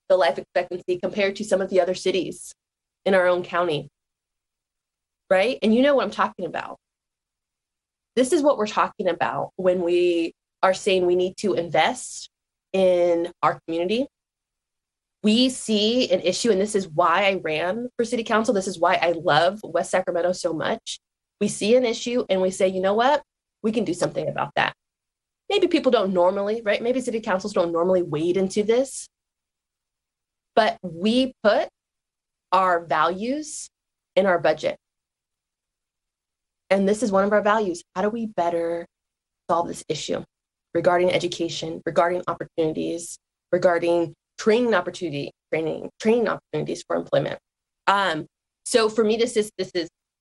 the life expectancy compared to some of the other cities in our own county, right? And you know what I'm talking about. This is what we're talking about when we are saying we need to invest in our community. We see an issue, and this is why I ran for city council. This is why I love West Sacramento so much. We see an issue and we say, you know what? We can do something about that. Maybe people don't normally, right? Maybe city councils don't normally wade into this, but we put our values in our budget. And this is one of our values. How do we better solve this issue regarding education, regarding opportunities, regarding training opportunities for employment? So for me, this is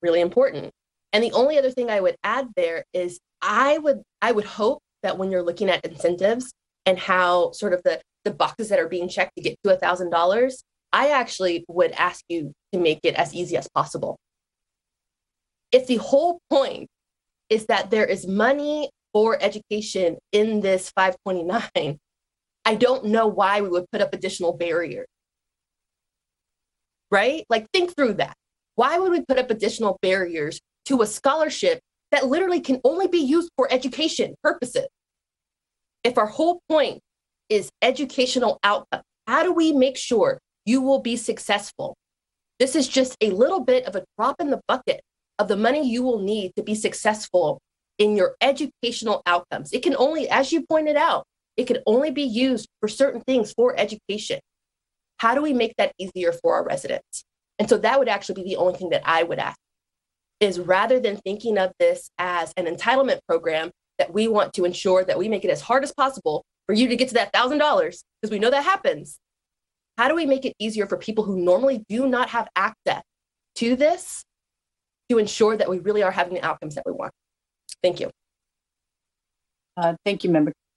really important. And the only other thing I would add there is I would hope that when you're looking at incentives and how sort of the boxes that are being checked to get to $1,000, I actually would ask you to make it as easy as possible. If the whole point is that there is money for education in this 529, I don't know why we would put up additional barriers, right? Like, think through that. Why would we put up additional barriers to a scholarship that literally can only be used for education purposes? If our whole point is educational outcome, how do we make sure you will be successful? This is just a little bit of a drop in the bucket of the money you will need to be successful in your educational outcomes. It can only, as you pointed out, it can only be used for certain things for education. How do we make that easier for our residents? And so that would actually be the only thing that I would ask, is rather than thinking of this as an entitlement program that we want to ensure that we make it as hard as possible for you to get to that $1,000, because we know that happens. How do we make it easier for people who normally do not have access to this to ensure that we really are having the outcomes that we want? Thank you. Thank you,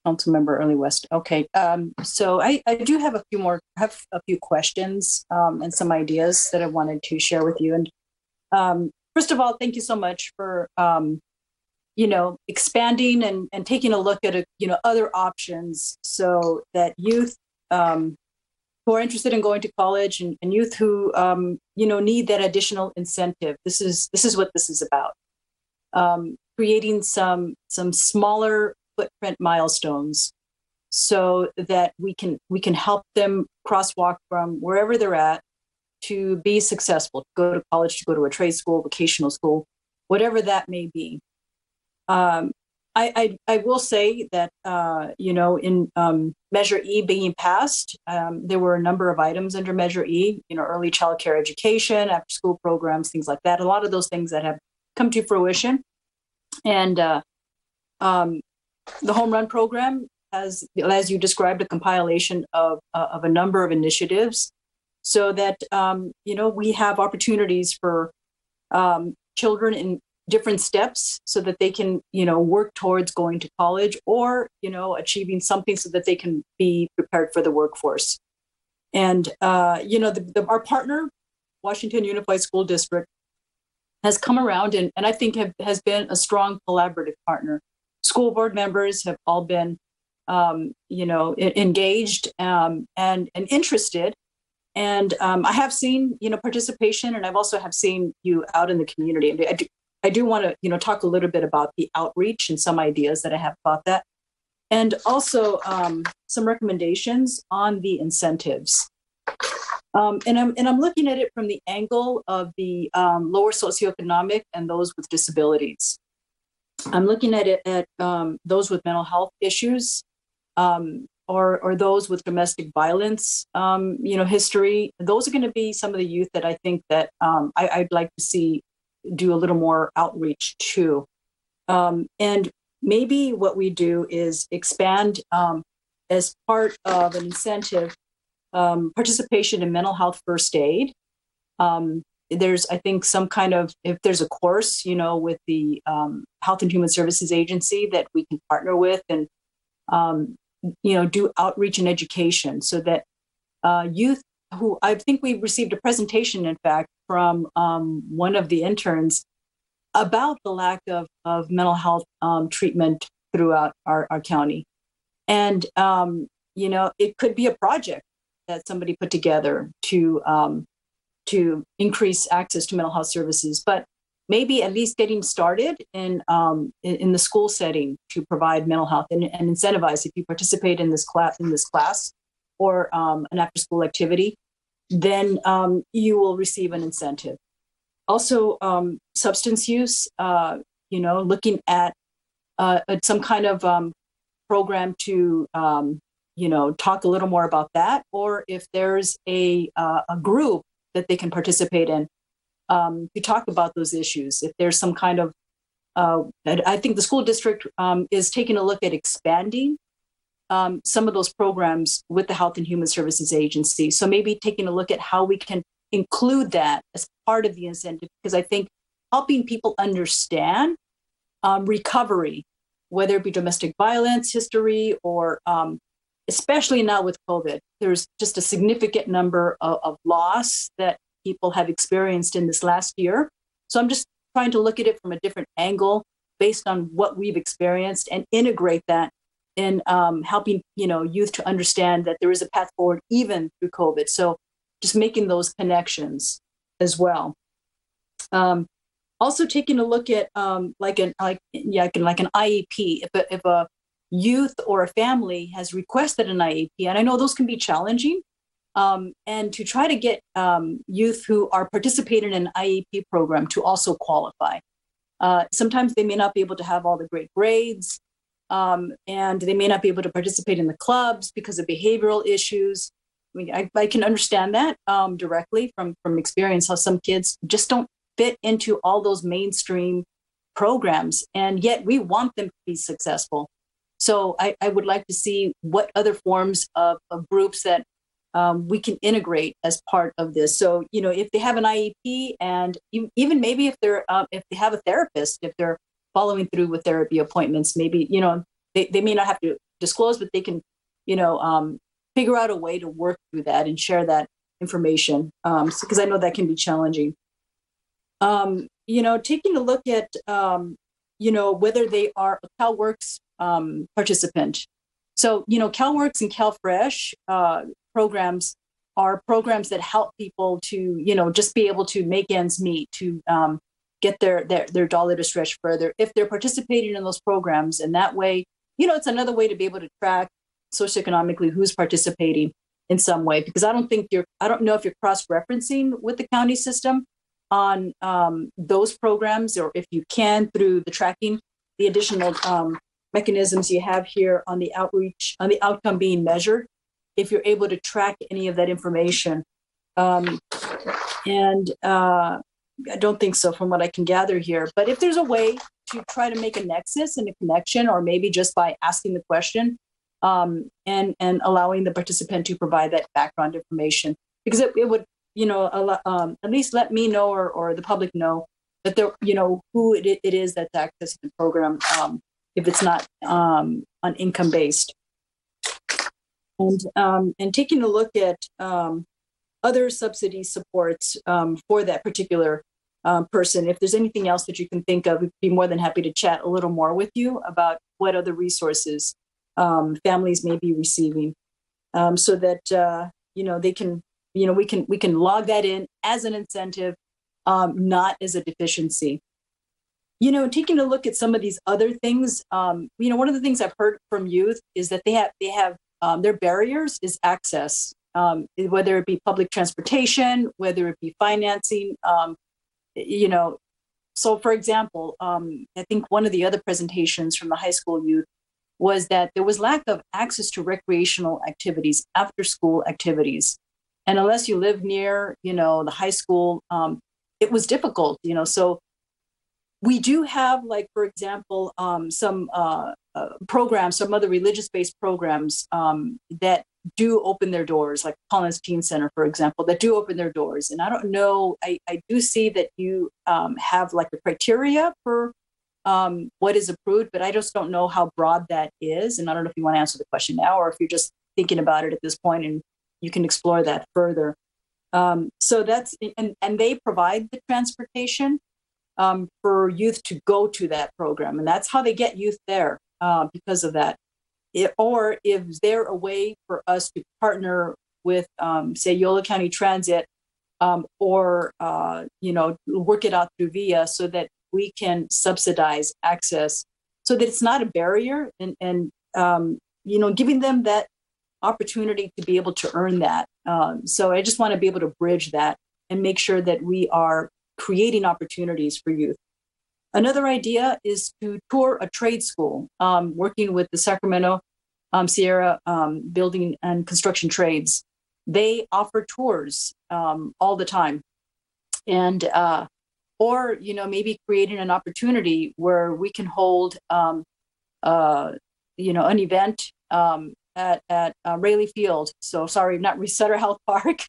Councilmember Early West. Okay, so I do have a few questions and some ideas that I wanted to share with you. And first of all, thank you so much for expanding and taking a look at other options so that youth who are interested in going to college and youth who need that additional incentive. This is what this is about. Creating some smaller footprint milestones so that we can help them crosswalk from wherever they're at to be successful, to go to college, to go to a trade school, vocational school, whatever that may be. I will say that, in Measure E being passed, there were a number of items under Measure E, early child care education, after school programs, things like that. A lot of those things that have come to fruition. And the Home Run program, as you described, a compilation of a number of initiatives so that, we have opportunities for children in different steps so that they can, work towards going to college or, achieving something so that they can be prepared for the workforce. And, our partner, Washington Unified School District, has come around and I think has been a strong collaborative partner. School board members have all been, engaged and interested. And I have seen, participation, and I've also have seen you out in the community. I do want to, talk a little bit about the outreach and some ideas that I have about that. And also some recommendations on the incentives. And I'm looking at it from the angle of the lower socioeconomic and those with disabilities. I'm looking at it at those with mental health issues or those with domestic violence, history. Those are going to be some of the youth that I think that I'd like to see do a little more outreach to. And maybe what we do is expand as part of an incentive participation in mental health first aid, there's, I think, some kind of, if there's a course, with the Health and Human Services Agency that we can partner with and, do outreach and education so that youth who, I think we received a presentation, in fact, from one of the interns about the lack of mental health treatment throughout our county. And, it could be a project that somebody put together to increase access to mental health services, but maybe at least getting started in the school setting to provide mental health and incentivize. If you participate in this class or an after-school activity, then you will receive an incentive. Also, substance use. Looking at some kind of program to talk a little more about that, or if there's a group that they can participate in to talk about those issues. If there's some kind of, I think the school district is taking a look at expanding some of those programs with the Health and Human Services Agency. So maybe taking a look at how we can include that as part of the incentive, because I think helping people understand recovery, whether it be domestic violence history or especially now with COVID, there's just a significant number of loss that people have experienced in this last year. So I'm just trying to look at it from a different angle based on what we've experienced and integrate that in helping youth to understand that there is a path forward even through COVID. So just making those connections as well. Also taking a look at like an IEP. If a youth or a family has requested an IEP, and I know those can be challenging, and to try to get youth who are participating in an IEP program to also qualify. Sometimes they may not be able to have all the great grades, and they may not be able to participate in the clubs because of behavioral issues. I can understand that directly from experience, how some kids just don't fit into all those mainstream programs, and yet we want them to be successful. So I would like to see what other forms of groups that we can integrate as part of this. So, if they have an IEP, and even maybe if they have a therapist, if they're following through with therapy appointments, maybe, they may not have to disclose, but they can, figure out a way to work through that and share that information. Because I know that can be challenging. Taking a look at, whether they are a CalWORKS participant. So, CalWORKS and CalFresh programs are programs that help people to, just be able to make ends meet, to get their dollar to stretch further if they're participating in those programs. And that way, it's another way to be able to track socioeconomically who's participating in some way, because I don't know if you're cross-referencing with the county system on those programs, or if you can through the tracking, the additional mechanisms you have here on the outreach, on the outcome being measured, if you're able to track any of that information. And I don't think so from what I can gather here, but if there's a way to try to make a nexus and a connection, or maybe just by asking the question and allowing the participant to provide that background information, because it would, at least let me know or the public know that there, who it is that's accessing the program, if it's not on income based. And taking a look at other subsidy supports for that particular person. If there's anything else that you can think of, we'd be more than happy to chat a little more with you about what other resources families may be receiving, so that they can, we can log that in as an incentive, not as a deficiency. Taking a look at some of these other things, one of the things I've heard from youth is that they have their barriers is access, whether it be public transportation, whether it be financing, So for example, I think one of the other presentations from the high school youth was that there was lack of access to recreational activities, after school activities. And unless you live near, the high school, it was difficult, so we do have, like, for example, some programs, some other religious-based programs that do open their doors, like Collins Teen Center, for example, that do open their doors. And I don't know, I do see that you have like a criteria for what is approved, but I just don't know how broad that is. And I don't know if you want to answer the question now, or if you're just thinking about it at this point and you can explore that further. So that's, and they provide the transportation for youth to go to that program. And that's how they get youth there because of that. Or if there a way for us to partner with, say, Yolo County Transit, or work it out through VIA so that we can subsidize access, so that it's not a barrier, and giving them that opportunity to be able to earn that. So I just want to be able to bridge that and make sure that we are creating opportunities for youth. Another idea is to tour a trade school, working with the Sacramento Sierra Building and Construction Trades. They offer tours all the time. And, or, maybe creating an opportunity where we can hold, an event at Rayleigh Field. So sorry, not Sutter Health Park,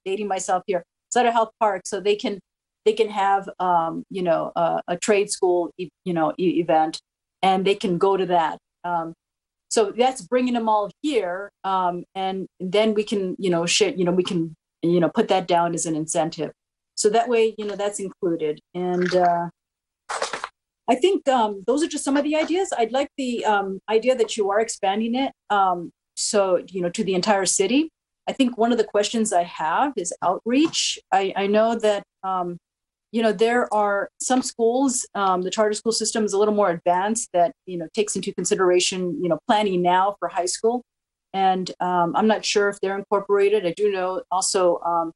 dating myself here, Sutter Health Park. So they can have, a trade school, event, and they can go to that. So that's bringing them all here. And then we can, we can, put that down as an incentive. So that way, that's included. And I think those are just some of the ideas. I'd like the idea that you are expanding it. So, to the entire city. I think one of the questions I have is outreach. I know that, there are some schools, the charter school system is a little more advanced that, takes into consideration, planning now for high school. And I'm not sure if they're incorporated. I do know also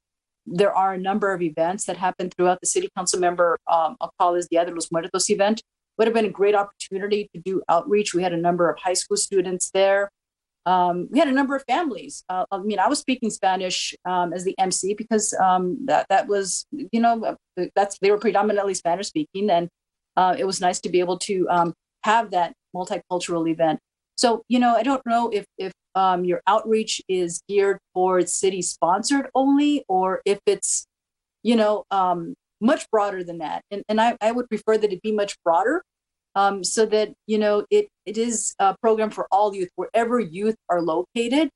there are a number of events that happen throughout the city. Council member, I'll call this Dia de los Muertos event. Would have been a great opportunity to do outreach. We had a number of high school students there. We had a number of families. I was speaking Spanish as the MC because that was, they were predominantly Spanish speaking, and it was nice to be able to have that multicultural event. So, I don't know if your outreach is geared towards city sponsored only, or if it's, much broader than that. And I would prefer that it be much broader. So that, it is a program for all youth, wherever youth are located,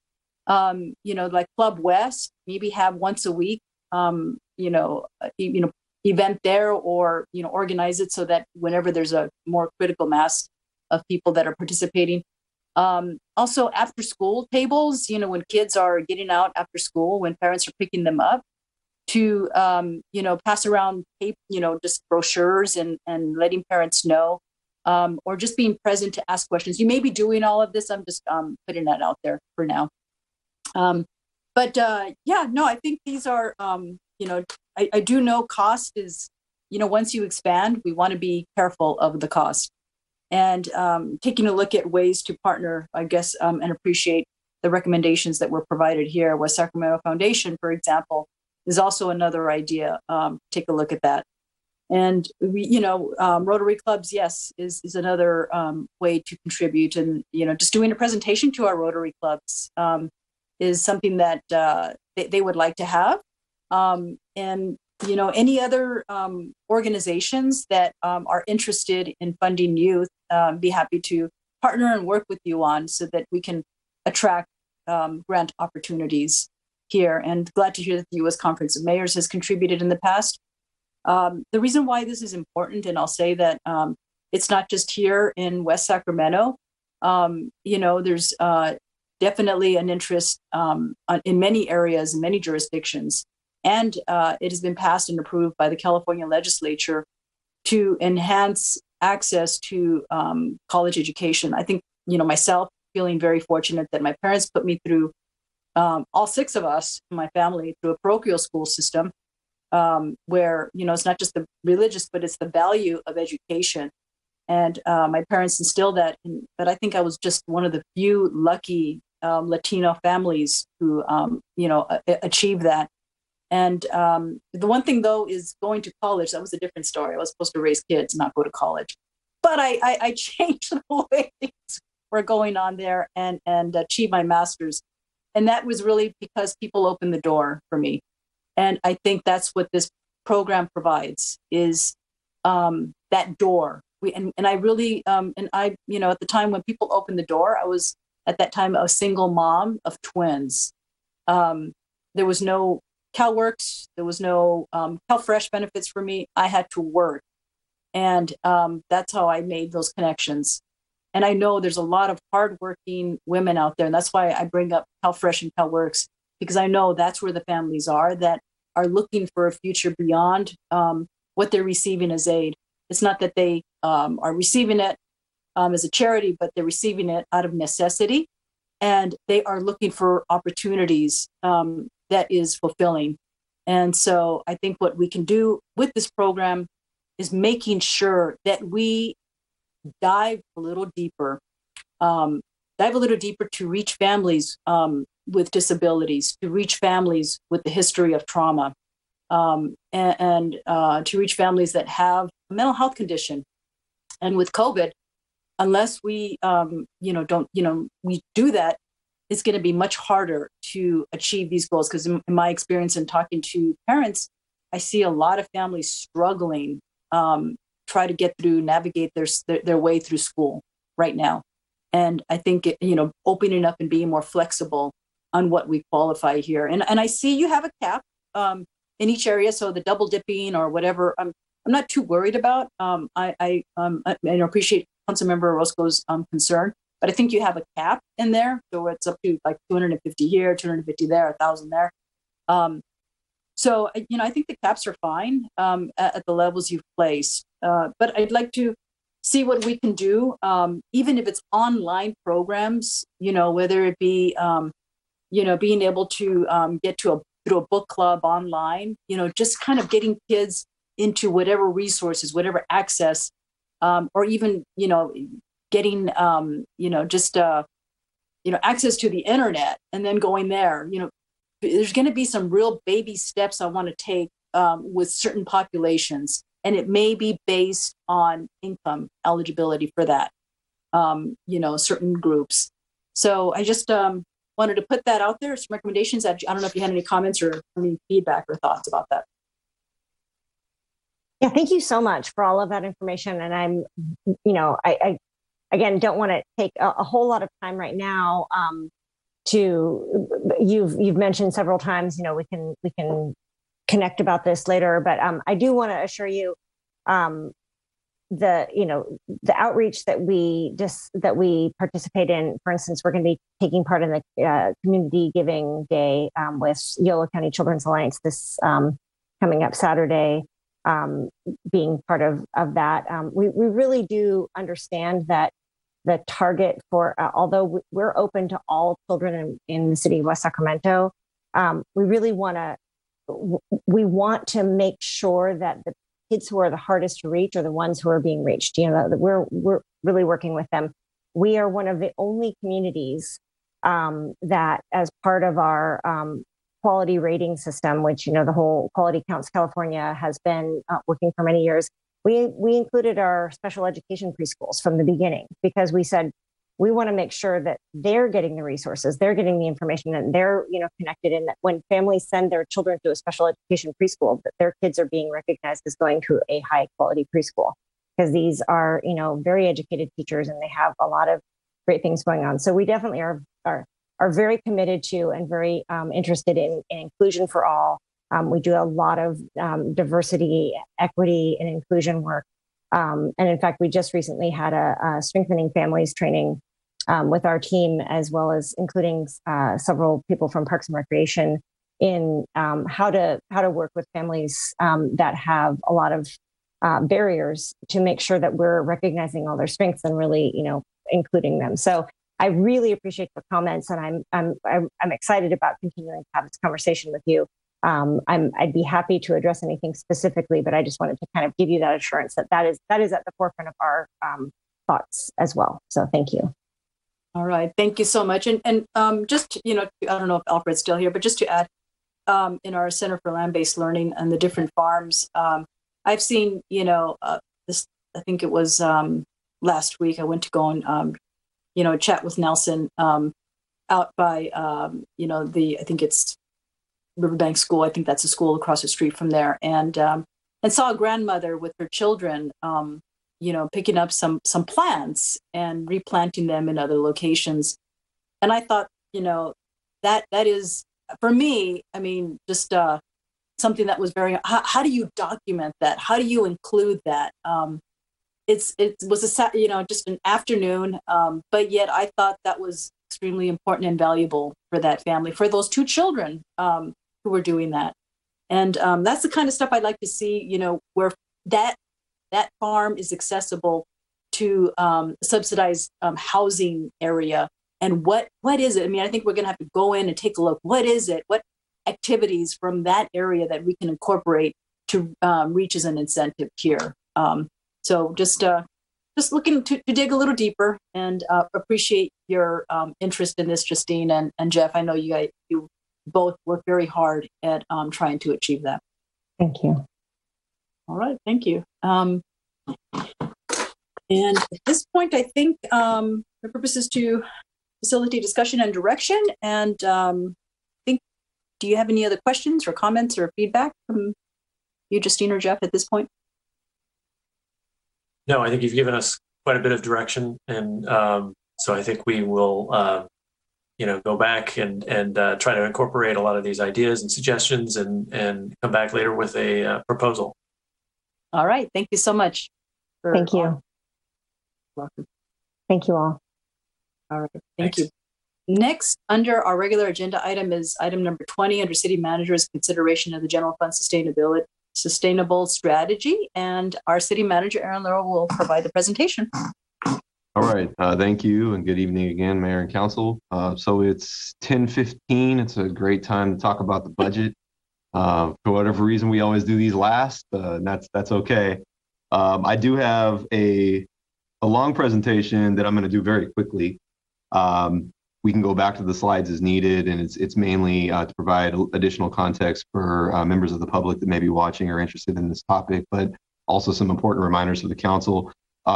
like Club West, maybe have once a week, event there, or, organize it so that whenever there's a more critical mass of people that are participating. Also after school tables, when kids are getting out after school, when parents are picking them up, to, pass around tape, just brochures and letting parents know. Or just being present to ask questions. You may be doing all of this. I'm just putting that out there for now. I think these are, I do know cost is, once you expand, we want to be careful of the cost. And taking a look at ways to partner, I guess, and appreciate the recommendations that were provided here. West Sacramento Foundation, for example, is also another idea. Take a look at that. And we, Rotary clubs, yes, is another way to contribute. And, just doing a presentation to our Rotary clubs is something that they would like to have. And, any other organizations that are interested in funding youth, be happy to partner and work with you on so that we can attract grant opportunities here. And glad to hear that the U.S. Conference of Mayors has contributed in the past. The reason why this is important, and I'll say that it's not just here in West Sacramento, there's definitely an interest in many areas, in many jurisdictions, and it has been passed and approved by the California legislature to enhance access to college education. I think, myself feeling very fortunate that my parents put me through, all six of us, my family, through a parochial school system. Where, it's not just the religious, but it's the value of education. And my parents instilled that. But I think I was just one of the few lucky Latino families who, achieved that. And the one thing, though, is going to college. That was a different story. I was supposed to raise kids, not go to college. But I changed the way things were going on there and achieved my master's. And that was really because people opened the door for me. And I think that's what this program provides is that door. And I really, and I, at the time when people opened the door, I was at that time a single mom of twins. There was no CalWorks, there was no CalFresh benefits for me. I had to work. And that's how I made those connections. And I know there's a lot of hardworking women out there. And that's why I bring up CalFresh and CalWorks, because I know that's where the families are that are looking for a future beyond what they're receiving as aid. It's not that they are receiving it as a charity, but they're receiving it out of necessity. And they are looking for opportunities that is fulfilling. And so I think what we can do with this program is making sure that we dive a little deeper to reach families with disabilities, to reach families with the history of trauma, and to reach families that have a mental health condition. And with COVID, unless we, we do that, it's going to be much harder to achieve these goals. Because in my experience in talking to parents, I see a lot of families struggling, try to navigate their way through school right now. And I think, opening up and being more flexible on what we qualify here. And I see you have a cap in each area. So the double dipping or whatever, I'm not too worried about. I appreciate Councilmember Orozco's concern, but I think you have a cap in there. So it's up to like 250 here, 250 there, 1,000 there. So, I think the caps are fine at the levels you've placed. But I'd like to see what we can do, even if it's online programs, whether it be, being able to get through a book club online, just kind of getting kids into whatever resources, whatever access, or even, getting, access to the internet and then going there. There's going to be some real baby steps I want to take with certain populations, and it may be based on income eligibility for that, certain groups. So I just wanted to put that out there, some recommendations. I don't know if you had any comments or any feedback or thoughts about that. Yeah, thank you so much for all of that information. And I'm, I again, don't want to take a whole lot of time right now. You've mentioned several times, we can connect about this later, but I do want to assure you, the outreach that we participate in. For instance, we're going to be taking part in the Community Giving Day with Yolo County Children's Alliance this coming up Saturday. Being part of that, we really do understand that the target for, although we're open to all children in the city of West Sacramento, we really want to make sure that the kids who are the hardest to reach are the ones who are being reached. That we're really working with them. We are one of the only communities that, as part of our quality rating system, which the whole Quality Counts California has been working for many years, we included our special education preschools from the beginning, because we said we want to make sure that they're getting the resources, they're getting the information, and they're connected. And that when families send their children to a special education preschool, that their kids are being recognized as going to a high quality preschool, because these are very educated teachers and they have a lot of great things going on. So we definitely are very committed to and very interested in inclusion for all. We do a lot of diversity, equity, and inclusion work. And in fact, we just recently had a strengthening families training with our team, as well as including several people from Parks and Recreation in how to work with families that have a lot of barriers, to make sure that we're recognizing all their strengths and really, including them. So I really appreciate the comments, and I'm excited about continuing to have this conversation with you. I'd be happy to address anything specifically, but I just wanted to kind of give you that assurance that is at the forefront of our thoughts as well. So thank you. All right, thank you so much. And just I don't know if Alfred's still here, but just to add, in our Center for Land-Based Learning and the different farms, I've seen this. I think it was last week. I went to go and chat with Nelson. out by, I think it's Riverbank School. I think that's a school across the street from there, and saw a grandmother with her children, picking up some plants and replanting them in other locations. And I thought, that is, for me, I mean, just something that was very, how do you document that? How do you include that? It was just an afternoon, but yet I thought that was extremely important and valuable for that family, for those two children who were doing that. And that's the kind of stuff I'd like to see, where that farm is accessible to subsidized housing area. And what is it? I mean, I think we're going to have to go in and take a look. What is it? What activities from that area that we can incorporate to reach as an incentive here? So just looking to dig a little deeper, and appreciate your interest in this, Justine and Jeff. I know you both work very hard at trying to achieve that. Thank you. All right, thank you. And at this point, I think the purpose is to facilitate discussion and direction. And do you have any other questions or comments or feedback from you, Justine or Jeff, at this point? No, I think you've given us quite a bit of direction, and so I think we will, go back and try to incorporate a lot of these ideas and suggestions, and come back later with a proposal. All right, thank you so much. Thank you. Welcome. Thank you all. All right, thank you. Next, under our regular agenda item is item number 20 under City Manager's consideration of the General Fund Sustainable Strategy, and our City Manager, Aaron Laurel, will provide the presentation. All right, thank you, and good evening again, Mayor and Council. So it's 10:15. It's a great time to talk about the budget. For whatever reason, we always do these last, and that's okay. I do have a long presentation that I'm going to do very quickly. We can go back to the slides as needed, and it's mainly to provide additional context for members of the public that may be watching or interested in this topic, but also some important reminders for the council.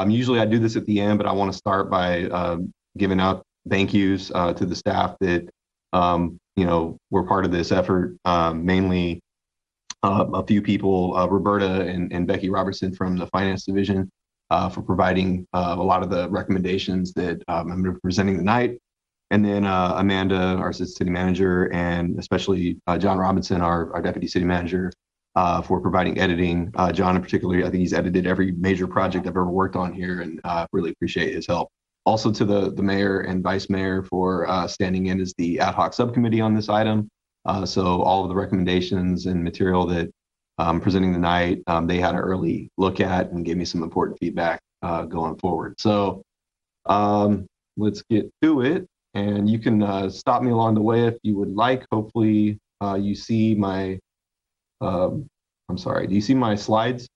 Usually I do this at the end, but I want to start by giving out thank yous to the staff that were part of this effort, mainly a few people, Roberta and Becky Robertson from the Finance Division, for providing a lot of the recommendations that I'm presenting tonight. And then Amanda, our city manager, and especially John Robinson, our deputy city manager, for providing editing. John in particular, I think he's edited every major project I've ever worked on here, and really appreciate his help. Also to the mayor and vice mayor for standing in as the ad hoc subcommittee on this item. So all of the recommendations and material that I'm presenting tonight, they had an early look at and gave me some important feedback going forward. So let's get to it. And you can stop me along the way if you would like. Hopefully you see my, I'm sorry, do you see my slides?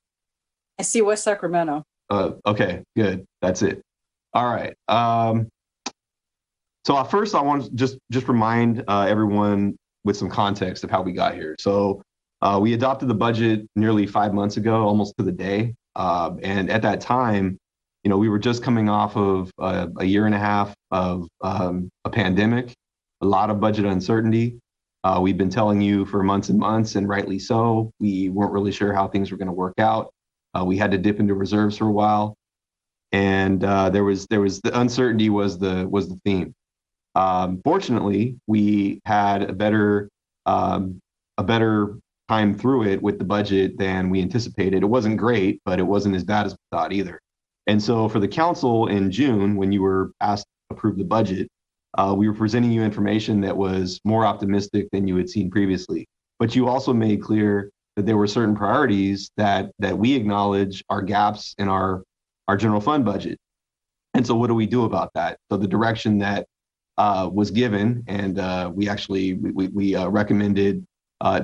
I see West Sacramento. Okay, good. That's it. All right. So first I want to just remind everyone with some context of how we got here. So we adopted the budget nearly 5 months ago, almost to the day. And at that time, we were just coming off of a year and a half of a pandemic, a lot of budget uncertainty. We've been telling you for months and months, and rightly so, we weren't really sure how things were going to work out. We had to dip into reserves for a while, and there was the uncertainty was the theme. Fortunately, we had a better time through it with the budget than we anticipated. It wasn't great, but it wasn't as bad as we thought either. And so for the council in June, when you were asked to approve the budget, we were presenting you information that was more optimistic than you had seen previously. But you also made clear that there were certain priorities that we acknowledge are gaps in our general fund budget. And so what do we do about that? So the direction that was given, and we recommended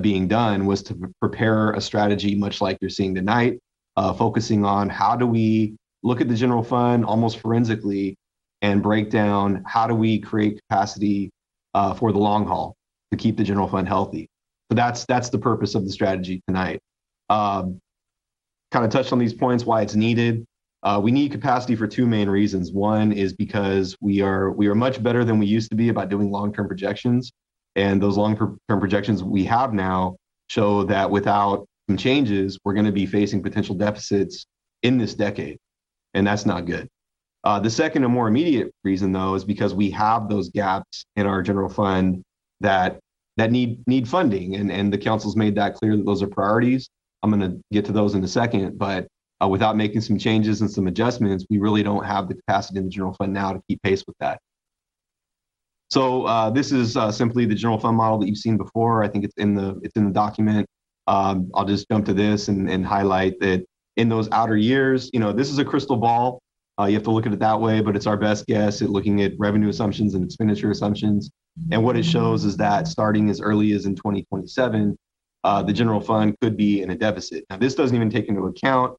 being done, was to prepare a strategy much like you're seeing tonight, focusing on how do we look at the general fund almost forensically and break down how do we create capacity for the long haul to keep the general fund healthy. So that's the purpose of the strategy tonight. Kind of touched on these points, why it's needed. We need capacity for two main reasons. One is because we are much better than we used to be about doing long-term projections. And those long-term projections we have now show that without some changes, we're going to be facing potential deficits in this decade. And that's not good. The second and more immediate reason, though, is because we have those gaps in our general fund that need funding. And the council's made that clear that those are priorities. I'm going to get to those in a second. But without making some changes and some adjustments, we really don't have the capacity in the general fund now to keep pace with that. So this is simply the general fund model that you've seen before. I think it's in the document. I'll just jump to this and highlight that in those outer years, this is a crystal ball. You have to look at it that way, but it's our best guess at looking at revenue assumptions and expenditure assumptions. And what it shows is that starting as early as in 2027, the general fund could be in a deficit. Now, this doesn't even take into account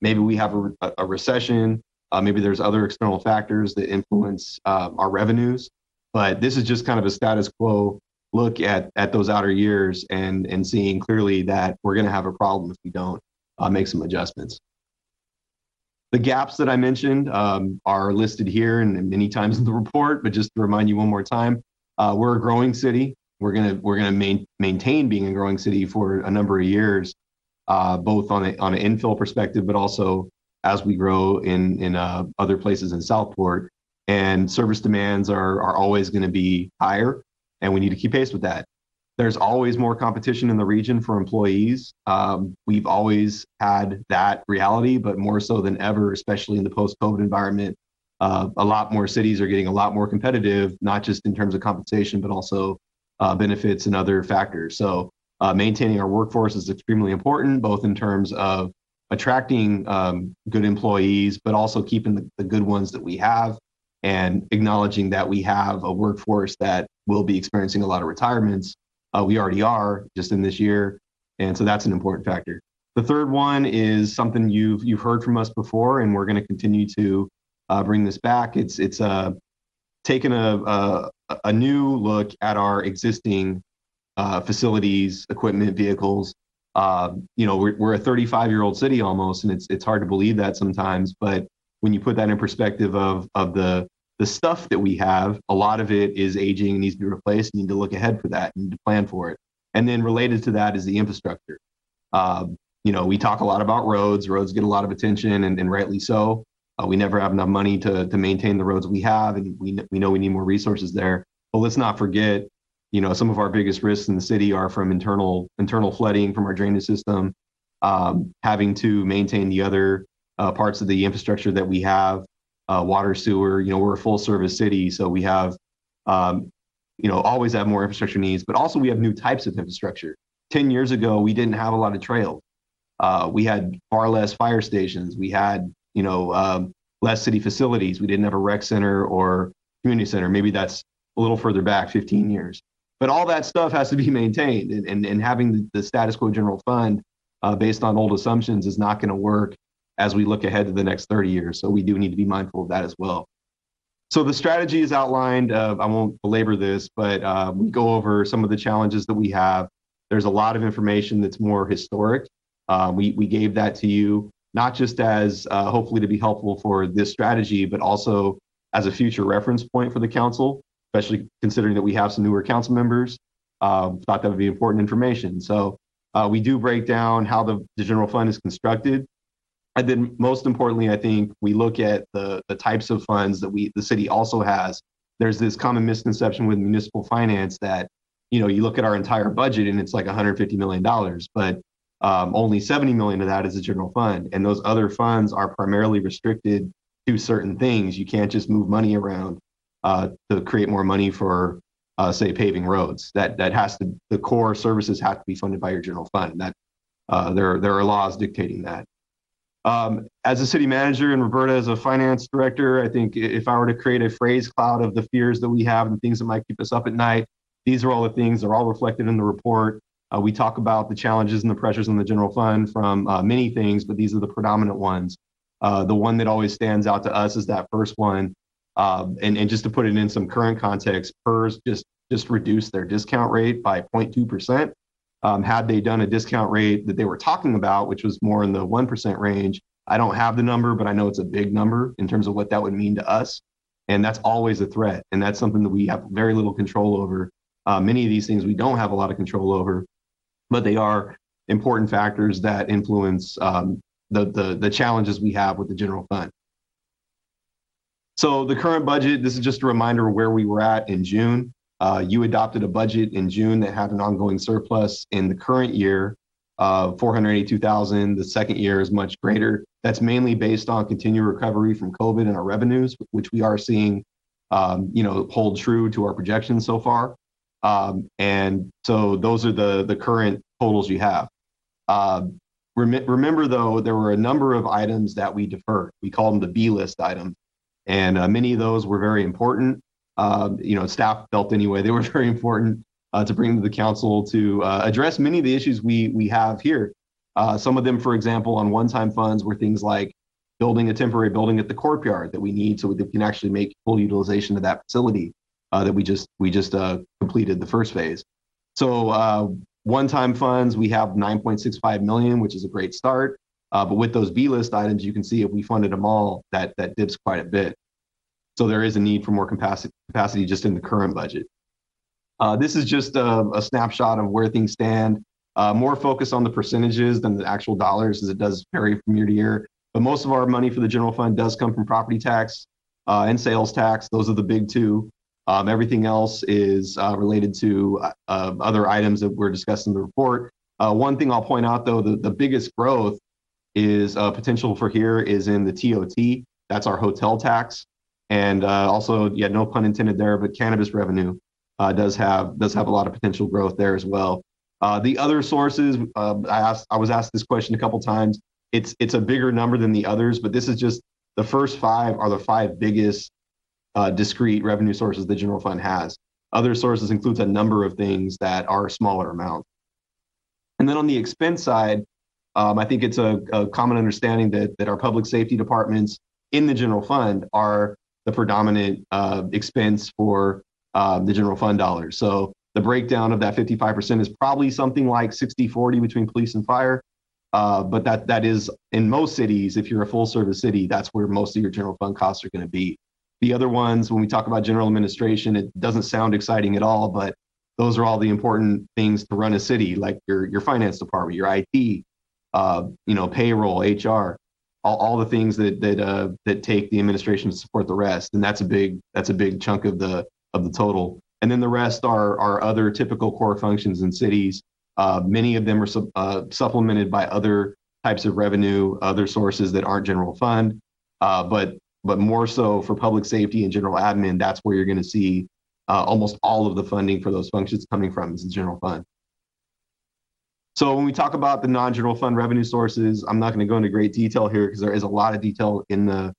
maybe we have a recession, maybe there's other external factors that influence our revenues. But this is just kind of a status quo look at those outer years and seeing clearly that we're going to have a problem if we don't make some adjustments. The gaps that I mentioned are listed here and many times in the report, but just to remind you one more time, we're a growing city. We're gonna maintain being a growing city for a number of years, both on an infill perspective, but also as we grow in other places in Southport. And service demands are always going to be higher, and we need to keep pace with that. There's always more competition in the region for employees. We've always had that reality, but more so than ever, especially in the post-COVID environment. A lot more cities are getting a lot more competitive, not just in terms of compensation, but also benefits and other factors. So maintaining our workforce is extremely important, both in terms of attracting good employees, but also keeping the good ones that we have, and acknowledging that we have a workforce that will be experiencing a lot of retirements. We already are just in this year. And so that's an important factor. The third one is something you've heard from us before, and we're going to continue to bring this back. It's taking a new look at our existing facilities, equipment, vehicles. We're a 35-year-old city almost, and it's hard to believe that sometimes. But when you put that in perspective of the stuff that we have, a lot of it is aging and needs to be replaced. You need to look ahead for that and to plan for it. And then related to that is the infrastructure. We talk a lot about roads. Roads get a lot of attention, and rightly so. We never have enough money to maintain the roads we have, and we know we need more resources there. But let's not forget, some of our biggest risks in the city are from internal flooding from our drainage system, having to maintain the other parts of the infrastructure that we have, water, sewer. We're a full service city, so we have, always have more infrastructure needs, but also we have new types of infrastructure. 10 years ago, we didn't have a lot of trails. We had far less fire stations. We had, less city facilities. We didn't have a rec center or community center. Maybe that's a little further back, 15 years. But all that stuff has to be maintained, and having the status quo general fund based on old assumptions is not going to work as we look ahead to the next 30 years. So we do need to be mindful of that as well. So the strategy is outlined. I won't belabor this, but we go over some of the challenges that we have. There's a lot of information that's more historic. We gave that to you, not just as hopefully to be helpful for this strategy, but also as a future reference point for the council, especially considering that we have some newer council members. Thought that would be important information. So we do break down how the general fund is constructed. And then most importantly, I think we look at the types of funds that the city also has. There's this common misconception with municipal finance that, you look at our entire budget and it's like $150 million, but only $70 million of that is a general fund. And those other funds are primarily restricted to certain things. You can't just move money around to create more money for, say, paving roads. The core services have to be funded by your general fund. That there are laws dictating that. As a city manager and Roberta as a finance director, I think if I were to create a phrase cloud of the fears that we have and things that might keep us up at night, these are all the things that are all reflected in the report. We talk about the challenges and the pressures in the general fund from many things, but these are the predominant ones. The one that always stands out to us is that first one. And just to put it in some current context, PERS just reduced their discount rate by 0.2%. Had they done a discount rate that they were talking about, which was more in the 1% range, I don't have the number, but I know it's a big number in terms of what that would mean to us. And that's always a threat. And that's something that we have very little control over. Many of these things we don't have a lot of control over, but they are important factors that influence the challenges we have with the general fund. So the current budget, this is just a reminder of where we were at in June. You adopted a budget in June that had an ongoing surplus in the current year of $482,000. The second year is much greater. That's mainly based on continued recovery from COVID and our revenues, which we are seeing, hold true to our projections so far. And so those are the current totals you have. Remember, though, there were a number of items that we deferred. We call them the B list items. And many of those were very important. Staff felt anyway, they were very important to bring to the council to address many of the issues we have here. Some of them, for example, on one-time funds were things like building a temporary building at the courtyard that we need so we can actually make full utilization of that facility that we just completed the first phase. So one-time funds, we have 9.65 million, which is a great start. But with those B list items, you can see if we funded them all, that dips quite a bit. So there is a need for more capacity just in the current budget. This is just a snapshot of where things stand. More focus on the percentages than the actual dollars, as it does vary from year to year. But most of our money for the general fund does come from property tax and sales tax. Those are the big two. Everything else is related to other items that we're discussing in the report. One thing I'll point out, though, the biggest growth is potential for here is in the TOT. That's our hotel tax. And also, no pun intended there, but cannabis revenue does have a lot of potential growth there as well. The other sources, I was asked this question a couple times. It's a bigger number than the others, but this is just the first five are the five biggest discrete revenue sources the general fund has. Other sources includes a number of things that are smaller amounts. And then on the expense side, I think it's a common understanding that our public safety departments in the general fund are the predominant expense for the general fund dollars. So the breakdown of that 55% is probably something like 60-40 between police and fire. But that is in most cities, if you're a full service city, that's where most of your general fund costs are going to be. The other ones, when we talk about general administration, it doesn't sound exciting at all, but those are all the important things to run a city, like your finance department, your IT, payroll, HR, all the things that take the administration to support the rest, and that's a big chunk of the total. And then the rest are other typical core functions in cities. Many of them are supplemented by other types of revenue, other sources that aren't general fund, but more so for public safety and general admin. That's where you're going to see almost all of the funding for those functions coming from is the general fund. So when we talk about the non-general fund revenue sources, I'm not going to go into great detail here because there is a lot of detail in the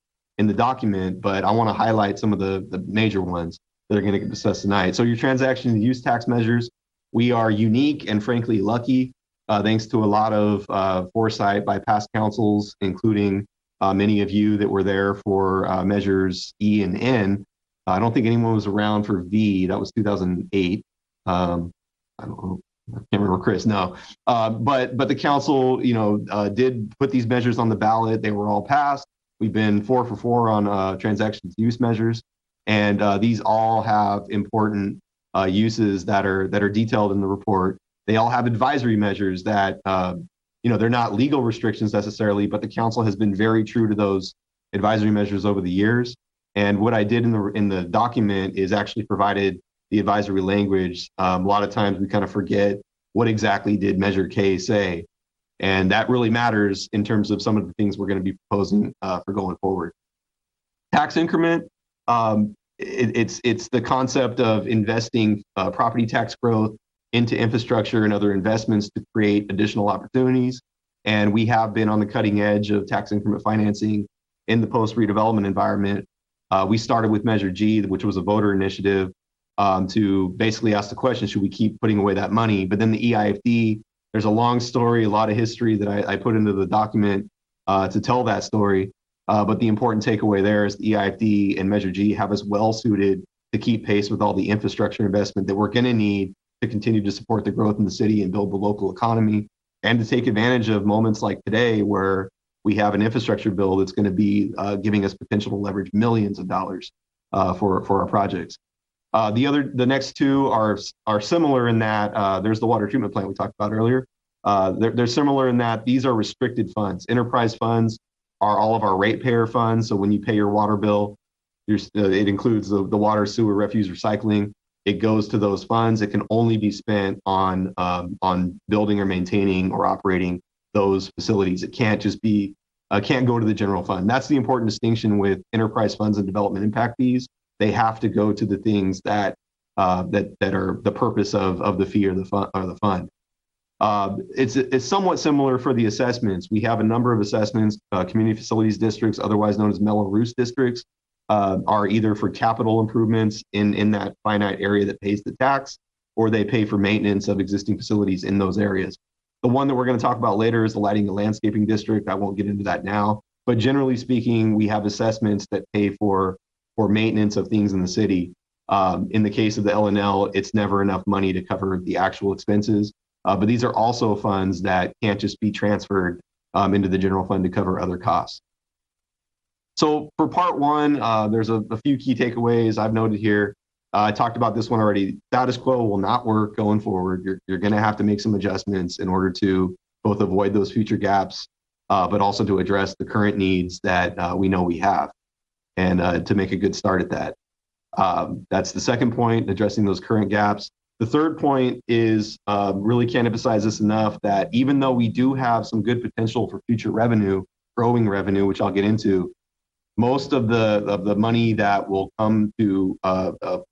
document, but I want to highlight some of the major ones that are going to get discussed tonight. So your transaction and use tax measures, we are unique and frankly lucky, thanks to a lot of foresight by past councils, including many of you that were there for measures E and N. I don't think anyone was around for V. That was 2008. I don't know. I can't remember, Chris. No, but the council, did put these measures on the ballot. They were all passed. We've been 4 for 4 on transactions use measures, and these all have important uses that are detailed in the report. They all have advisory measures that they're not legal restrictions necessarily, but the council has been very true to those advisory measures over the years. And what I did in the document is actually provided the advisory language. A lot of times we kind of forget what exactly did Measure K say. And that really matters in terms of some of the things we're going to be proposing for going forward. Tax increment, it's the concept of investing property tax growth into infrastructure and other investments to create additional opportunities. And we have been on the cutting edge of tax increment financing in the post-redevelopment environment. We started with Measure G, which was a voter initiative, to basically ask the question, should we keep putting away that money? But then the EIFD, there's a long story, a lot of history that I put into the document to tell that story. But the important takeaway there is the EIFD and Measure G have us well suited to keep pace with all the infrastructure investment that we're going to need to continue to support the growth in the city and build the local economy, and to take advantage of moments like today where we have an infrastructure bill that's going to be giving us potential to leverage millions of dollars for our projects. The next two are similar in that there's the water treatment plant we talked about earlier. They're similar in that these are restricted funds. Enterprise funds are all of our ratepayer funds. So when you pay your water bill, it includes the water, sewer, refuse, recycling. It goes to those funds. It can only be spent on building or maintaining or operating those facilities. It can't just be can't go to the general fund. That's the important distinction with enterprise funds and development impact fees. They have to go to the things that are the purpose of the fee or the fund. It's somewhat similar for the assessments. We have a number of assessments. Community facilities districts, otherwise known as mellow roost districts, are either for capital improvements in that finite area that pays the tax, or they pay for maintenance of existing facilities in those areas. The one that we're going to talk about later is the lighting and landscaping district. I won't get into that now, but generally speaking, we have assessments that pay for maintenance of things in the city. In the case of the L&L, it's never enough money to cover the actual expenses, but these are also funds that can't just be transferred into the general fund to cover other costs. So for part one, there's a few key takeaways I've noted here. I talked about this one already. Status quo will not work going forward. You're going to have to make some adjustments in order to both avoid those future gaps, but also to address the current needs that we know we have, and to make a good start at that. That's the second point, addressing those current gaps. The third point is really can't emphasize this enough, that even though we do have some good potential for future revenue, growing revenue, which I'll get into, most of the money that will come to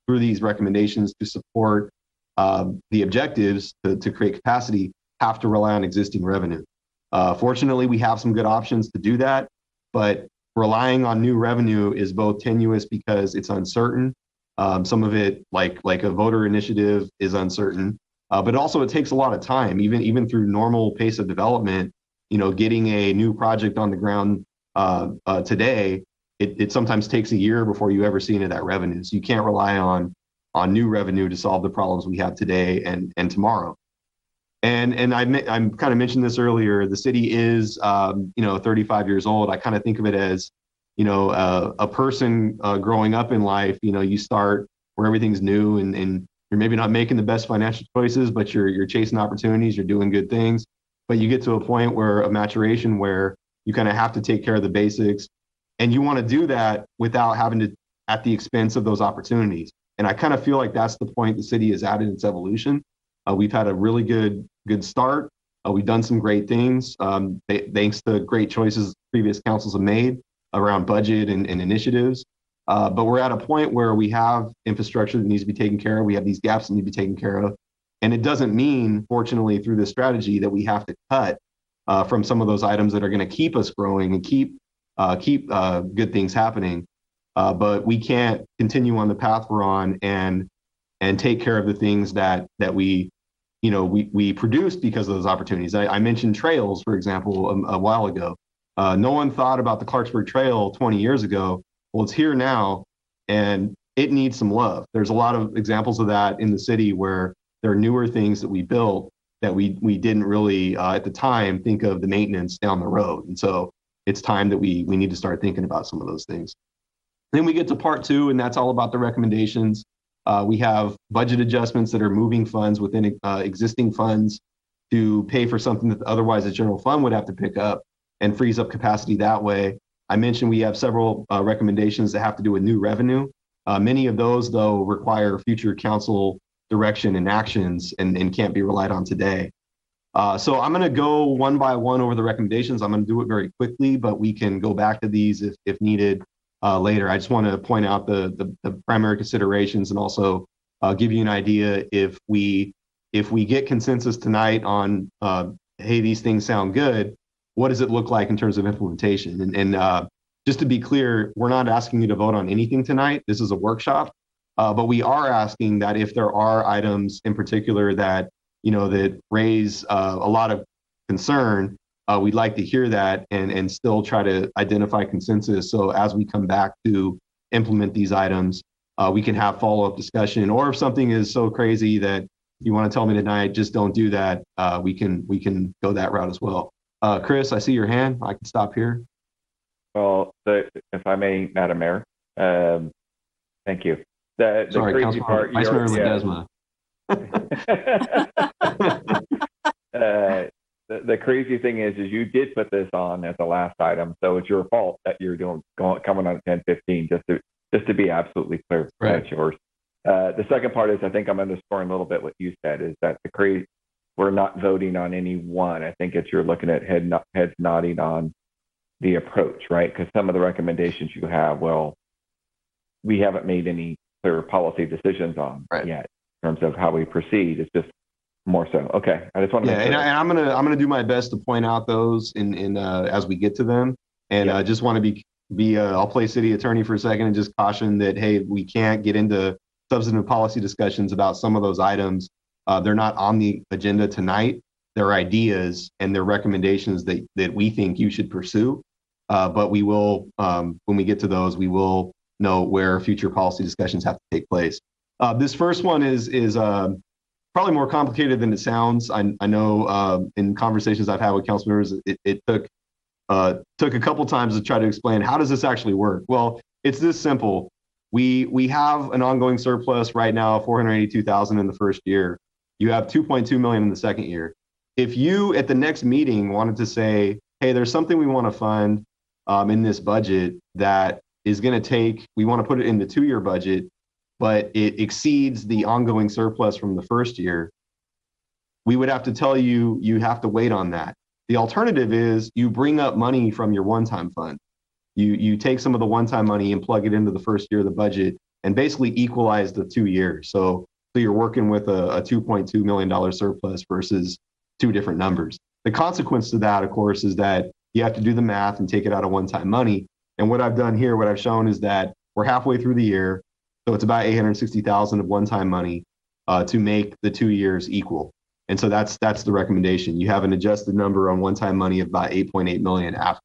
through these recommendations to support the objectives to create capacity have to rely on existing revenue. Fortunately, we have some good options to do that, but relying on new revenue is both tenuous because it's uncertain. Some of it, like a voter initiative, is uncertain, but also it takes a lot of time, even through normal pace of development. Getting a new project on the ground today, it sometimes takes a year before you ever see any of that revenue. So you can't rely on new revenue to solve the problems we have today and tomorrow. And I'm kind of mentioned this earlier. The city is 35 years old. I kind of think of it as a person growing up in life. You start where everything's new, and you're maybe not making the best financial choices, but you're chasing opportunities. You're doing good things, but you get to a point of maturation where you kind of have to take care of the basics. And you want to do that without having to at the expense of those opportunities. And I kind of feel like that's the point the city is at in its evolution. We've had a really good start. We've done some great things thanks to great choices previous councils have made around budget and initiatives. But we're at a point where we have infrastructure that needs to be taken care of. We have these gaps that need to be taken care of. And it doesn't mean, fortunately, through this strategy that we have to cut from some of those items that are going to keep us growing and keep good things happening, but we can't continue on the path we're on and take care of the things that we produced because of those opportunities. I mentioned trails, for example, a while ago. No one thought about the Clarksburg Trail 20 years ago. Well, it's here now, and it needs some love. There's a lot of examples of that in the city where there are newer things that we built that we didn't really at the time think of the maintenance down the road. And so it's time that we need to start thinking about some of those things. Then we get to part two, and that's all about the recommendations. We have budget adjustments that are moving funds within existing funds to pay for something that otherwise the general fund would have to pick up, and frees up capacity that way. I mentioned we have several recommendations that have to do with new revenue. Many of those, though, require future council direction and actions and can't be relied on today. So I'm going to go one by one over the recommendations. I'm going to do it very quickly, but we can go back to these if needed later. I just want to point out the primary considerations and also give you an idea if we get consensus tonight on, hey, these things sound good, what does it look like in terms of implementation? And just to be clear, we're not asking you to vote on anything tonight. This is a workshop, but we are asking that if there are items in particular that that raise a lot of concern, we'd like to hear that and still try to identify consensus. So as we come back to implement these items, we can have follow-up discussion. Or if something is so crazy that you want to tell me tonight, just don't do that, we can go that route as well. Chris, I see your hand. I can stop here. Well, if I may, Madam Mayor, thank you. The Sorry, crazy Councilmember, part, Vice Mayor Ledesma. The crazy thing is you did put this on as the last item, so it's your fault that you're coming on at 10:15. Just to be absolutely clear, right. That's yours. The second part is I think I'm underscoring a little bit what you said is that we're not voting on any one. I think you're looking at heads nodding on the approach, right? Because some of the recommendations you have, well, we haven't made any clear policy decisions on yet in terms of how we proceed. It's just more so. Okay, I just want to make sure. And I'm gonna do my best to point out those in as we get to them. And I just want to be I'll play city attorney for a second and just caution that hey, we can't get into substantive policy discussions about some of those items. They're not on the agenda tonight. They're ideas and they're recommendations that we think you should pursue. But we will, when we get to those, we will know where future policy discussions have to take place. This first one is probably more complicated than it sounds. I know in conversations I've had with council members, it took a couple times to try to explain how does this actually work. Well, it's this simple. We have an ongoing surplus right now, 482,000 in the first year. You have 2.2 million in the second year. If you at the next meeting wanted to say, hey, there's something we want to fund in this budget that is going to take, we want to put it in the 2-year budget, but it exceeds the ongoing surplus from the first year, we would have to tell you, you have to wait on that. The alternative is you bring up money from your one-time fund. You take some of the one-time money and plug it into the first year of the budget and basically equalize the 2 years. So you're working with a $2.2 million surplus versus two different numbers. The consequence to that, of course, is that you have to do the math and take it out of one-time money. And what I've done here, what I've shown is that we're halfway through the year. So it's about 860,000 of one-time money to make the 2 years equal. And so that's the recommendation. You have an adjusted number on one-time money of about 8.8 million after.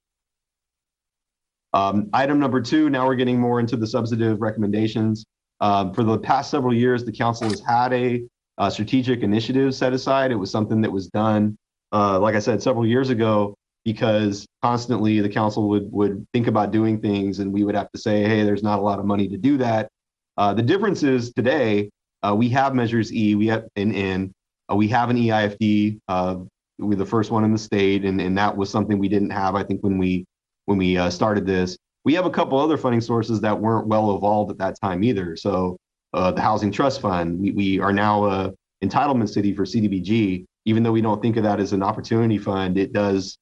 Item number 2, now we're getting more into the substantive recommendations. For the past several years, the council has had a strategic initiative set aside. It was something that was done, like I said, several years ago, because constantly the council would think about doing things and we would have to say, hey, there's not a lot of money to do that. The difference is today, we have Measures E, we have an N, we have an EIFD, we're the first one in the state, and that was something we didn't have, I think, when we started this. We have a couple other funding sources that weren't well evolved at that time either. So the Housing Trust Fund, we are now a entitlement city for CDBG. Even though we don't think of that as an opportunity fund, it does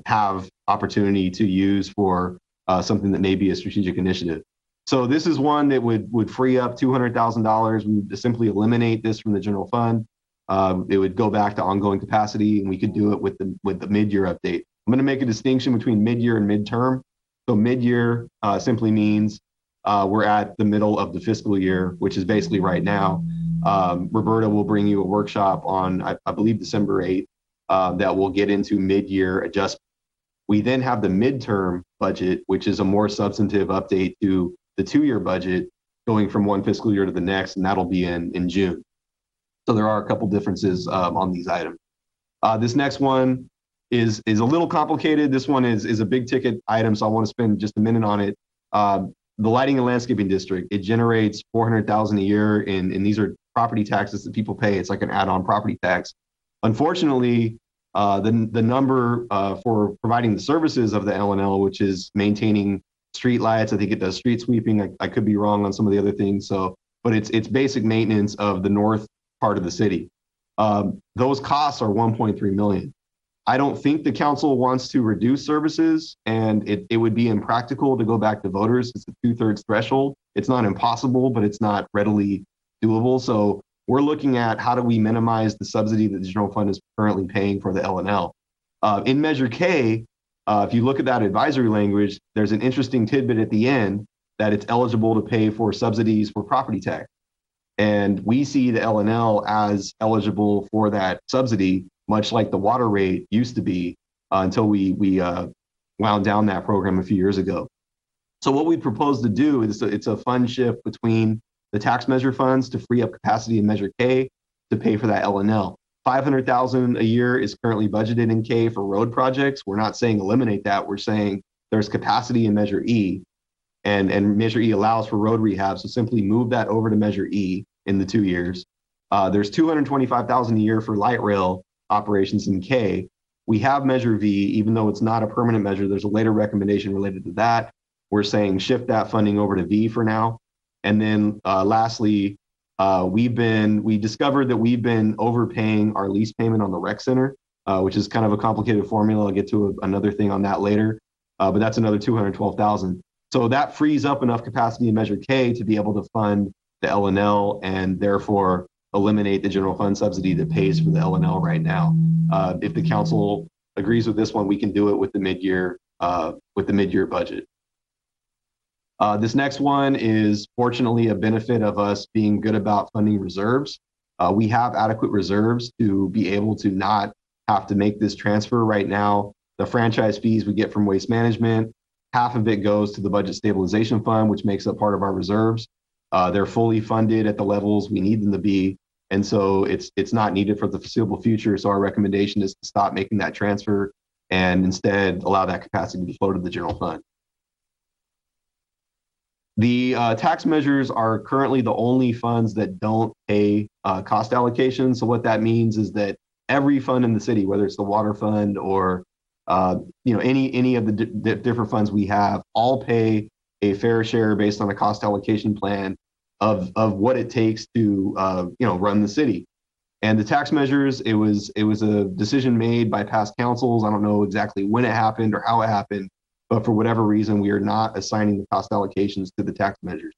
have opportunity to use for something that may be a strategic initiative. So this is one that would free up $200,000. We would simply eliminate this from the general fund. It would go back to ongoing capacity, and we could do it with the mid-year update. I'm going to make a distinction between mid-year and midterm. So mid-year simply means we're at the middle of the fiscal year, which is basically right now. Roberta will bring you a workshop on, I believe, December 8th that will get into mid-year adjustment. We then have the midterm budget, which is a more substantive update to the 2-year budget going from one fiscal year to the next, and that'll be in June. So there are a couple differences on these items. This next one is a little complicated. This one is a big ticket item, so I want to spend just a minute on it. The Lighting and Landscaping District, it generates $400,000 a year, and these are property taxes that people pay. It's like an add-on property tax. Unfortunately, the number for providing the services of the L&L, which is maintaining street lights, I think it does street sweeping. I could be wrong on some of the other things. But it's basic maintenance of the north part of the city. Those costs are $1.3 million. I don't think the council wants to reduce services, and it would be impractical to go back to voters. It's a 2/3 threshold. It's not impossible, but it's not readily doable. So we're looking at how do we minimize the subsidy that the general fund is currently paying for the L&L. In Measure K, if you look at that advisory language, there's an interesting tidbit at the end that it's eligible to pay for subsidies for property tax. And we see the L&L as eligible for that subsidy, much like the water rate used to be until we wound down that program a few years ago. So what we propose to do is it's a fund shift between the tax measure funds to free up capacity in Measure K to pay for that L&L. $500,000 a year is currently budgeted in K for road projects. We're not saying eliminate that. We're saying there's capacity in Measure E, and Measure E allows for road rehab. So simply move that over to Measure E in the 2 years. There's $225,000 a year for light rail operations in K. We have Measure V, even though it's not a permanent measure. There's a later recommendation related to that. We're saying shift that funding over to V for now. And then lastly, we discovered that we've been overpaying our lease payment on the rec center, which is kind of a complicated formula. I'll get to another thing on that later, but that's another $212,000. So that frees up enough capacity in Measure K to be able to fund the L&L and therefore eliminate the general fund subsidy that pays for the L&L right now. If the council agrees with this one, we can do it with the mid-year budget. This next one is fortunately a benefit of us being good about funding reserves. We have adequate reserves to be able to not have to make this transfer right now. The franchise fees we get from waste management, half of it goes to the budget stabilization fund, which makes up part of our reserves. They're fully funded at the levels we need them to be. And so it's not needed for the foreseeable future. So our recommendation is to stop making that transfer and instead allow that capacity to flow to the general fund. The tax measures are currently the only funds that don't pay cost allocation. So what that means is that every fund in the city, whether it's the water fund or any of the different funds we have, all pay a fair share based on a cost allocation plan of what it takes to run the city. And the tax measures, it was a decision made by past councils. I don't know exactly when it happened or how it happened, but for whatever reason, we are not assigning the cost allocations to the tax measures.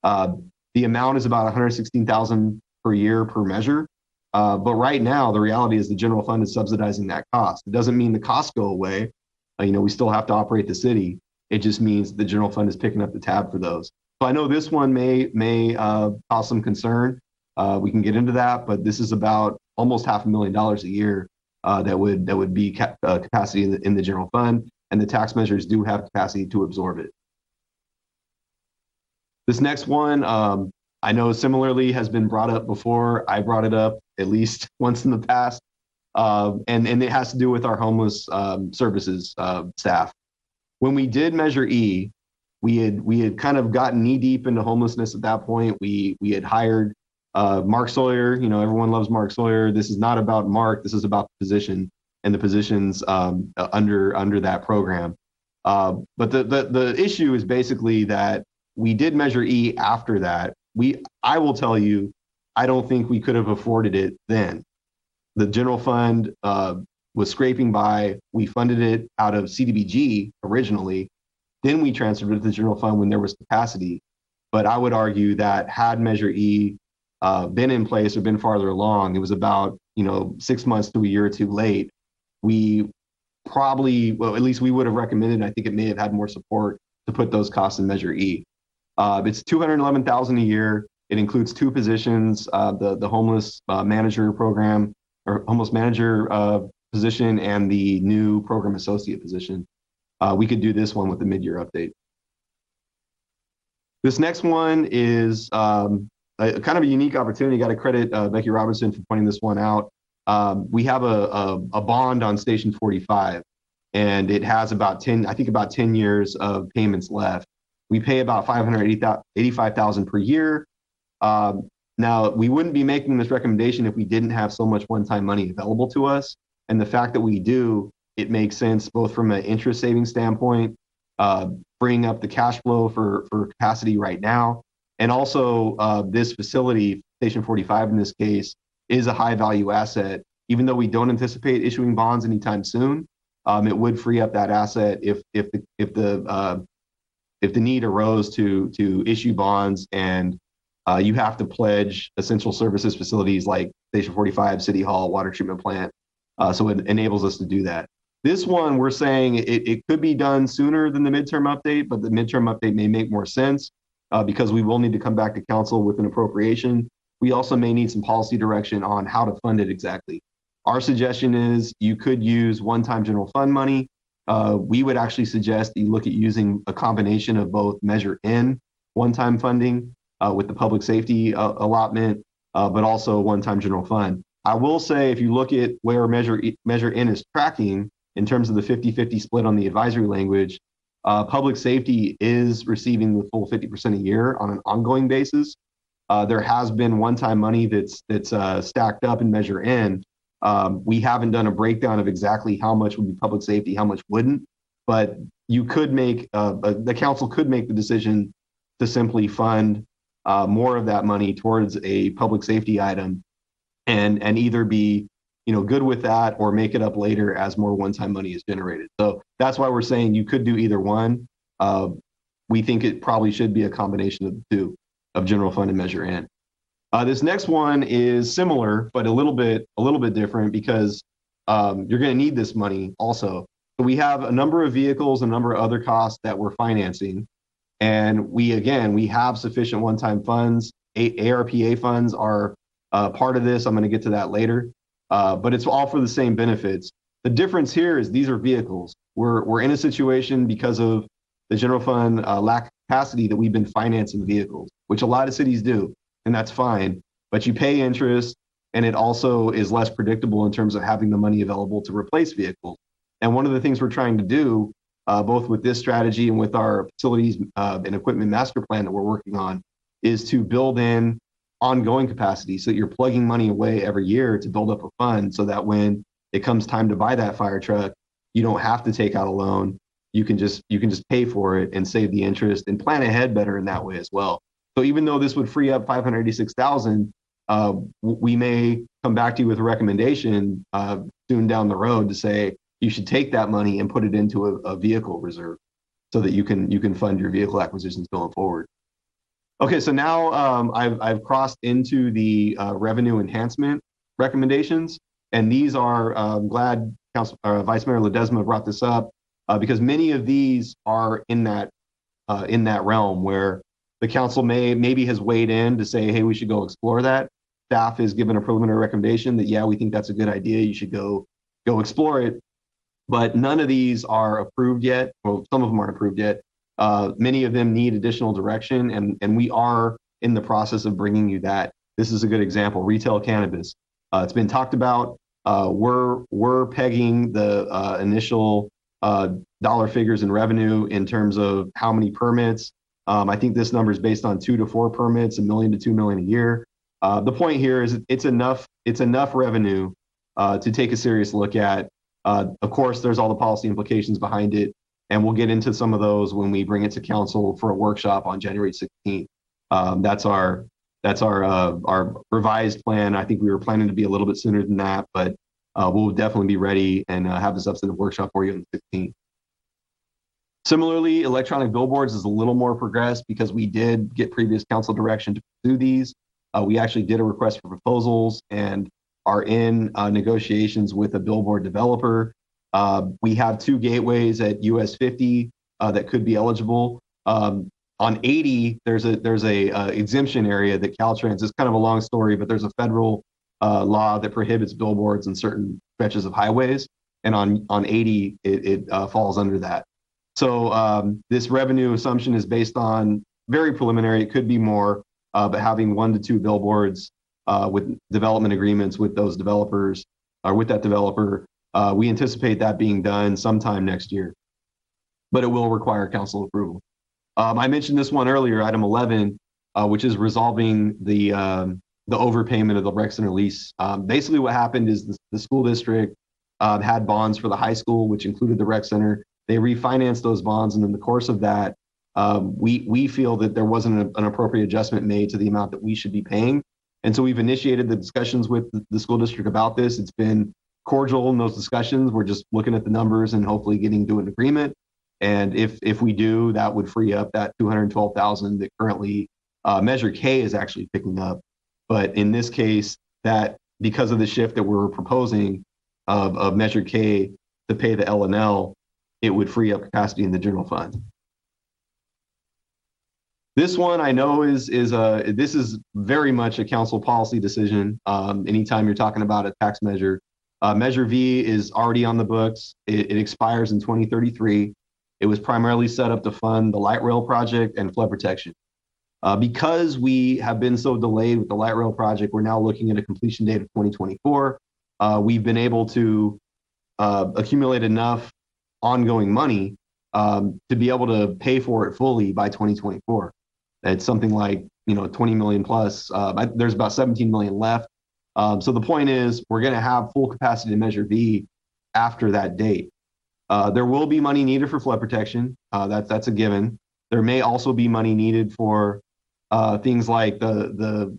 The amount is about $116,000 per year per measure. But right now, the reality is the general fund is subsidizing that cost. It doesn't mean the costs go away. We still have to operate the city. It just means the general fund is picking up the tab for those. So I know this one may cause some concern. We can get into that, but this is about almost $500,000 a year that would be capacity in the general fund, and the tax measures do have capacity to absorb it. This next one, I know similarly has been brought up before. I brought it up at least once in the past, and it has to do with our homeless services staff. When we did Measure E, we had kind of gotten knee deep into homelessness at that point. We had hired Mark Sawyer. Everyone loves Mark Sawyer. This is not about Mark. This is about the position and the positions under that program. But the issue is basically that we did Measure E after that. I will tell you, I don't think we could have afforded it then. The general fund was scraping by. We funded it out of CDBG originally. Then we transferred it to the general fund when there was capacity. But I would argue that had Measure E been in place or been farther along, it was about 6 months to a year or two late. We probably, well, at least we would have recommended, I think it may have had more support to put those costs in Measure E. It's $211,000 a year. It includes two positions, the homeless manager program or homeless manager position and the new program associate position. We could do this one with the mid-year update. This next one is kind of a unique opportunity. Got to credit Becky Robinson for pointing this one out. We have a bond on Station 45, and it has about 10 years of payments left. We pay about $585,000 per year. Now, we wouldn't be making this recommendation if we didn't have so much one-time money available to us. And the fact that we do, it makes sense both from an interest saving standpoint, bringing up the cash flow for capacity right now. And also this facility, Station 45 in this case, is a high value asset. Even though we don't anticipate issuing bonds anytime soon, it would free up that asset if the need arose to issue bonds and you have to pledge essential services facilities like Station 45, City Hall, water treatment plant. So it enables us to do that. This one, we're saying it could be done sooner than the midterm update, but the midterm update may make more sense because we will need to come back to council with an appropriation. We also may need some policy direction on how to fund it exactly. Our suggestion is you could use one-time general fund money. We would actually suggest that you look at using a combination of both Measure N, one-time funding with the public safety allotment, but also one-time general fund. I will say, if you look at where Measure N is tracking in terms of the 50-50 split on the advisory language, public safety is receiving the full 50% a year on an ongoing basis. There has been one-time money that's stacked up in Measure N. We haven't done a breakdown of exactly how much would be public safety, how much wouldn't, but you could make, the council could make the decision to simply fund more of that money towards a public safety item and either be good with that or make it up later as more one-time money is generated. So that's why we're saying you could do either one. We think it probably should be a combination of the two, of general fund and Measure N. This next one is similar, but a little bit different because you're going to need this money also. So we have a number of vehicles, a number of other costs that we're financing. And we have sufficient one-time funds. ARPA funds are part of this. I'm going to get to that later. But it's all for the same benefits. The difference here is these are vehicles. We're in a situation because of the general fund lack of capacity that we've been financing vehicles, which a lot of cities do, and that's fine. But you pay interest, and it also is less predictable in terms of having the money available to replace vehicles. And one of the things we're trying to do, both with this strategy and with our facilities and equipment master plan that we're working on, is to build in ongoing capacity so that you're plugging money away every year to build up a fund so that when it comes time to buy that fire truck, you don't have to take out a loan. You can just pay for it and save the interest and plan ahead better in that way as well. So even though this would free up $586,000, we may come back to you with a recommendation soon down the road to say you should take that money and put it into a vehicle reserve so that you can fund your vehicle acquisitions going forward. Okay, so now I've crossed into the revenue enhancement recommendations, and these are, I'm glad Vice Mayor Ledesma brought this up because many of these are in that realm where the council maybe has weighed in to say, hey, we should go explore that. Staff has given a preliminary recommendation that, yeah, we think that's a good idea. You should go explore it. But none of these are approved yet. Well, some of them aren't approved yet. Many of them need additional direction, and we are in the process of bringing you that. This is a good example, retail cannabis. It's been talked about. We're pegging the initial dollar figures in revenue in terms of how many permits. I think this number is based on 2 to 4 permits, $1 million to $2 million a year. The point here is it's enough revenue to take a serious look at. Of course, there's all the policy implications behind it. And we'll get into some of those when we bring it to council for a workshop on January 16th. That's our revised plan. I think we were planning to be a little bit sooner than that, but we'll definitely be ready and have the substantive workshop for you on the 16th. Similarly, electronic billboards is a little more progressed because we did get previous council direction to pursue these. We actually did a request for proposals and are in negotiations with a billboard developer. We have 2 gateways at US 50 that could be eligible. On 80, there's a exemption area that Caltrans, it's kind of a long story, but there's a federal law that prohibits billboards in certain stretches of highways. And on 80, it falls under that. So this revenue assumption is based on very preliminary, it could be more, but having 1 to 2 billboards with development agreements with those developers or with that developer, we anticipate that being done sometime next year, but it will require council approval. I mentioned this one earlier, item 11, which is resolving the overpayment of the rec center lease. Basically what happened is the school district had bonds for the high school, which included the rec center. They refinanced those bonds, and in the course of that, we feel that there wasn't an appropriate adjustment made to the amount that we should be paying. And so we've initiated the discussions with the school district about this. It's been cordial in those discussions. We're just looking at the numbers and hopefully getting to an agreement. And if we do, that would free up that $212,000 that currently Measure K is actually picking up. But in this case, that because of the shift that we're proposing of Measure K to pay the L&L, it would free up capacity in the general fund. This one I know this is very much a council policy decision. Anytime you're talking about a tax measure, Measure V is already on the books. It expires in 2033. It was primarily set up to fund the light rail project and flood protection. Because we have been so delayed with the light rail project, we're now looking at a completion date of 2024. We've been able to accumulate enough ongoing money to be able to pay for it fully by 2024. It's something like 20 million plus. There's about 17 million left. So the point is, we're going to have full capacity to Measure V after that date. There will be money needed for flood protection. That's a given. There may also be money needed for things like the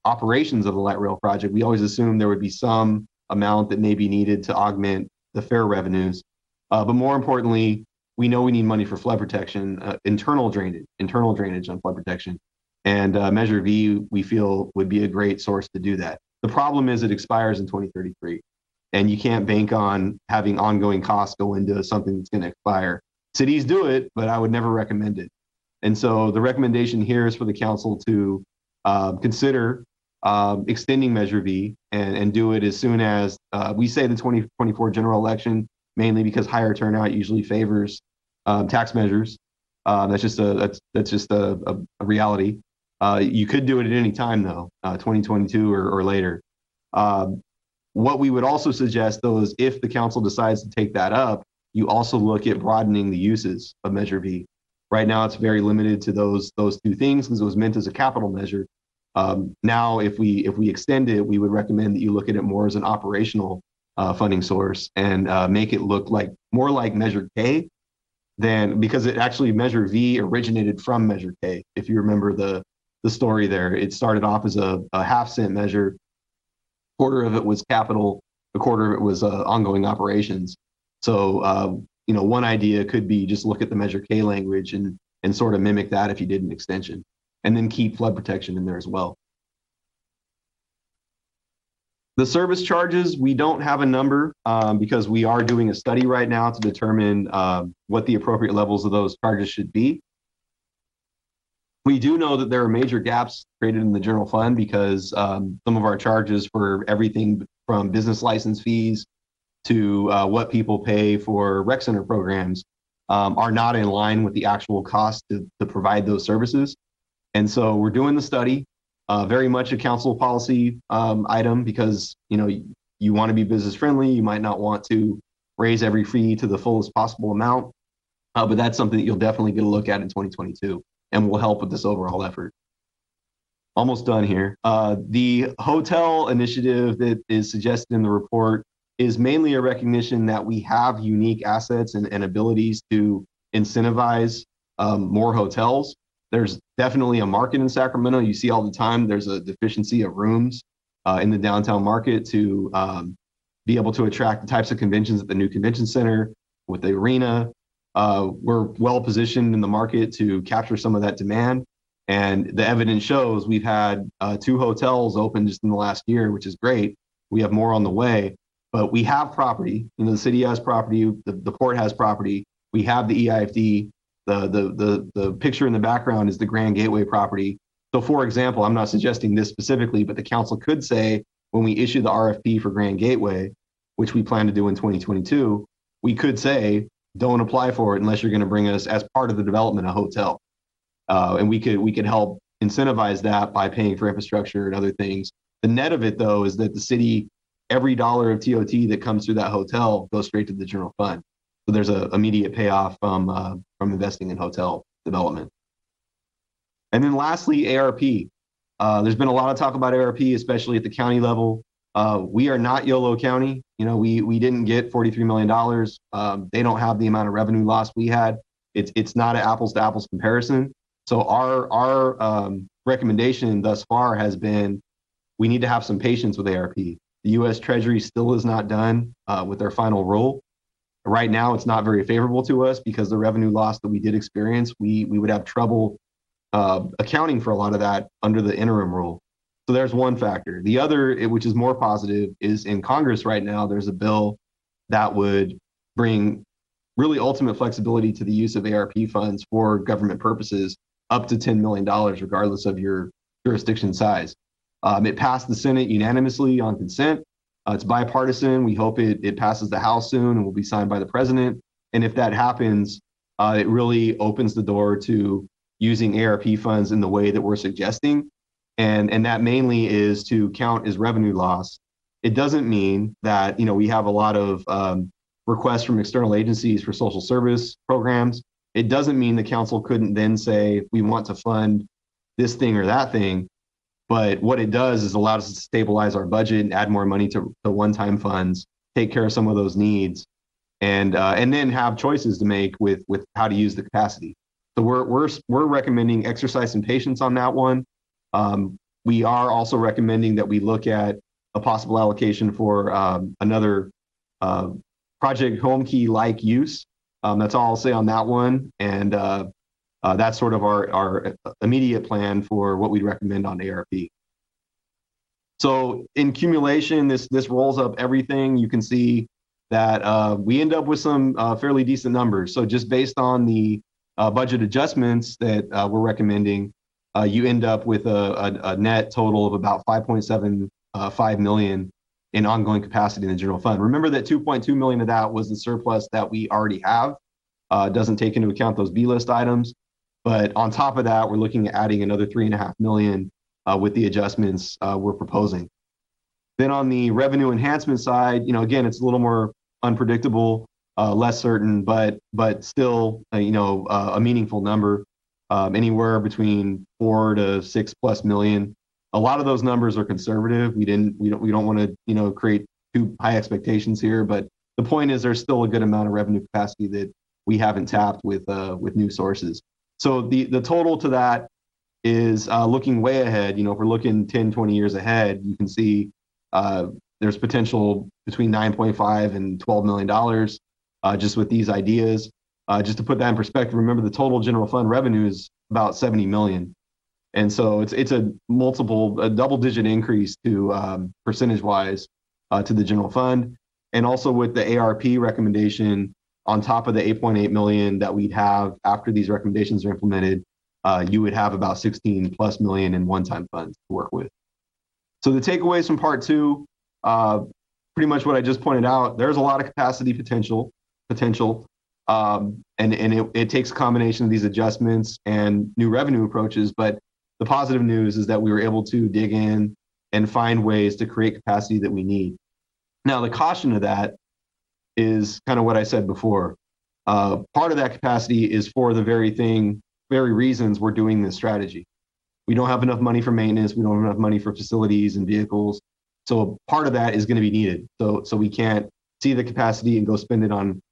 operations of the light rail project. We always assume there would be some amount that may be needed to augment the fare revenues. But more importantly, we know we need money for flood protection, internal drainage on flood protection. And Measure V, we feel, would be a great source to do that. The problem is it expires in 2033. And you can't bank on having ongoing costs go into something that's going to expire. Cities do it, but I would never recommend it. And so the recommendation here is for the council to consider extending Measure V and do it as soon as we say the 2024 general election, mainly because higher turnout usually favors tax measures. That's just a reality. You could do it at any time though, 2022 or later. What we would also suggest though is if the council decides to take that up, you also look at broadening the uses of Measure V. Right now, it's very limited to those two things because it was meant as a capital measure. Now, if we extend it, we would recommend that you look at it more as an operational funding source and make it look more like Measure K because it actually Measure V originated from Measure K. If you remember the story there, it started off as a half-cent measure. A quarter of it was capital, a quarter of it was ongoing operations. So, one idea could be just look at the Measure K language and sort of mimic that if you did an extension, and then keep flood protection in there as well. The service charges, we don't have a number because we are doing a study right now to determine what the appropriate levels of those charges should be. We do know that there are major gaps created in the general fund because some of our charges for everything from business license fees to what people pay for rec center programs are not in line with the actual cost to provide those services. And so we're doing the study, very much a council policy item because you want to be business friendly. You might not want to raise every fee to the fullest possible amount, but that's something that you'll definitely get a look at in 2022 and will help with this overall effort. Almost done here. The hotel initiative that is suggested in the report is mainly a recognition that we have unique assets and abilities to incentivize more hotels. There's definitely a market in Sacramento. You see all the time, there's a deficiency of rooms in the downtown market to be able to attract the types of conventions at the new convention center with the arena. We're well positioned in the market to capture some of that demand. And the evidence shows we've had 2 hotels open just in the last year, which is great. We have more on the way. But we have property, the city has property, the port has property, we have the EIFD, the picture in the background is the Grand Gateway property. So for example, I'm not suggesting this specifically, but the council could say when we issue the RFP for Grand Gateway, which we plan to do in 2022, we could say, don't apply for it unless you're going to bring us as part of the development a hotel. And we could help incentivize that by paying for infrastructure and other things. The net of it though, is that the city, every dollar of TOT that comes through that hotel goes straight to the general fund. So there's an immediate payoff from investing in hotel development. And then lastly, ARP. There's been a lot of talk about ARP, especially at the county level. We are not YOLO County. We didn't get $43 million. They don't have the amount of revenue loss we had. It's not an apples to apples comparison. So our recommendation thus far has been we need to have some patience with ARP. The U.S. Treasury still is not done with their final rule. Right now, it's not very favorable to us because the revenue loss that we did experience, we would have trouble accounting for a lot of that under the interim rule. So there's one factor. The other, which is more positive, is in Congress right now, there's a bill that would bring really ultimate flexibility to the use of ARP funds for government purposes up to $10 million, regardless of your jurisdiction size. It passed the Senate unanimously on consent. It's bipartisan. We hope it passes the House soon and will be signed by the president. And if that happens, it really opens the door to using ARP funds in the way that we're suggesting. And that mainly is to count as revenue loss. It doesn't mean that, we have a lot of requests from external agencies for social service programs. It doesn't mean the council couldn't then say, we want to fund this thing or that thing. But what it does is allows us to stabilize our budget and add more money to one-time funds, take care of some of those needs, and then have choices to make with how to use the capacity. So we're recommending exercise and patience on that one. We are also recommending that we look at a possible allocation for another Project Home Key like use. That's all I'll say on that one. And that's sort of our immediate plan for what we recommend on ARP. So in accumulation, this rolls up everything. You can see that we end up with some fairly decent numbers. So just based on the budget adjustments that we're recommending, you end up with a net total of about 5.75 million in ongoing capacity in the general fund. Remember that 2.2 million of that was the surplus that we already have. Doesn't take into account those B-list items. But on top of that, we're looking at adding another 3.5 million with the adjustments we're proposing. Then on the revenue enhancement side, again, it's a little more unpredictable, less certain, but still, a meaningful number, anywhere between 4 to 6+ million. A lot of those numbers are conservative. We don't want to, create too high expectations here, but the point is there's still a good amount of revenue capacity that we haven't tapped with new sources. So the total to that is looking way ahead. If we're looking 10, 20 years ahead, you can see there's potential between $9.5 and $12 million just with these ideas. Just to put that in perspective, remember the total general fund revenue is about 70 million. And so it's a double-digit increase to percentage-wise to the general fund. And also with the ARP recommendation, on top of the 8.8 million that we'd have after these recommendations are implemented, you would have about 16+ million in one-time funds to work with. So the takeaways from part two, pretty much what I just pointed out, there's a lot of capacity potential, and it takes a combination of these adjustments and new revenue approaches. But the positive news is that we were able to dig in and find ways to create capacity that we need. Now, the caution of that is kind of what I said before. Part of that capacity is for the very reasons we're doing this strategy. We don't have enough money for maintenance. We don't have enough money for facilities and vehicles. So part of that is going to be needed. So we can't see the capacity and go spend it on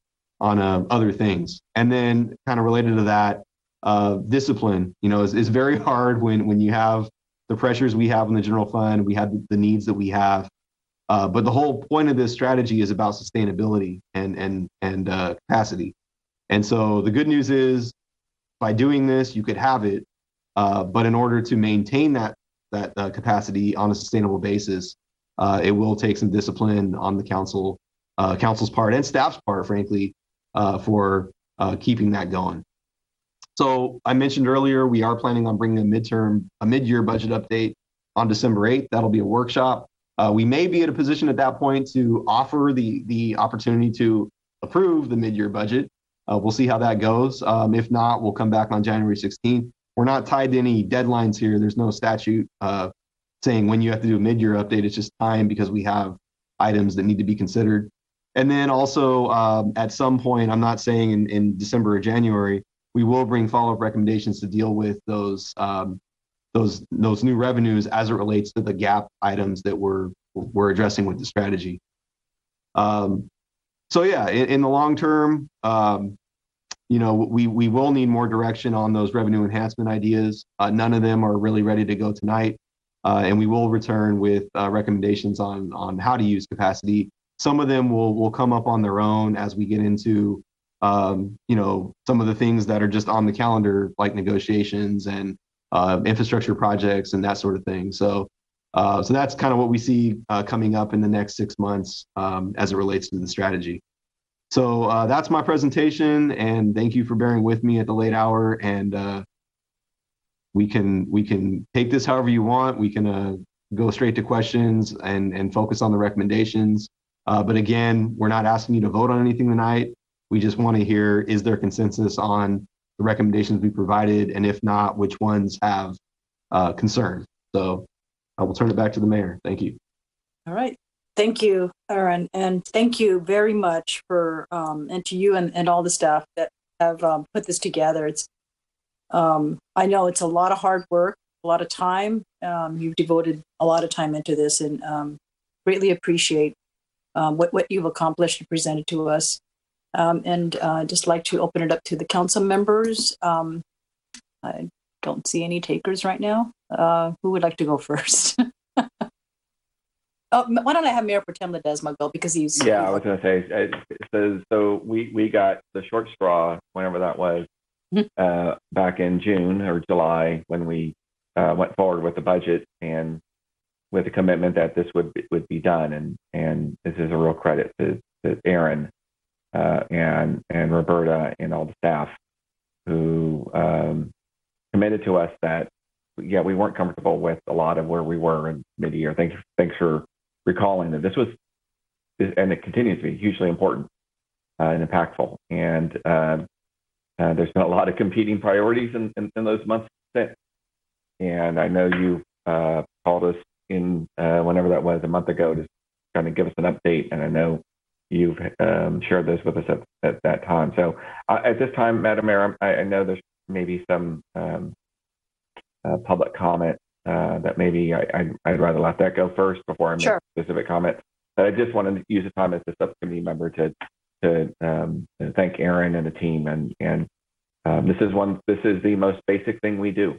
other things. And then kind of related to that, discipline, is very hard when you have the pressures we have in the general fund, we have the needs that we have. But the whole point of this strategy is about sustainability and capacity. And so the good news is by doing this, you could have it. But in order to maintain that capacity on a sustainable basis, it will take some discipline on the council's part and staff's part, frankly, for keeping that going. So I mentioned earlier, we are planning on bringing a mid-year budget update on December 8th. That'll be a workshop. We may be at a position at that point to offer the opportunity to approve the mid-year budget. We'll see how that goes. If not, we'll come back on January 16th. We're not tied to any deadlines here. There's no statute saying when you have to do a mid-year update. It's just time because we have items that need to be considered. And then also at some point, I'm not saying in December or January, we will bring follow-up recommendations to deal with those new revenues as it relates to the gap items that we're addressing with the strategy. So yeah, in the long term, we will need more direction on those revenue enhancement ideas. None of them are really ready to go tonight, and we will return with recommendations on how to use capacity. Some of them will come up on their own as we get into some of the things that are just on the calendar, like negotiations and infrastructure projects and that sort of thing. So that's kind of what we see coming up in the next 6 months as it relates to the strategy. So that's my presentation, and thank you for bearing with me at the late hour. And we can take this however you want. We can go straight to questions and focus on the recommendations. But again, we're not asking you to vote on anything tonight. We just want to hear, is there consensus on the recommendations we provided, and if not, which ones have concern. So I will turn it back to the mayor. Thank you. All right. Thank you, Aaron. And thank you very much for, and to you and all the staff that have put this together. It's, I know it's a lot of hard work, a lot of time. You've devoted a lot of time into this, and greatly appreciate what you've accomplished and presented to us. And just like to open it up to the council members. I don't see any takers right now. Who would like to go first? Why don't I have Mayor Pro Tem Ledesma go, because he's... Yeah, I was going to say, so we got the short straw, whenever that was, back in June or July, when we went forward with the budget and with the commitment that this would be done. And this is a real credit to Aaron and Roberta and all the staff who committed to us that, yeah, we weren't comfortable with a lot of where we were in mid-year. Thanks for recalling that this was, and it continues to be, hugely important and impactful. And there's been a lot of competing priorities in those months since. And I know you called us in whenever that was, a month ago, to kind of give us an update. And I know you've shared this with us at that time. So at this time, Madam Mayor, I know there's maybe some public comment that maybe I'd rather let that go first before I make specific comments. But I just wanted to use the time as a subcommittee member to thank Aaron and the team. And this is the most basic thing we do.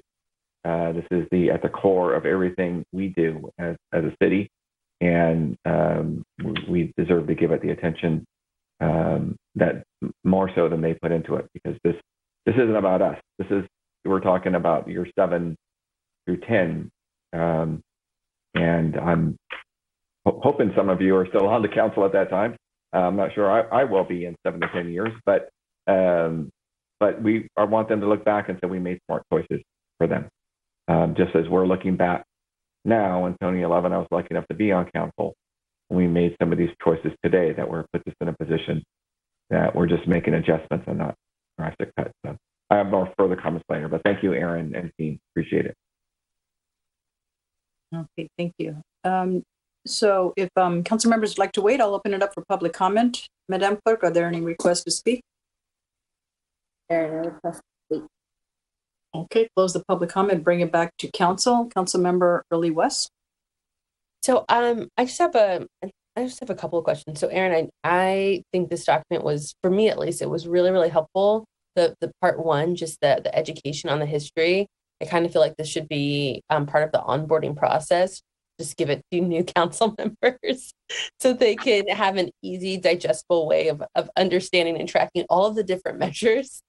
This is at the core of everything we do as a city, and we deserve to give it the attention that more so than they put into it, because this isn't about us. We're talking about year 7 through 10, and I'm hoping some of you are still on the council at that time. I'm not sure I will be in 7 to 10 years, but I want them to look back and say we made smart choices for them. Just as we're looking back now, in 2011, I was lucky enough to be on council, and we made some of these choices today that were put us in a position that we're just making adjustments and not drastic cuts. So I have more further comments later, but thank you, Aaron and team. Appreciate it. Okay, thank you. So if council members would like to wait, I'll open it up for public comment. Madam Clerk, are there any requests to speak? There are no requests to speak. Okay, close the public comment, bring it back to council. Council member Early West. So I just have a couple of questions. So Aaron, I think this document was, for me at least, it was really, really helpful. The part 1, just the education on the history. I kind of feel like this should be part of the onboarding process. Just give it to new council members so they can have an easy, digestible way of understanding and tracking all of the different measures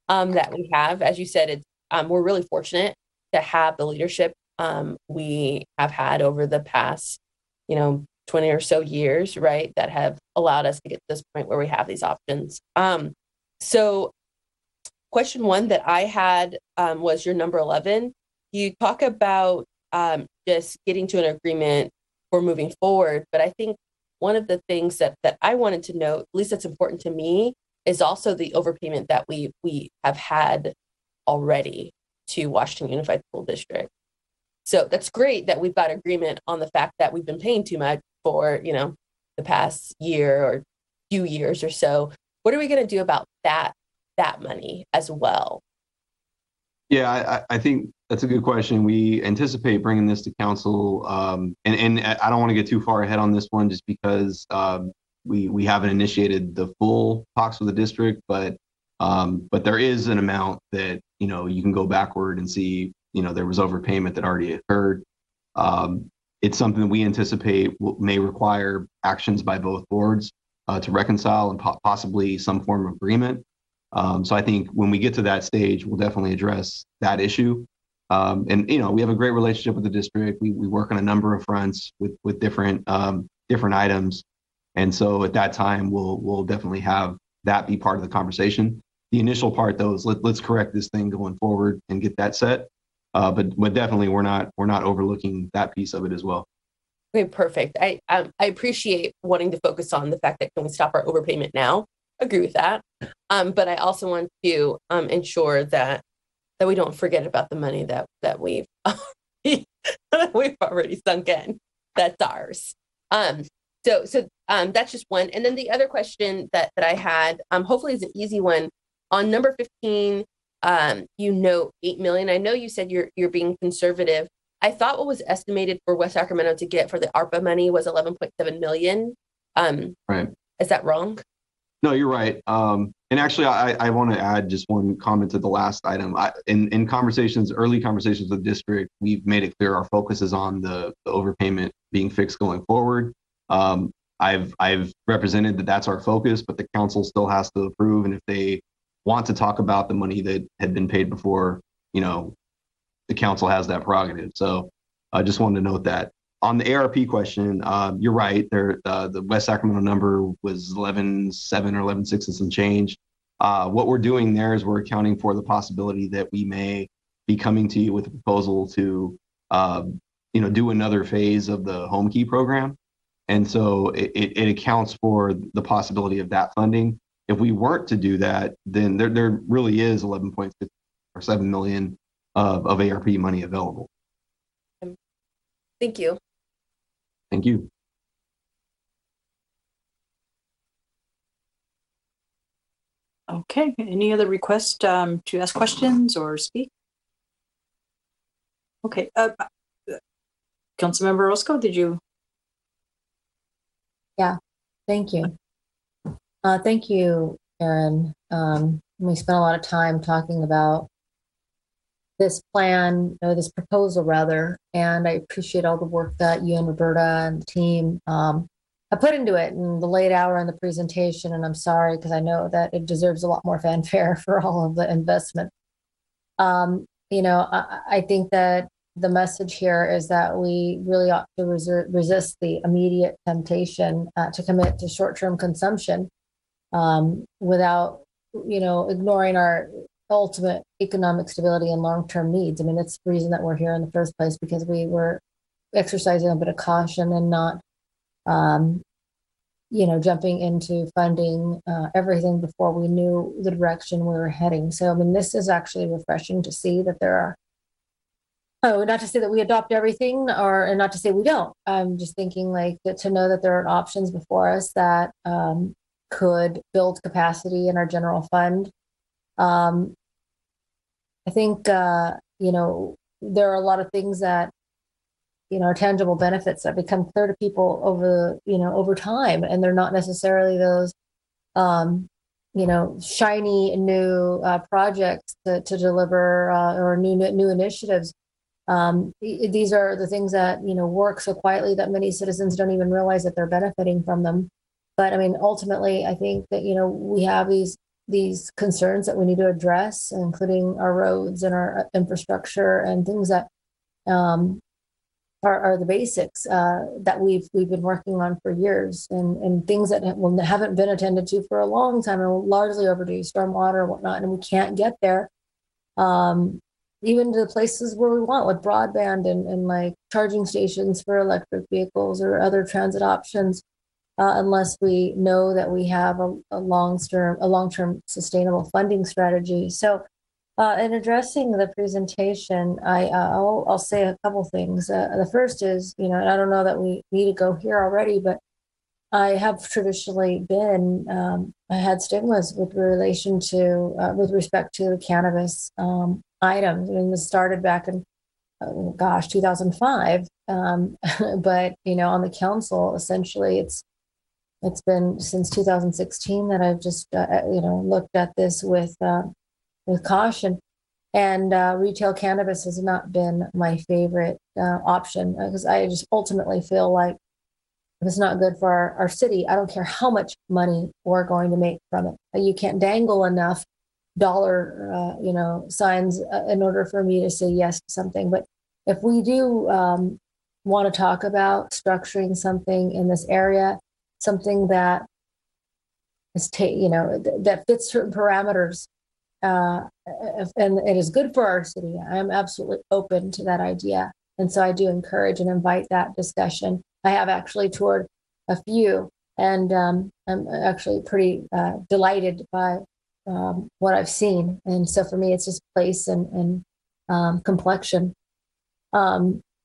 that we have. As you said, we're really fortunate to have the leadership we have had over the past, 20 or so years, right, that have allowed us to get to this point where we have these options. So question 1 that I had was your number 11. You talk about just getting to an agreement for moving forward. But I think one of the things that I wanted to note, at least that's important to me, is also the overpayment that we have had already to Washington Unified School District. So that's great that we've got agreement on the fact that we've been paying too much for, the past year or few years or so. What are we going to do about that money as well? Yeah, I think that's a good question. We anticipate bringing this to council, and I don't want to get too far ahead on this one, just because we haven't initiated the full talks with the district, but there is an amount that you can go backward and see there was overpayment that already occurred. It's something that we anticipate may require actions by both boards to reconcile and possibly some form of agreement. So I think when we get to that stage, we'll definitely address that issue. And we have a great relationship with the district. We work on a number of fronts with different items, and so at that time we'll definitely have that be part of the conversation. The initial part, though, is let's correct this thing going forward and get that set. But definitely we're not overlooking that piece of it as well. Okay, perfect. I appreciate wanting to focus on the fact that can we stop our overpayment now, agree with that. But I also want to ensure that we don't forget about the money that we've we've already sunk in. That's ours. So that's just one. And then the other question that I had, hopefully is an easy one. On number 15, you note 8 million. I know you said you're being conservative. I thought what was estimated for West Sacramento to get for the ARPA money was 11.7 million. Right. Is that wrong? No, you're right. And actually, I want to add just one comment to the last item. In early conversations with the district, we've made it clear our focus is on the overpayment being fixed going forward. I've represented that that's our focus, but the council still has to approve. And if they want to talk about the money that had been paid before, the council has that prerogative. So I just wanted to note that. On the ARP question, you're right. The West Sacramento number was 11.7 or 11.6 and some change. What we're doing there is we're accounting for the possibility that we may be coming to you with a proposal to, do another phase of the home key program. And so it accounts for the possibility of that funding. If we weren't to do that, then there really is 11.6 or 7 million of ARP money available. Thank you. Thank you. Okay, any other requests to ask questions or speak? Okay, Councilmember Orozco, did you? Yeah, thank you. Thank you, Erin. We spent a lot of time talking about this plan, or this proposal rather, and I appreciate all the work that you and Roberta and the team have put into it and the late hour in the presentation. And I'm sorry, because I know that it deserves a lot more fanfare for all of the investment. I think that the message here is that we really ought to resist the immediate temptation to commit to short-term consumption without, ignoring our ultimate economic stability and long-term needs. I mean, it's the reason that we're here in the first place, because we were exercising a bit of caution and not, jumping into funding everything before we knew the direction we were heading. So, I mean, this is actually refreshing to see that there are, not to say that we adopt everything and not to say we don't. I'm just thinking to know that there are options before us that could build capacity in our general fund. I think, there are a lot of things that, are tangible benefits that become clear to people over time. And they're not necessarily those, shiny new projects to deliver or new initiatives. These are the things that, work so quietly that many citizens don't even realize that they're benefiting from them. But I mean, ultimately, I think that, we have these concerns that we need to address, including our roads and our infrastructure and things that are the basics that we've been working on for years, and things that haven't been attended to for a long time and largely overdue, stormwater and whatnot, and we can't get there. Even to the places where we want, with broadband and like charging stations for electric vehicles or other transit options. Unless we know that we have a long-term sustainable funding strategy. So in addressing the presentation, I'll say a couple things. The first is, and I don't know that we need to go here already, but I have traditionally I had stigmas with respect to the cannabis items. I mean, this started back in, 2005. But, on the council, essentially, it's been since 2016 that I've just, looked at this with caution. And retail cannabis has not been my favorite option, because I just ultimately feel like if it's not good for our city, I don't care how much money we're going to make from it. You can't dangle enough dollar, signs in order for me to say yes to something. But if we do want to talk about structuring something in this area, something that is, that fits certain parameters, and it is good for our city, I am absolutely open to that idea. And so I do encourage and invite that discussion. I have actually toured a few, And I'm actually pretty delighted by what I've seen. And so for me, it's just place and complexion.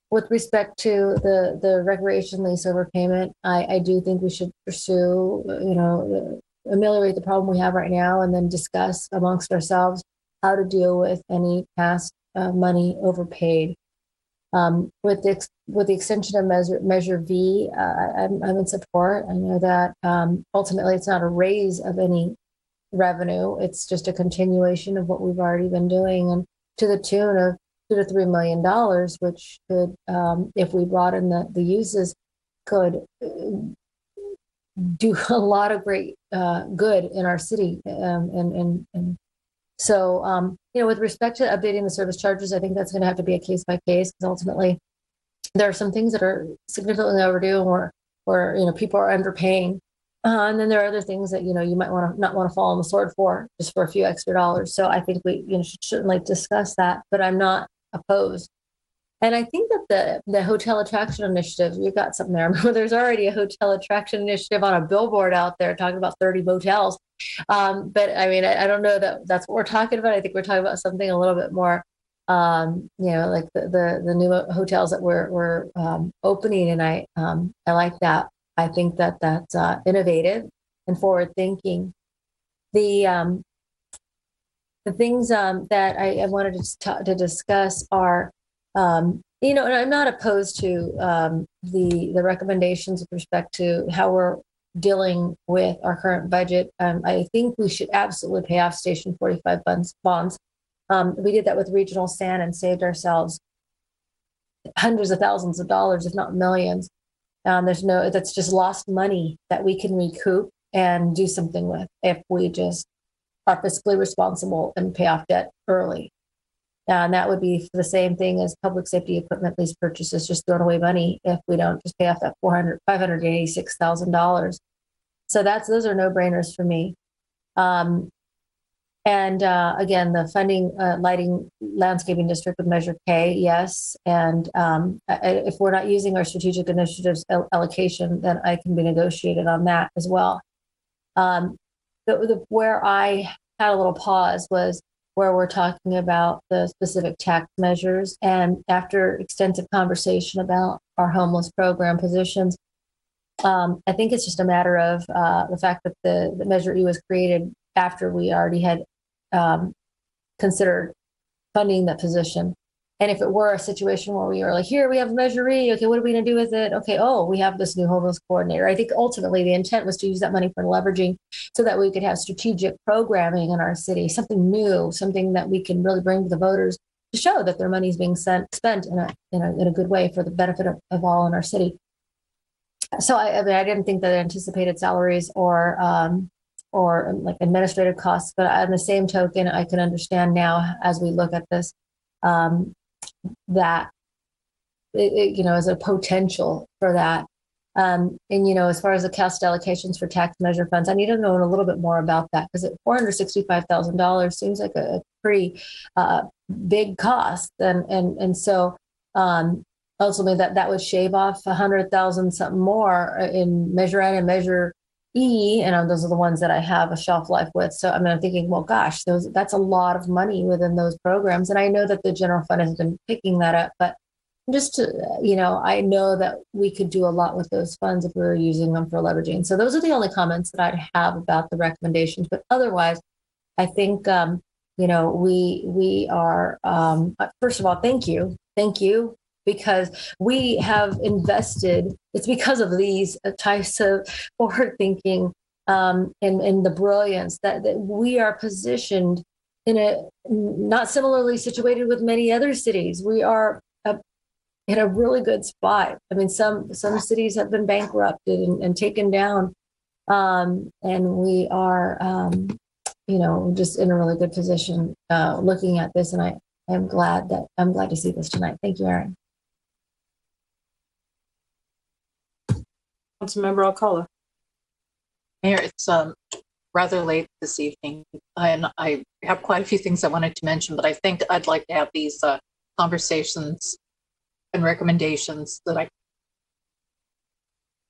With respect to the recreation lease overpayment, I do think we should pursue, ameliorate the problem we have right now, and then discuss amongst ourselves how to deal with any past money overpaid. With the extension of Measure V, I'm in support. I know that ultimately it's not a raise of any revenue; it's just a continuation of what we've already been doing, and to the tune of $2 to $3 million, which could, if we brought in the uses, could do a lot of great good in our city. So, with respect to updating the service charges, I think that's going to have to be a case by case, because ultimately there are some things that are significantly overdue and where people are underpaying. And then there are other things that, you might not want to fall on the sword for, just for a few extra dollars. So I think we should certainly discuss that, but I'm not opposed. And I think that the hotel attraction initiative, you got something there. There's already a hotel attraction initiative on a billboard out there talking about 30 motels. But I mean, I don't know that that's what we're talking about. I think we're talking about something a little bit more, like the new hotels that we're opening. And I like that. I think that that's innovative and forward thinking. The things that I wanted to discuss are, and I'm not opposed to the recommendations with respect to how we're dealing with our current budget. I think we should absolutely pay off Station 45 bonds. We did that with Regional San and saved ourselves hundreds of thousands of dollars, if not millions. That's just lost money that we can recoup and do something with if we just are fiscally responsible and pay off debt early. And that would be the same thing as public safety equipment lease purchases, just throwing away money if we don't just pay off that $586,000. So those are no brainers for me. And again, the funding, lighting, landscaping district with Measure K, yes. And if we're not using our strategic initiatives allocation, then I can be negotiated on that as well. Where I had a little pause was where we're talking about the specific tax measures. And after extensive conversation about our homeless program positions, I think it's just a matter of the fact that the Measure E was created after we already had considered funding that position. And if it were a situation where we were like, here, we have Measure E, okay, what are we going to do with it? Okay, we have this new homeless coordinator. I think ultimately the intent was to use that money for leveraging so that we could have strategic programming in our city, something new, something that we can really bring to the voters to show that their money is being spent in a good way for the benefit of all in our city. So I didn't think that anticipated salaries or like administrative costs, but on the same token, I can understand now as we look at this, that is a potential for that. And as far as the cost allocations for tax measure funds, I need to know a little bit more about that, because $465,000 seems like a pretty big cost, and so ultimately that would shave off 100,000 something more in Measure N and Measure E, and those are the ones that I have a shelf life with. So I'm thinking, well, gosh, that's a lot of money within those programs. And I know that the general fund has been picking that up, but just I know that we could do a lot with those funds if we were using them for leveraging. So those are the only comments that I'd have about the recommendations. But otherwise, I think, we are, first of all, thank you. Because we have invested, it's because of these types of forward thinking and the brilliance that we are positioned in a not similarly situated with many other cities. We are in a really good spot. I mean, some cities have been bankrupted and taken down, and we are, just in a really good position looking at this. And I'm glad to see this tonight. Thank you, Erin. Councilmember Alcala. Mayor, it's rather late this evening, and I have quite a few things I wanted to mention, but I think I'd like to have these conversations and recommendations that I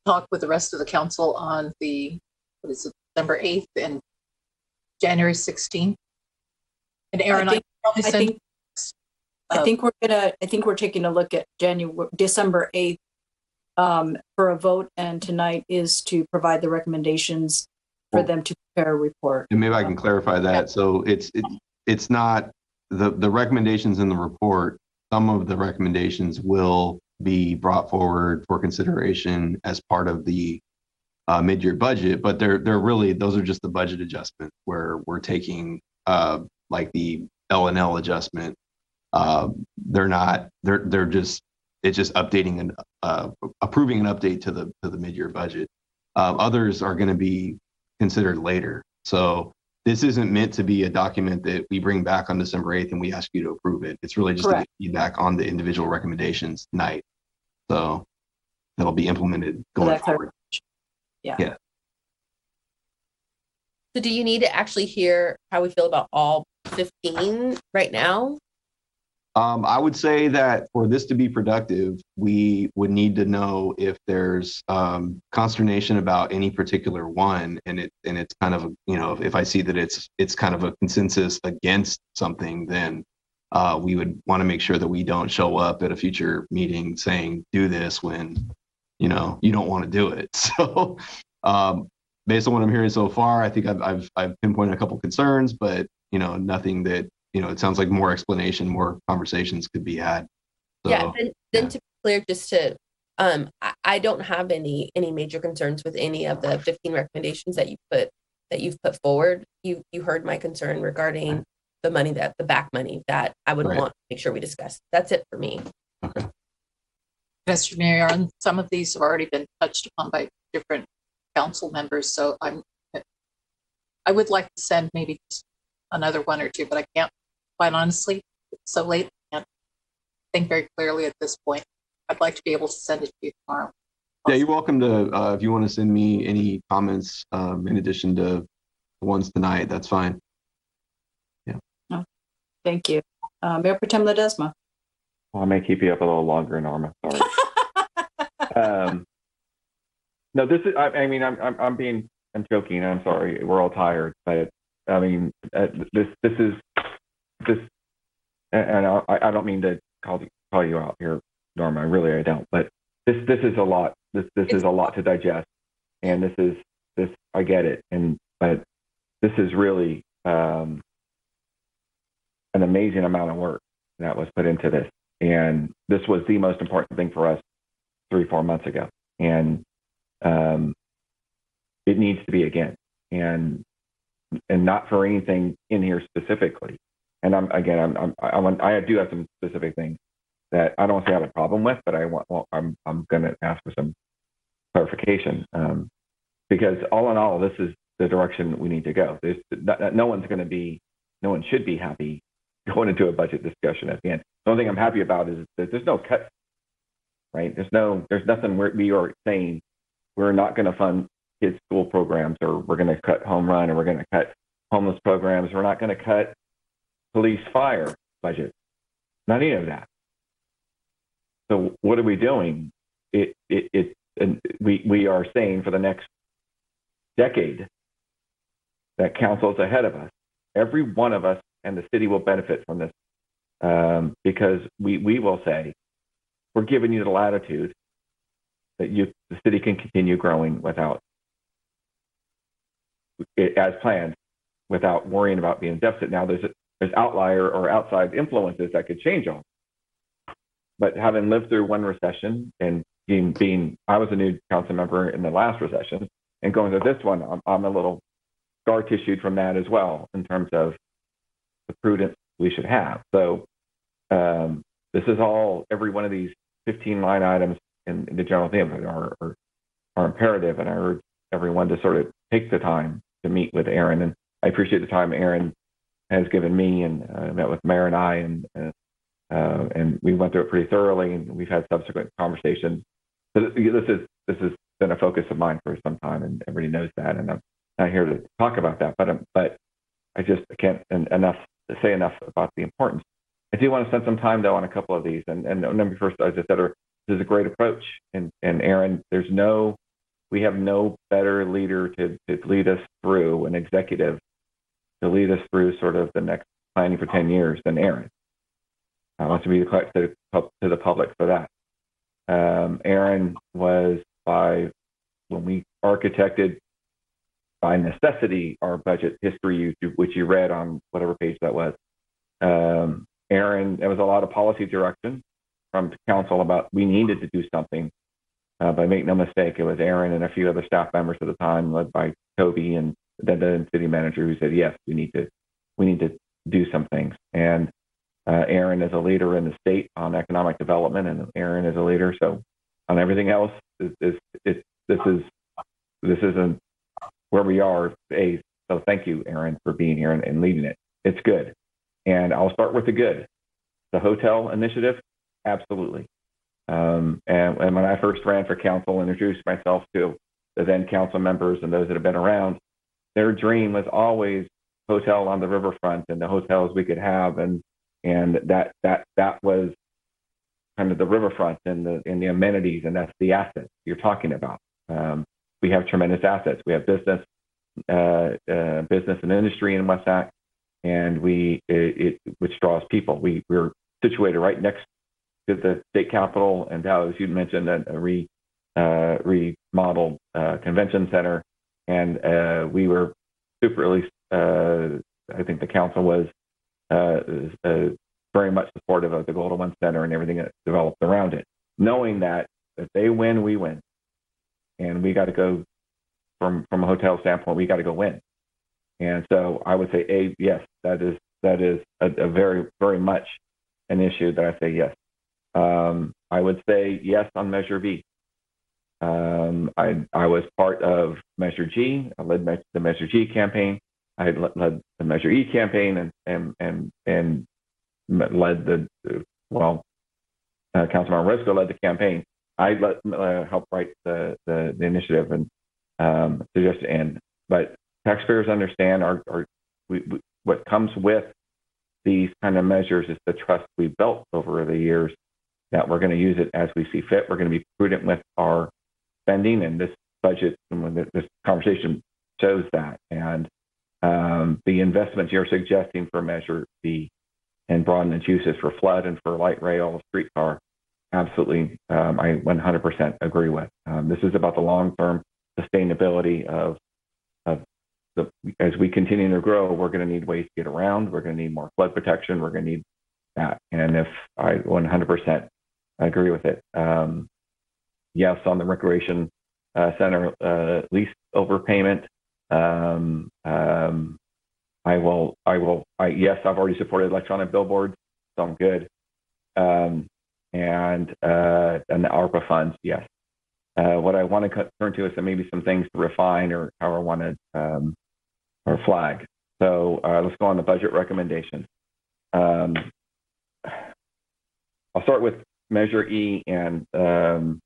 talk with the rest of the council on December 8th and January 16th. And Aaron, I think we're taking a look at December 8th for a vote, and tonight is to provide the recommendations for them to prepare a report. And maybe I can clarify that. So it's not the recommendations in the report. Some of the recommendations will be brought forward for consideration as part of the mid-year budget, but they're really, those are just the budget adjustment where we're taking like the L&L adjustment. They're just, it's just updating and approving an update to the mid-year budget. Others are going to be considered later. So this isn't meant to be a document that we bring back on December 8th and we ask you to approve it. It's really just to get feedback on the individual recommendations tonight. So that'll be implemented going forward. Yeah. So do you need to actually hear how we feel about all 15 right now? I would say that for this to be productive, we would need to know if there's consternation about any particular one, and it's kind of, if I see that it's kind of a consensus against something, then we would want to make sure that we don't show up at a future meeting saying do this when you don't want to do it. So based on what I'm hearing so far, I think I've pinpointed a couple concerns, but nothing that. It sounds like more explanation, more conversations could be had. So, then to be clear, just to, I don't have any major concerns with any of the 15 recommendations that you've put forward. You heard my concern regarding the back money that I would want to make sure we discuss. That's it for me. Okay. Mr. Mayor, some of these have already been touched upon by different council members, so I would like to send maybe just another one or two, but I can't. Quite honestly, it's so late, I can't think very clearly at this point. I'd like to be able to send it to you tomorrow. Yeah, you're welcome to, if you want to send me any comments in addition to the ones tonight, that's fine. Yeah. Oh, thank you. Mayor Pro Tem Ledesma. Well, I may keep you up a little longer, Norma. Sorry. No, this is, I'm joking. I'm sorry. We're all tired, but I mean, this is, and I don't mean to call you out here, Norma. I don't. But this is a lot. This is a lot to digest, and this I get it, but this is really an amazing amount of work that was put into this, and this was the most important thing for us 3-4 months ago, and it needs to be again, and not for anything in here specifically. And I do have some specific things that I don't say I have a problem with, but I'm going to ask for some clarification because all in all, this is the direction we need to go. No one should be happy going into a budget discussion at the end. The only thing I'm happy about is that there's no cut, right? There's nothing where we are saying we're not going to fund kids' school programs, or we're going to cut home run, or we're going to cut homeless programs. We're not going to cut police fire budget. Not any of that. So what are we doing? We are saying for the next decade that council is ahead of us. Every one of us and the city will benefit from this because we will say we're giving you the latitude that the city can continue growing without, as planned, without worrying about being in deficit. Now there's outlier or outside influences that could change all. But having lived through one recession and I was a new council member in the last recession, and going to this one, I'm a little scar tissued from that as well in terms of the prudence we should have. So this is all, every one of these 15 line items in the general theme are imperative, and I urge everyone to sort of take the time to meet with Aaron. And I appreciate the time Aaron has given me, and met with Mayor and I, and we went through it pretty thoroughly, and we've had subsequent conversations. So this has been a focus of mine for some time, and everybody knows that, and I'm not here to talk about that, but I just can't say enough about the importance. I do want to spend some time though on a couple of these, and number first, as I said, this is a great approach, and Aaron, there's no we have no better leader to lead us through, an executive to lead us through sort of the next planning for 10 years than Aaron. I want to be to the public for that. Aaron was when we architected by necessity our budget history, which you read on whatever page that was. Aaron, there was a lot of policy direction from council about we needed to do something. But make no mistake, it was Aaron and a few other staff members at the time, led by Toby and then the city manager, who said, yes, we need to do some things. And Aaron is a leader in the state on economic development, and Aaron is a leader. So on everything else, this isn't where we are. So thank you, Aaron, for being here and leading it. It's good. And I'll start with the good. The hotel initiative, absolutely. And when I first ran for council, introduced myself to the then council members and those that have been around, their dream was always hotel on the riverfront and the hotels we could have, and that was kind of the riverfront and the amenities, and that's the assets you're talking about. We have tremendous assets. We have business and industry in West Sac, and which draws people. We're situated right next to the state capitol, and Dallas, you mentioned a remodeled convention center, and we were super, at least I think the council was very much supportive of the Golden One Center and everything that developed around it, knowing that if they win, we win, and we got to go from a hotel standpoint, we got to go win. And so I would say, yes, that is a very, very much an issue that I say yes. I would say yes on Measure V. I was part of Measure G. I led the Measure G campaign. I had led the Measure E campaign and led Councilman Roscoe led the campaign. I helped write the initiative and suggest to end. But taxpayers understand what comes with these kind of measures is the trust we built over the years, that we're going to use it as we see fit. We're going to be prudent with our spending, and this budget and this conversation shows that. And the investments you're suggesting for Measure B and broaden its uses for flood and for light rail, streetcar, absolutely, I 100% agree with. This is about the long-term sustainability of as we continue to grow, we're going to need ways to get around. We're going to need more flood protection. We're going to need that. And if I 100% agree with it. Yes, on the recreation center lease overpayment. Yes, I've already supported electronic billboards, so I'm good. And the ARPA funds, yes. What I want to turn to is maybe some things to refine or how I want to or flag. So let's go on the budget recommendations. I'll start with Measure E and ongoing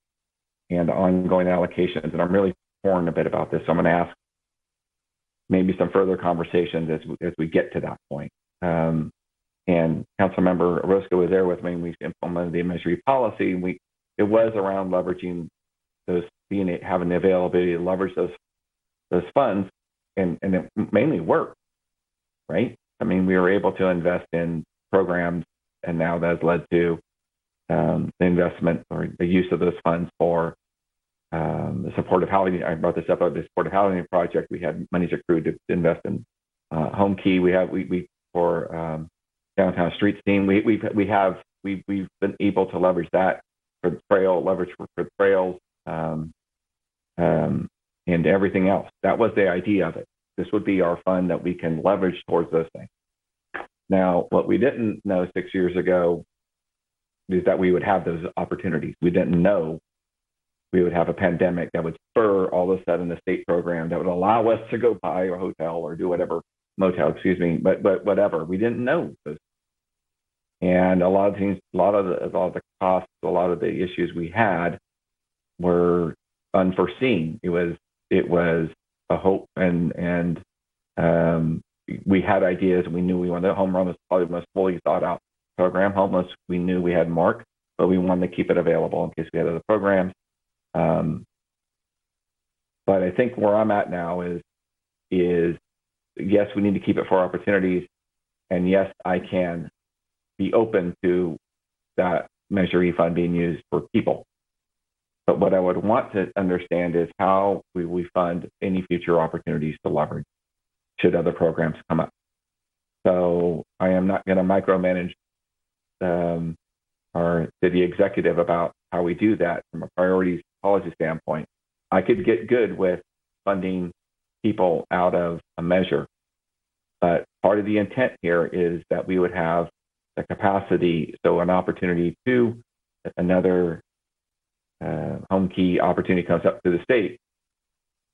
allocations, and I'm really torn a bit about this. So I'm going to ask maybe some further conversations as we get to that point. And Councilmember Orozco was there with me, and we implemented the Measure E policy. And it was around leveraging those, having the availability to leverage those funds, and it mainly worked, right? I mean, we were able to invest in programs, and now that's led to the investment or the use of those funds for the supportive housing. I brought this up about the supportive housing project. We had monies accrued to invest in Home Key. We for downtown streets team. We've been able to leverage that for trails and everything else. That was the idea of it. This would be our fund that we can leverage towards those things. Now, what we didn't know 6 years ago is that we would have those opportunities. We didn't know we would have a pandemic that would spur all of a sudden the state program that would allow us to go buy a hotel or do whatever, but whatever. We didn't know those. And a lot of things, a lot of the costs, a lot of the issues we had were unforeseen. It was a hope, and we had ideas. We knew we wanted. Home Run was probably the most fully thought out program. Homeless, we knew we had Mark, but we wanted to keep it available in case we had other programs. But I think where I'm at now is yes, we need to keep it for opportunities, and yes, I can be open to that Measure E fund being used for people. But what I would want to understand is how we fund any future opportunities to leverage should other programs come up. So I am not going to micromanage our city executive about how we do that from a priorities policy standpoint. I could get good with funding people out of a measure, but part of the intent here is that we would have the capacity, so an opportunity to another home key opportunity comes up to the state,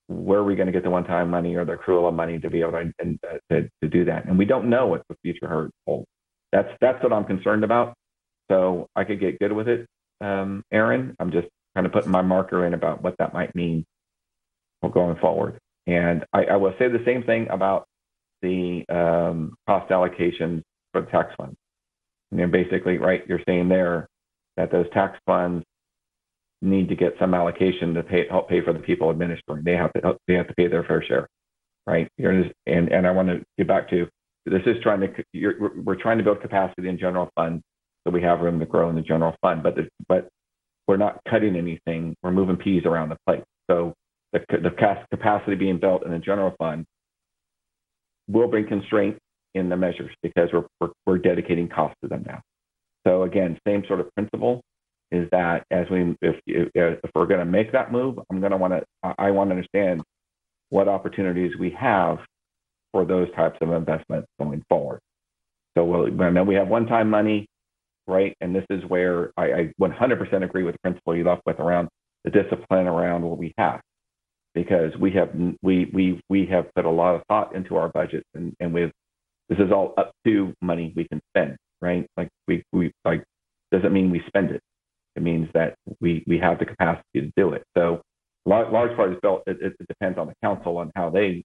where are we going to get the one-time money or the accrual of money to be able to do that? And we don't know what the future holds. That's what I'm concerned about. So I could get good with it, Aaron. I'm just kind of putting my marker in about what that might mean going forward. And I will say the same thing about the cost allocations for the tax funds. And you're basically, right, you're saying there that those tax funds need to get some allocation to help pay for the people administering. They have to pay their fair share, right? And I want to get back to this is we're trying to build capacity in general fund so we have room to grow in the general fund, but we're not cutting anything. We're moving peas around the plate. So the capacity being built in the general fund will bring constraints in the measures because we're dedicating costs to them now. So again, same sort of principle is that if we're going to make that move, I want to understand what opportunities we have for those types of investments going forward. So I know we have one-time money, right? And this is where I 100% agree with the principle you left with around the discipline around what we have, because we have put a lot of thought into our budget, and this is all up to money we can spend, right? Like we doesn't mean we spend it. It means that we have the capacity to do it. So large part is built. It depends on the council on how they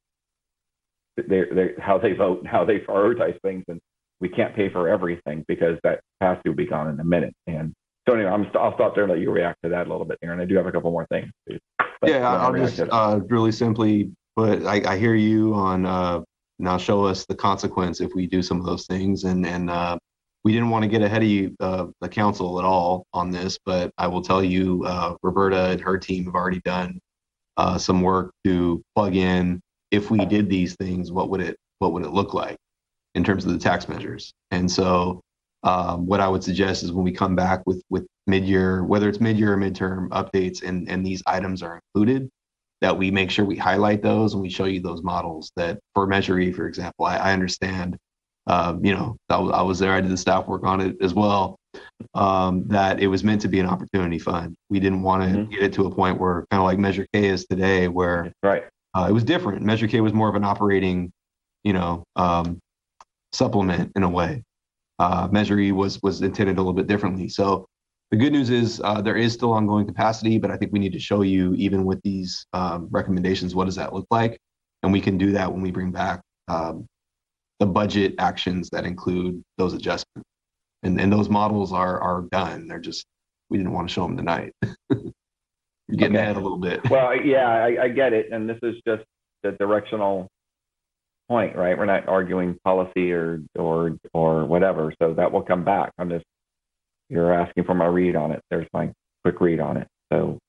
vote and how they prioritize things, and we can't pay for everything because that capacity will be gone in a minute. And so anyway, I'll stop there and let you react to that a little bit, Aaron. I do have a couple more things. I'll just really simply put, I hear you on now show us the consequence if we do some of those things, and we didn't want to get ahead of the council at all on this, but I will tell you, Roberta and her team have already done some work to plug in. If we did these things, what would it look like in terms of the tax measures? And so, what I would suggest is when we come back with mid-year, whether it's mid-year or midterm updates, and these items are included, that we make sure we highlight those and we show you those models. That for Measure E, for example, I understand. I was there. I did the staff work on it as well. That it was meant to be an opportunity fund. We didn't want to get it to a point where kind of like Measure K is today, where it was different. Measure K was more of an operating, supplement in a way. Measure E was intended a little bit differently. So the good news is there is still ongoing capacity, but I think we need to show you, even with these recommendations, what does that look like, and we can do that when we bring back the budget actions that include those adjustments. And those models are done. They're just, we didn't want to show them tonight. You're getting ahead a little bit. Well, yeah, I get it. And this is just the directional point, right? We're not arguing policy or whatever. So that will come back. You're asking for my read on it. There's my quick read on it. So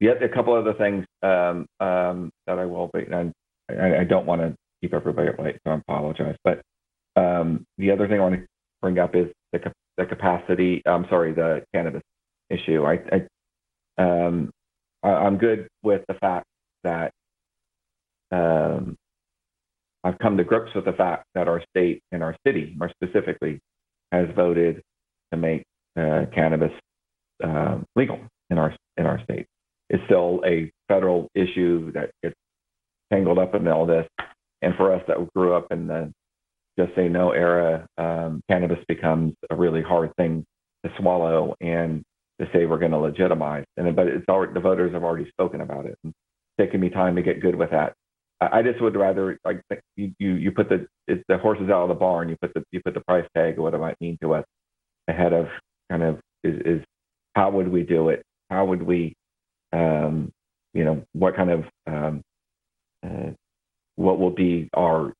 yet a couple other things that I will be, and I don't want to keep everybody up late, so I apologize. But the other thing I want to bring up is the capacity. The cannabis issue. I'm good with the fact that I've come to grips with the fact that our state and our city, more specifically, has voted to make cannabis legal in our state. It's still a federal issue that gets tangled up in all this. And for us that grew up in the just say no era, cannabis becomes a really hard thing to swallow and to say we're going to legitimize. But it's already, the voters have already spoken about it. And it's taken me time to get good with that. I just would rather, like, you put the horses out of the barn. You put the price tag of what it might mean to us ahead of kind of is how would we do it? How would we what kind of what will be our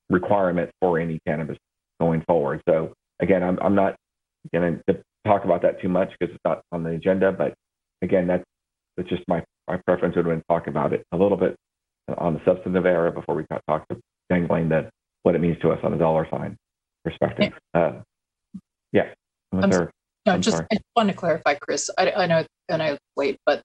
requirements for any cannabis going forward. So again, I'm not going to talk about that too much because it's not on the agenda. But again, that's just my preference would have been talk about it a little bit on the substantive area before we talk to dangling what it means to us on a dollar sign perspective. Yeah. I just want to clarify, Chris. I know it's late, but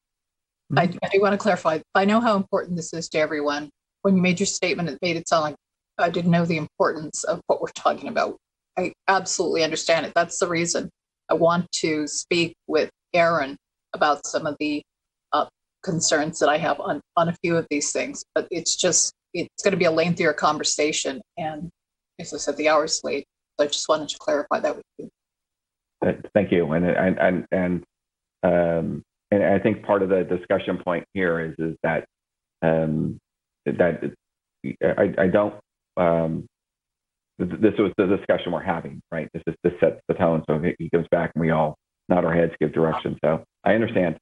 I do want to clarify. I know how important this is to everyone. When you made your statement, it made it sound like I didn't know the importance of what we're talking about. I absolutely understand it. That's the reason I want to speak with Aaron about some of the concerns that I have on a few of these things. But it's going to be a lengthier conversation. And as I said, the hour's late. So I just wanted to clarify that with you. Thank you. And I think part of the discussion point here is that that I don't. This was the discussion we're having, right? This sets the tone. So he comes back and we all nod our heads, give direction. So I understand.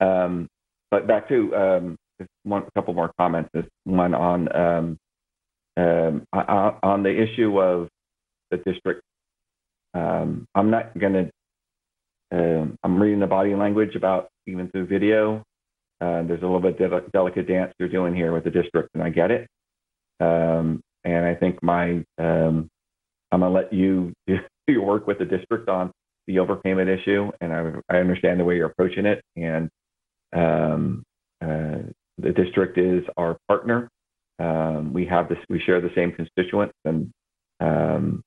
But back to a couple more comments. This one on the issue of the district. I'm not going to. I'm reading the body language about even through video. There's a little bit delicate dance you're doing here with the district, and I get it. And I think I'm going to let you do your work with the district on the overpayment issue, and I understand the way you're approaching it. And the district is our partner. We share the same constituents, and I'm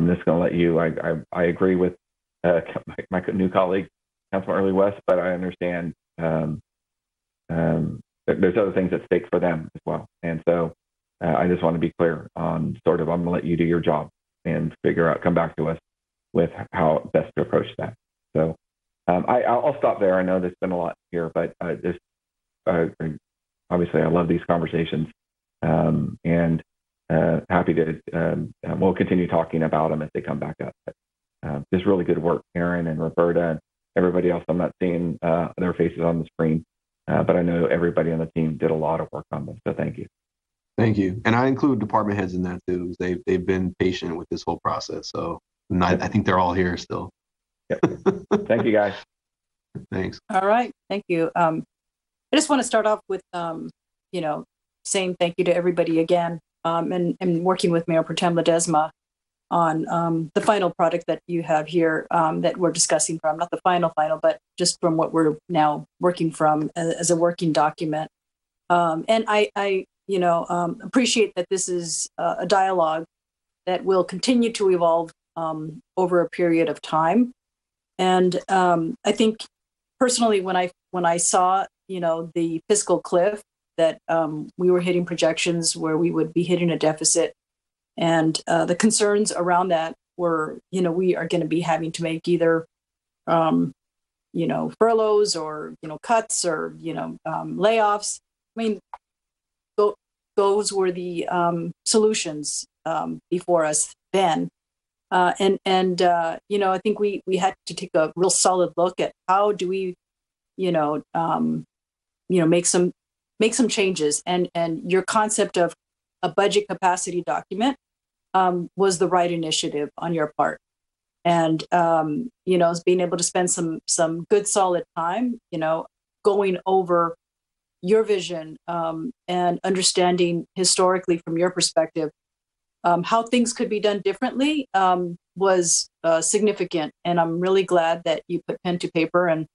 just going to let you. I agree with my new colleague, Councilman Early West, but I understand there's other things at stake for them as well. And so I just want to be clear on I'm going to let you do your job and come back to us with how best to approach that. So I'll stop there. I know there's been a lot here, but obviously I love these conversations, and happy to, we'll continue talking about them as they come back up. But just really good work, Aaron and Roberta and everybody else. I'm not seeing their faces on the screen, but I know everybody on the team did a lot of work on them. So thank you. Thank you. And I include department heads in that too. They've been patient with this whole process. So I think they're all here still. Yep. Thank you, guys. Thanks. All right. Thank you. I just want to start off with, saying thank you to everybody again, and working with Mayor Pro Tem Ledesma on the final product that you have here that we're discussing from, not the final, but just from what we're now working from as a working document. And I appreciate that this is a dialogue that will continue to evolve over a period of time. And I think personally, when I saw, the fiscal cliff that we were hitting projections where we would be hitting a deficit, and the concerns around that were, we are going to be having to make either, furloughs or, cuts or, layoffs. I mean, those were the solutions before us then. I think we had to take a real solid look at how do we, make some changes. And your concept of a budget capacity document was the right initiative on your part. And being able to spend some good solid time, going over your vision and understanding historically from your perspective how things could be done differently was significant. And I'm really glad that you put pen to paper and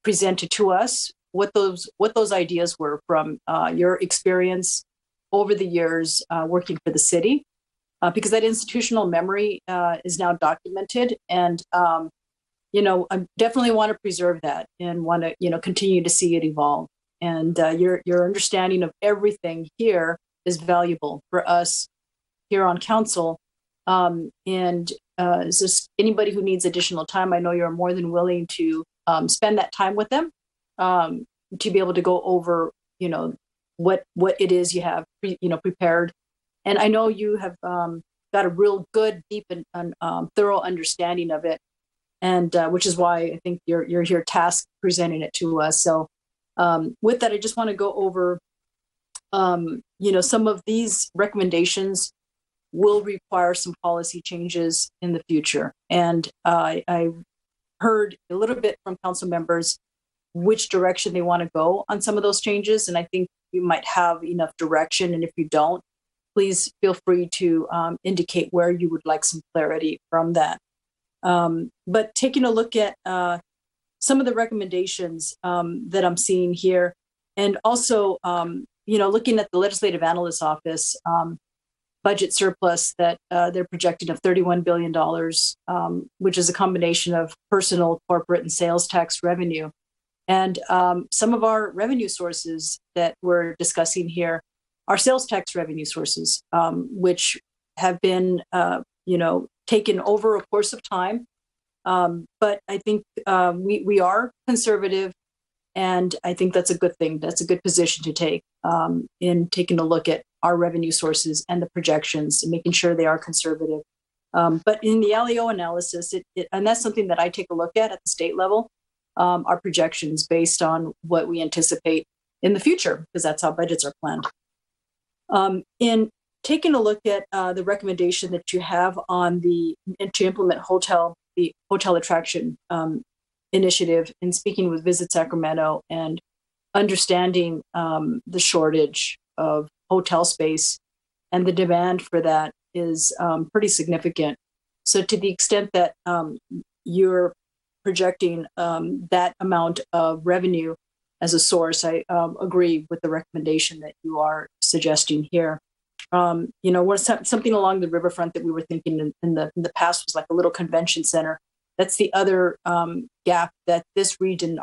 presented to us what those ideas were from your experience over the years working for the city, because that institutional memory is now documented. And I definitely want to preserve that and want to continue to see it evolve. And your understanding of everything here is valuable for us here on council. Is this anybody who needs additional time? I know you're more than willing to spend that time with them to be able to go over, what it is you have, prepared. And I know you have got a real good, deep and thorough understanding of it. And which is why I think you're here tasked presenting it to us. So With that, I just want to go over, some of these recommendations will require some policy changes in the future. And I heard a little bit from council members which direction they want to go on some of those changes. And I think you might have enough direction. And if you don't, please feel free to indicate where you would like some clarity from that. But taking a look at some of the recommendations that I'm seeing here, and also, looking at the Legislative Analyst's Office budget surplus that they're projecting of $31 billion, which is a combination of personal, corporate, and sales tax revenue. And some of our revenue sources that we're discussing here are sales tax revenue sources, which have been, taken over a course of time. But I think we are conservative, and I think that's a good thing. That's a good position to take in taking a look at our revenue sources and the projections and making sure they are conservative. But in the LEO analysis, and that's something that I take a look at the state level, our projections based on what we anticipate in the future, because that's how budgets are planned. In taking a look at the recommendation that you have on to implement the hotel attraction initiative, and speaking with Visit Sacramento and understanding the shortage of hotel space and the demand for that is pretty significant. So to the extent that you're projecting that amount of revenue as a source, I agree with the recommendation that you are suggesting here. Something along the riverfront that we were thinking in the past was like a little convention center. That's the other gap that this region,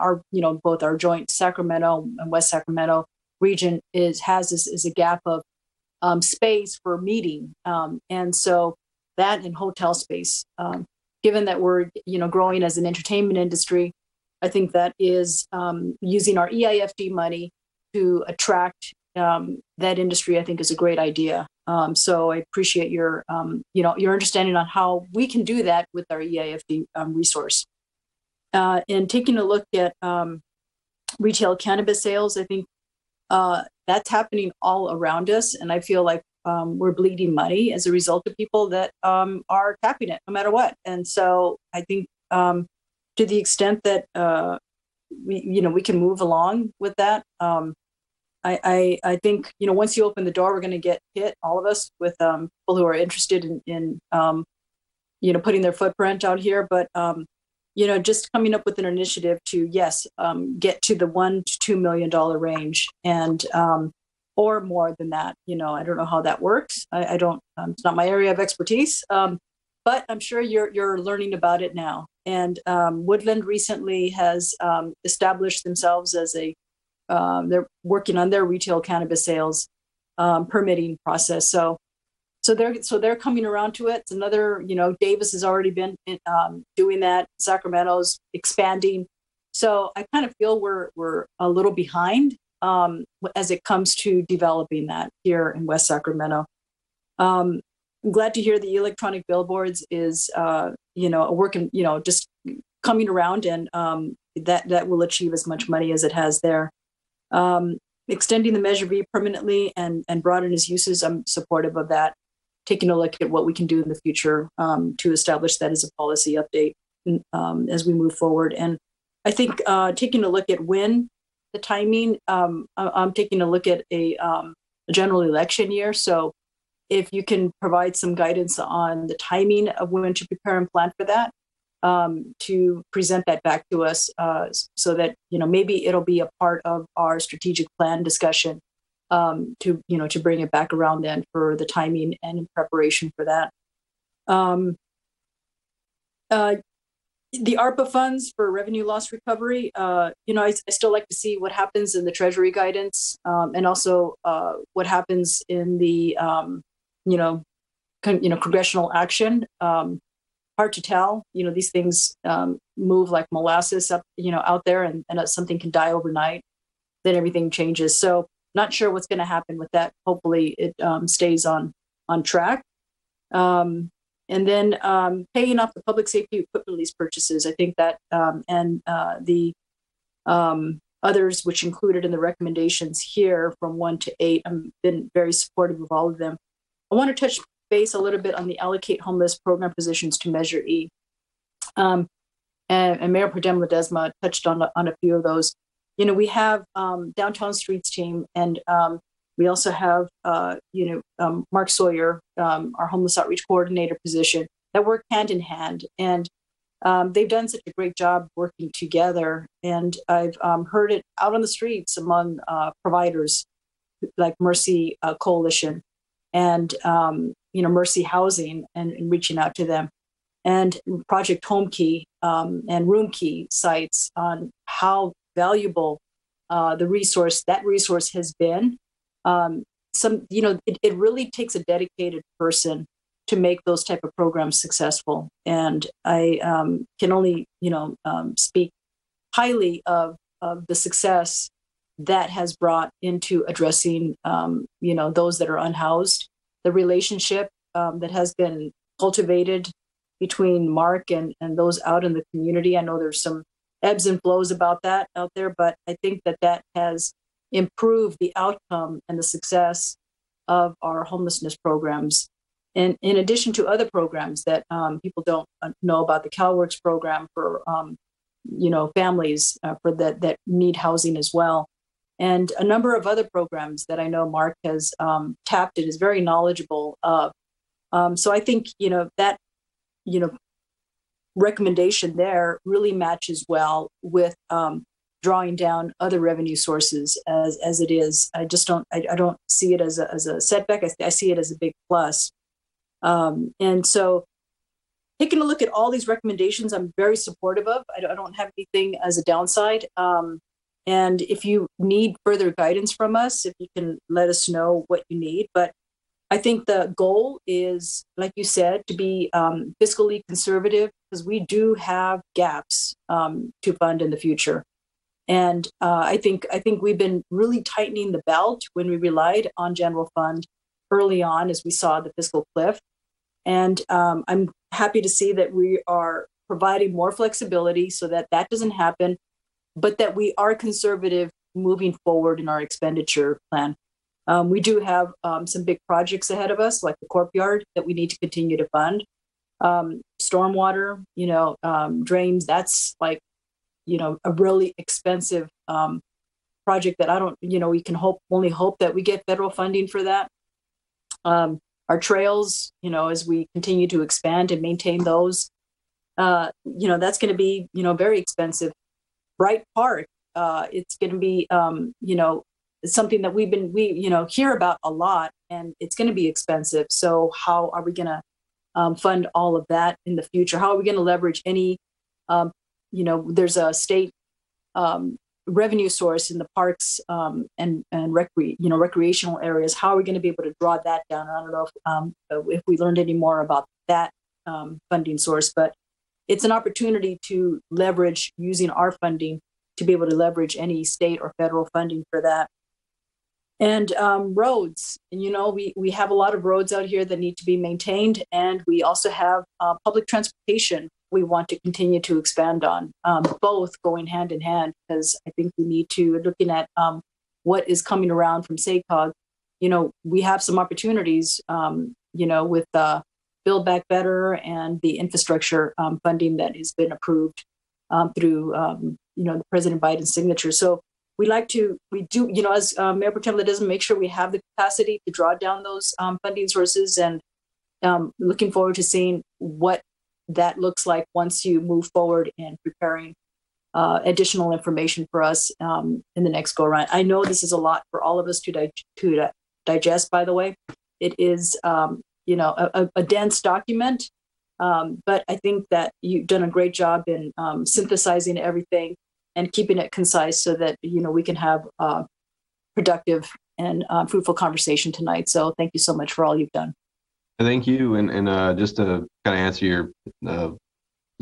both our joint Sacramento and West Sacramento region has is a gap of space for meeting, and so that and hotel space. Given that we're growing as an entertainment industry, I think that is using our EIFD money to attract that industry, I think, is a great idea. So I appreciate your understanding on how we can do that with our EIFD resource. And taking a look at retail cannabis sales, I think that's happening all around us, and I feel like we're bleeding money as a result of people that are tapping it no matter what. And so I think to the extent that we can move along with that, I think once you open the door, we're going to get hit, all of us, with people who are interested in putting their footprint out here. But just coming up with an initiative to get to the $1 to $2 million range, and or more than that. I don't know how that works. I don't. It's not my area of expertise. But I'm sure you're learning about it now. And Woodland recently has established themselves as they're working on their retail cannabis sales permitting process. So they're coming around to it. It's another, Davis has already been doing that. Sacramento's expanding. So I kind of feel we're a little behind as it comes to developing that here in West Sacramento. I'm glad to hear the electronic billboards is, working, just coming around, and that will achieve as much money as it has there. Extending the Measure B permanently and broaden its uses, I'm supportive of that. Taking a look at what we can do in the future to establish that as a policy update as we move forward. And I think taking a look at when the timing, I'm taking a look at a general election year. So if you can provide some guidance on the timing of when to prepare and plan for that, to present that back to us so that, maybe it'll be a part of our strategic plan discussion to bring it back around then for the timing and in preparation for that. The ARPA funds for revenue loss recovery, I still like to see what happens in the Treasury guidance and also what happens in the, congressional action. Hard to tell. These things move like molasses up, out there, and something can die overnight. Then everything changes. So not sure what's going to happen with that. Hopefully it stays on track. And then paying off the public safety equipment lease purchases. I think that and the others, which included in the recommendations here from 1 to 8. I've been very supportive of all of them. I want to touch base a little bit on the allocate homeless program positions to Measure E. And Mayor Pro Tem Ledesma touched on a few of those. You know, we have Downtown Streets team, and we also have, Mark Sawyer, our homeless outreach coordinator position, that work hand in hand. And they've done such a great job working together. And I've heard it out on the streets among providers like Mercy Coalition and, Mercy Housing, and reaching out to them, and Project Home Key and Room Key sites on how valuable that resource has been. It really takes a dedicated person to make those type of programs successful. And I can only, speak highly of the success that has brought into addressing, those that are unhoused, the relationship that has been cultivated between Mark and those out in the community. I know there's some ebbs and flows about that out there, but I think that has improved the outcome and the success of our homelessness programs. And in addition to other programs that people don't know about, the CalWorks program for, families for that need housing as well. And a number of other programs that I know Mark has tapped and is very knowledgeable of. So I think, that, recommendation there really matches well with drawing down other revenue sources as it is. I don't see it as a setback. I see it as a big plus. And so taking a look at all these recommendations, I'm very supportive of. I don't have anything as a downside. And if you need further guidance from us, if you can let us know what you need. But I think the goal is, like you said, to be fiscally conservative, because we do have gaps to fund in the future. And I think we've been really tightening the belt when we relied on general fund early on, as we saw the fiscal cliff. And I'm happy to see that we are providing more flexibility so that doesn't happen, but that we are conservative moving forward in our expenditure plan. We do have some big projects ahead of us, like the courtyard, that we need to continue to fund. Stormwater, drains, that's like, a really expensive project that we can only hope that we get federal funding for that. Our trails, as we continue to expand and maintain those, that's going to be, very expensive. Bright Park, it's going to be, something that we hear about a lot, and it's going to be expensive. So how are we going to fund all of that in the future? How are we going to leverage any, there's a state revenue source in the parks and recreational areas. How are we going to be able to draw that down? I don't know if we learned any more about that funding source, but it's an opportunity to leverage using our funding to be able to leverage any state or federal funding for that. And roads, and we have a lot of roads out here that need to be maintained, and we also have public transportation we want to continue to expand on, both going hand in hand, because I think we need to, looking at what is coming around from SACOG, we have some opportunities, with Build Back Better and the infrastructure funding that has been approved through, President Biden's signature. So we do, as Mayor Pro Tem Ledesma, make sure we have the capacity to draw down those funding sources, and looking forward to seeing what that looks like once you move forward in preparing additional information for us in the next go around. I know this is a lot for all of us to digest, by the way. It is, a dense document, but I think that you've done a great job in synthesizing everything and keeping it concise so that, we can have productive and fruitful conversation tonight. So thank you so much for all you've done. Thank you. And just to kind of answer your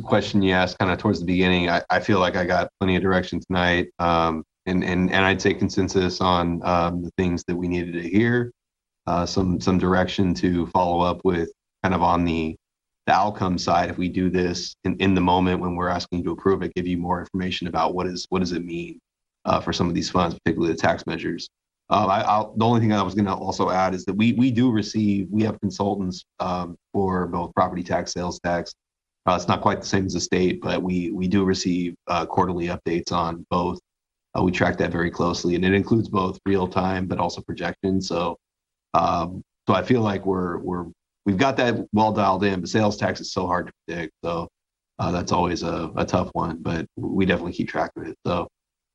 question you asked kind of towards the beginning, I feel like I got plenty of direction tonight. And I'd say consensus on the things that we needed to hear, some direction to follow up with kind of on the outcome side. If we do this in the moment when we're asking to approve it, give you more information about what does it mean for some of these funds, particularly the tax measures. The only thing I was going to also add is that we have consultants for both property tax, sales tax. It's not quite the same as the state, but we do receive quarterly updates on both. We track that very closely, and it includes both real time but also projections. So I feel like we've got that well dialed in. But sales tax is so hard to predict, so that's always a tough one. But we definitely keep track of it. So.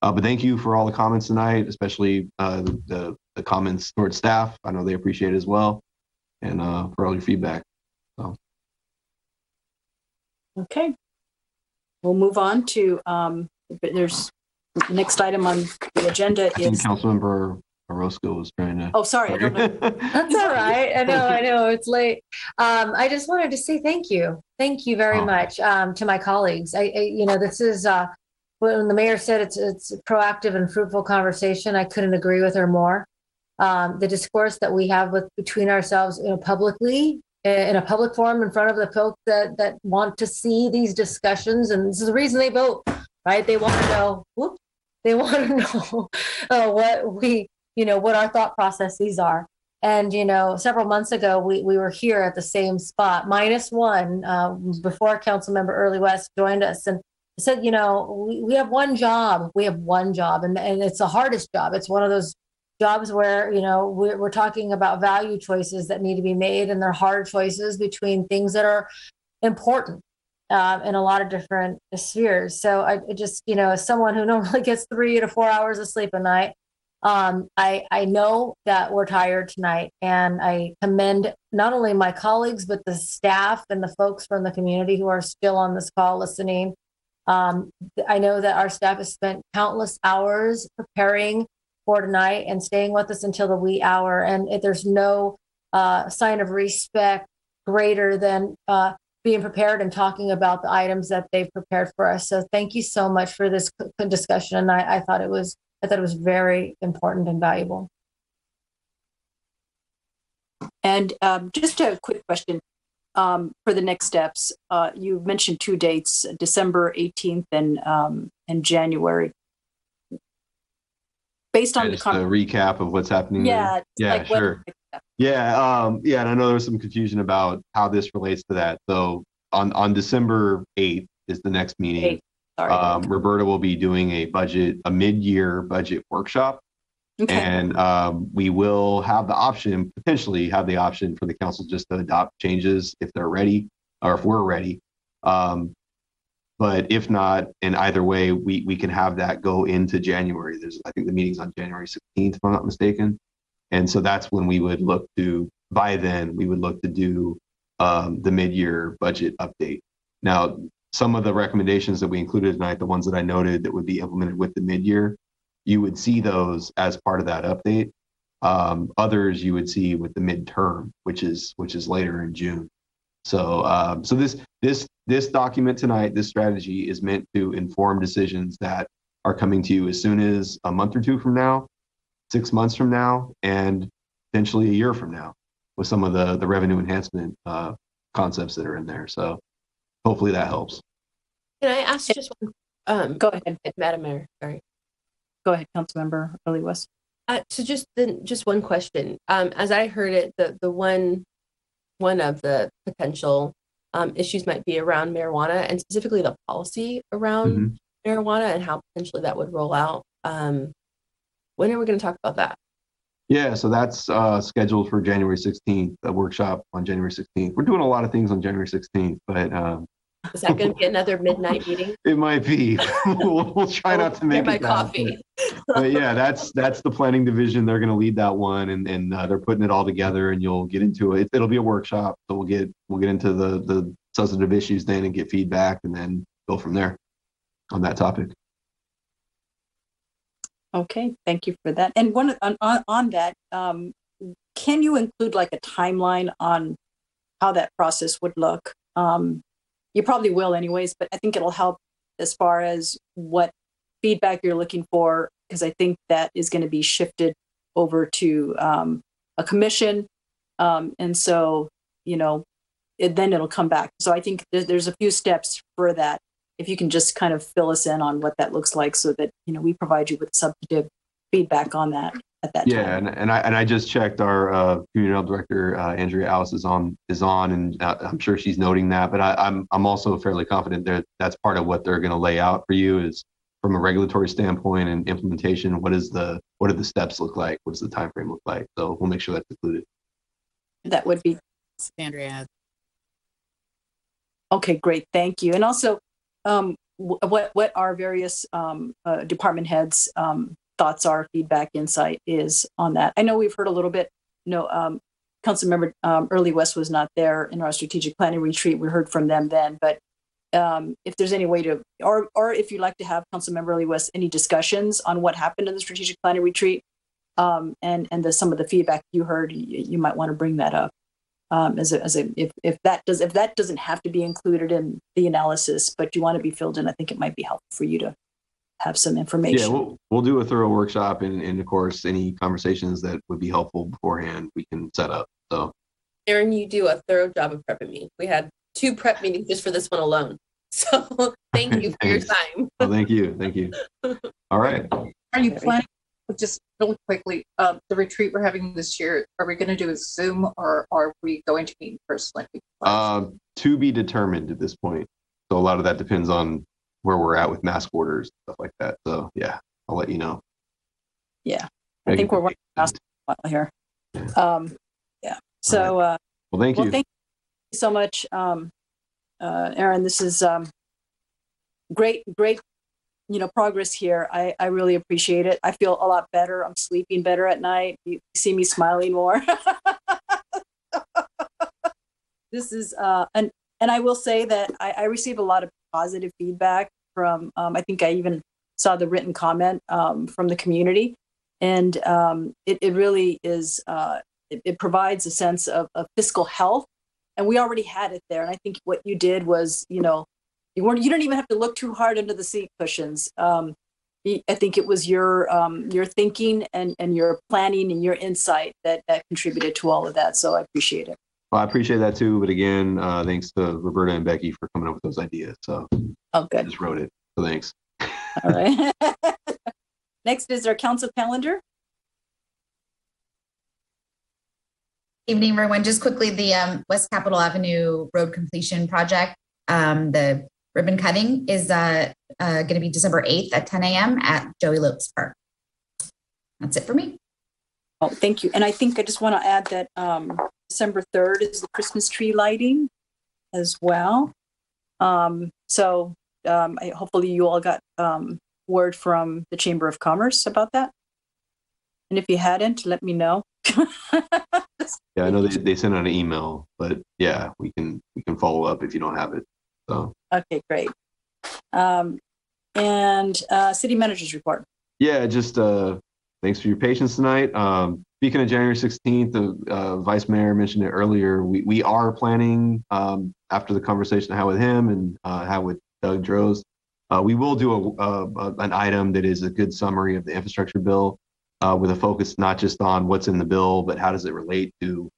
But thank you for all the comments tonight, especially the comments towards staff. I know they appreciate it as well, and for all your feedback. So. Okay. We'll move on to, there's the next item on the agenda is. Councilmember Orozco was trying to. Oh, sorry. I don't know. That's all right. I know. It's late. I just wanted to say thank you. Thank you very much to my colleagues. This is. When the mayor said it's a proactive and fruitful conversation, I couldn't agree with her more. The discourse that we have between ourselves, publicly, in a public forum in front of the folks that want to see these discussions, and this is the reason they vote, right? They want to know. They want to know what our thought processes are. And several months ago, we were here at the same spot, -1, before Councilmember Early West joined us, and said, we have one job. We have one job, and it's the hardest job. It's one of those jobs where, we're talking about value choices that need to be made, and they're hard choices between things that are important in a lot of different spheres. So I just, as someone who normally gets 3 to 4 hours of sleep a night, I know that we're tired tonight, and I commend not only my colleagues, but the staff and the folks from the community who are still on this call listening. I know that our staff has spent countless hours preparing for tonight and staying with us until the wee hour. And there's no sign of respect greater than being prepared and talking about the items that they've prepared for us. So thank you so much for this discussion. And I thought it was very important and valuable. And just a quick question. For the next steps, you mentioned 2 dates, December 18th and January. Based on just a recap of what's happening. Yeah. Yeah, sure. Yeah. And I know there was some confusion about how this relates to that. So on December 8th is the next meeting. Roberta will be doing a mid-year budget workshop. Okay. And we will potentially have the option for the council just to adopt changes if they're ready or if we're ready. But if not, in either way, we can have that go into January. I think the meeting's on January 16th, if I'm not mistaken. And so that's when we would look to do the mid-year budget update. Now, some of the recommendations that we included tonight, the ones that I noted that would be implemented with the mid-year, you would see those as part of that update. Others you would see with the midterm, which is later in June. So this document tonight, this strategy is meant to inform decisions that are coming to you as soon as a month or two from now, 6 months from now, and potentially a year from now, with some of the revenue enhancement concepts that are in there. So hopefully that helps. Can I ask just one? Go ahead, Madam Mayor. Sorry. Go ahead, Councilmember Early West. So just one question. As I heard it, the one of the potential issues might be around marijuana, and specifically the policy around marijuana and how potentially that would roll out. When are we going to talk about that? Yeah, so that's scheduled for January 16th, a workshop on January 16th. We're doing a lot of things on January 16th, but is that going to be another midnight meeting? It might be. we'll try not to make my it coffee. But yeah, that's the planning division. They're going to lead that one, and they're putting it all together, and you'll get into it. It'll be a workshop, so we'll get into the substantive issues then and get feedback, and then go from there on that topic. Okay, thank you for that. And one on that, can you include like a timeline on how that process would look? You probably will anyways, but I think it'll help as far as what feedback you're looking for, because I think that is going to be shifted over to a commission. And so, then it'll come back. So I think there's a few steps for that. if you can just kind of fill us in on what that looks like so that, we provide you with substantive feedback on that at that time. And I just checked our community health director, Andrea Alice is on, and I'm sure she's noting that, but I'm also fairly confident that that's part of what they're going to lay out for you is from a regulatory standpoint and implementation. What do the steps look like? What does the time frame look like? So we'll make sure that's included. That would be Andrea. Okay, great. Thank you. And also, what our various department heads thoughts are, feedback, insight is on that. I know we've heard a little bit, Councilmember Early West was not there in our strategic planning retreat. We heard from them then, but if there's any way to, or if you'd like to have Councilmember Early West, any discussions on what happened in the strategic planning retreat and some of the feedback you heard, you might want to bring that up. If that doesn't have to be included in the analysis, but you want to be filled in, I think it might be helpful for you to have some information. Yeah, we'll do a thorough workshop, and of course, any conversations that would be helpful beforehand, we can set up. So, Aaron, you do a thorough job of prepping me. We had 2 prep meetings just for this one alone. So thank you for your time. Well, thank you. All right. Are you planning, just really quickly, the retreat we're having this year, are we going to do a Zoom or are we going to meet personally? To be determined at this point. So a lot of that depends on where we're at with mask orders, stuff like that. So yeah, I'll let you know. Yeah, I think we're working fast here. Yeah. So, well, thank you. Thank you so much, Aaron. This is great, progress here. I really appreciate it. I feel a lot better. I'm sleeping better at night. You see me smiling more. This is, and I will say that I receive a lot of positive feedback from, I think I even saw the written comment from the community. And it really is, it provides a sense of fiscal health. And we already had it there. And I think what you did was, you don't even have to look too hard under the seat cushions. I think it was your thinking and your planning and your insight that contributed to all of that. So I appreciate it. Well, I appreciate that too. But again, thanks to Roberta and Becky for coming up with those ideas. So good. I just wrote it. So thanks. All right. Next is our council calendar. Evening, everyone. Just quickly, the West Capitol Avenue road completion project, the ribbon cutting is going to be December 8th at 10 a.m. at Joey Lopes Park. That's it for me. Oh, thank you. And I think I just want to add that December 3rd is the Christmas tree lighting as well. So hopefully you all got word from the Chamber of Commerce about that. And if you hadn't, let me know. Yeah, I know they sent out an email, but yeah, we can follow up if you don't have it. So okay, great. And city manager's report. Yeah, just thanks for your patience tonight. Speaking of January 16th, the Vice Mayor mentioned it earlier. We are planning after the conversation I had with him and had with Doug Droz, we will do an item that is a good summary of the infrastructure bill with a focus not just on what's in the bill, but how does it relate to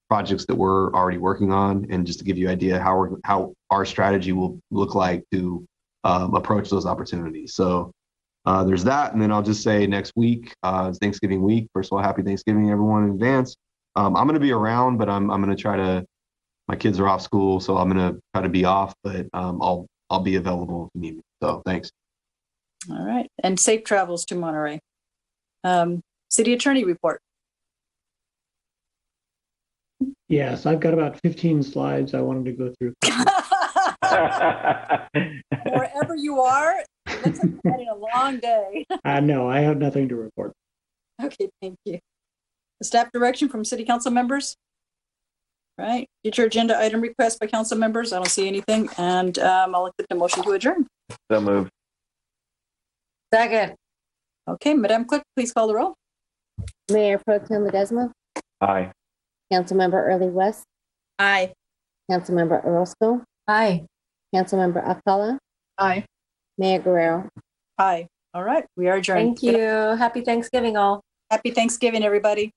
projects that we're already working on, and just to give you an idea how our strategy will look like to approach those opportunities. So there's that, and then I'll just say next week is Thanksgiving week. First of all, happy Thanksgiving, everyone, in advance. I'm going to be around, but I'm going to try to. My kids are off school, so I'm going to try to be off, but I'll be available if you need me. So thanks. All right, and safe travels to Monterey. City Attorney report. Yes, I've got about 15 slides I wanted to go through. Wherever you are, it looks like you're having a long day. No, I have nothing to report. Okay, thank you. The staff direction from city council members. Right, future agenda item request by council members. I don't see anything, and I'll accept the motion to adjourn. So moved. Second. Okay, Madam Clerk, please call the roll. Mayor Pro Tem Ledesma. Aye. Councilmember Early West. Aye. Councilmember Orozco. Aye. Councilmember Alcala. Aye. Mayor Guerrero. Aye. All right, we are adjourned. Thank you. Happy Thanksgiving, all. Happy Thanksgiving, everybody.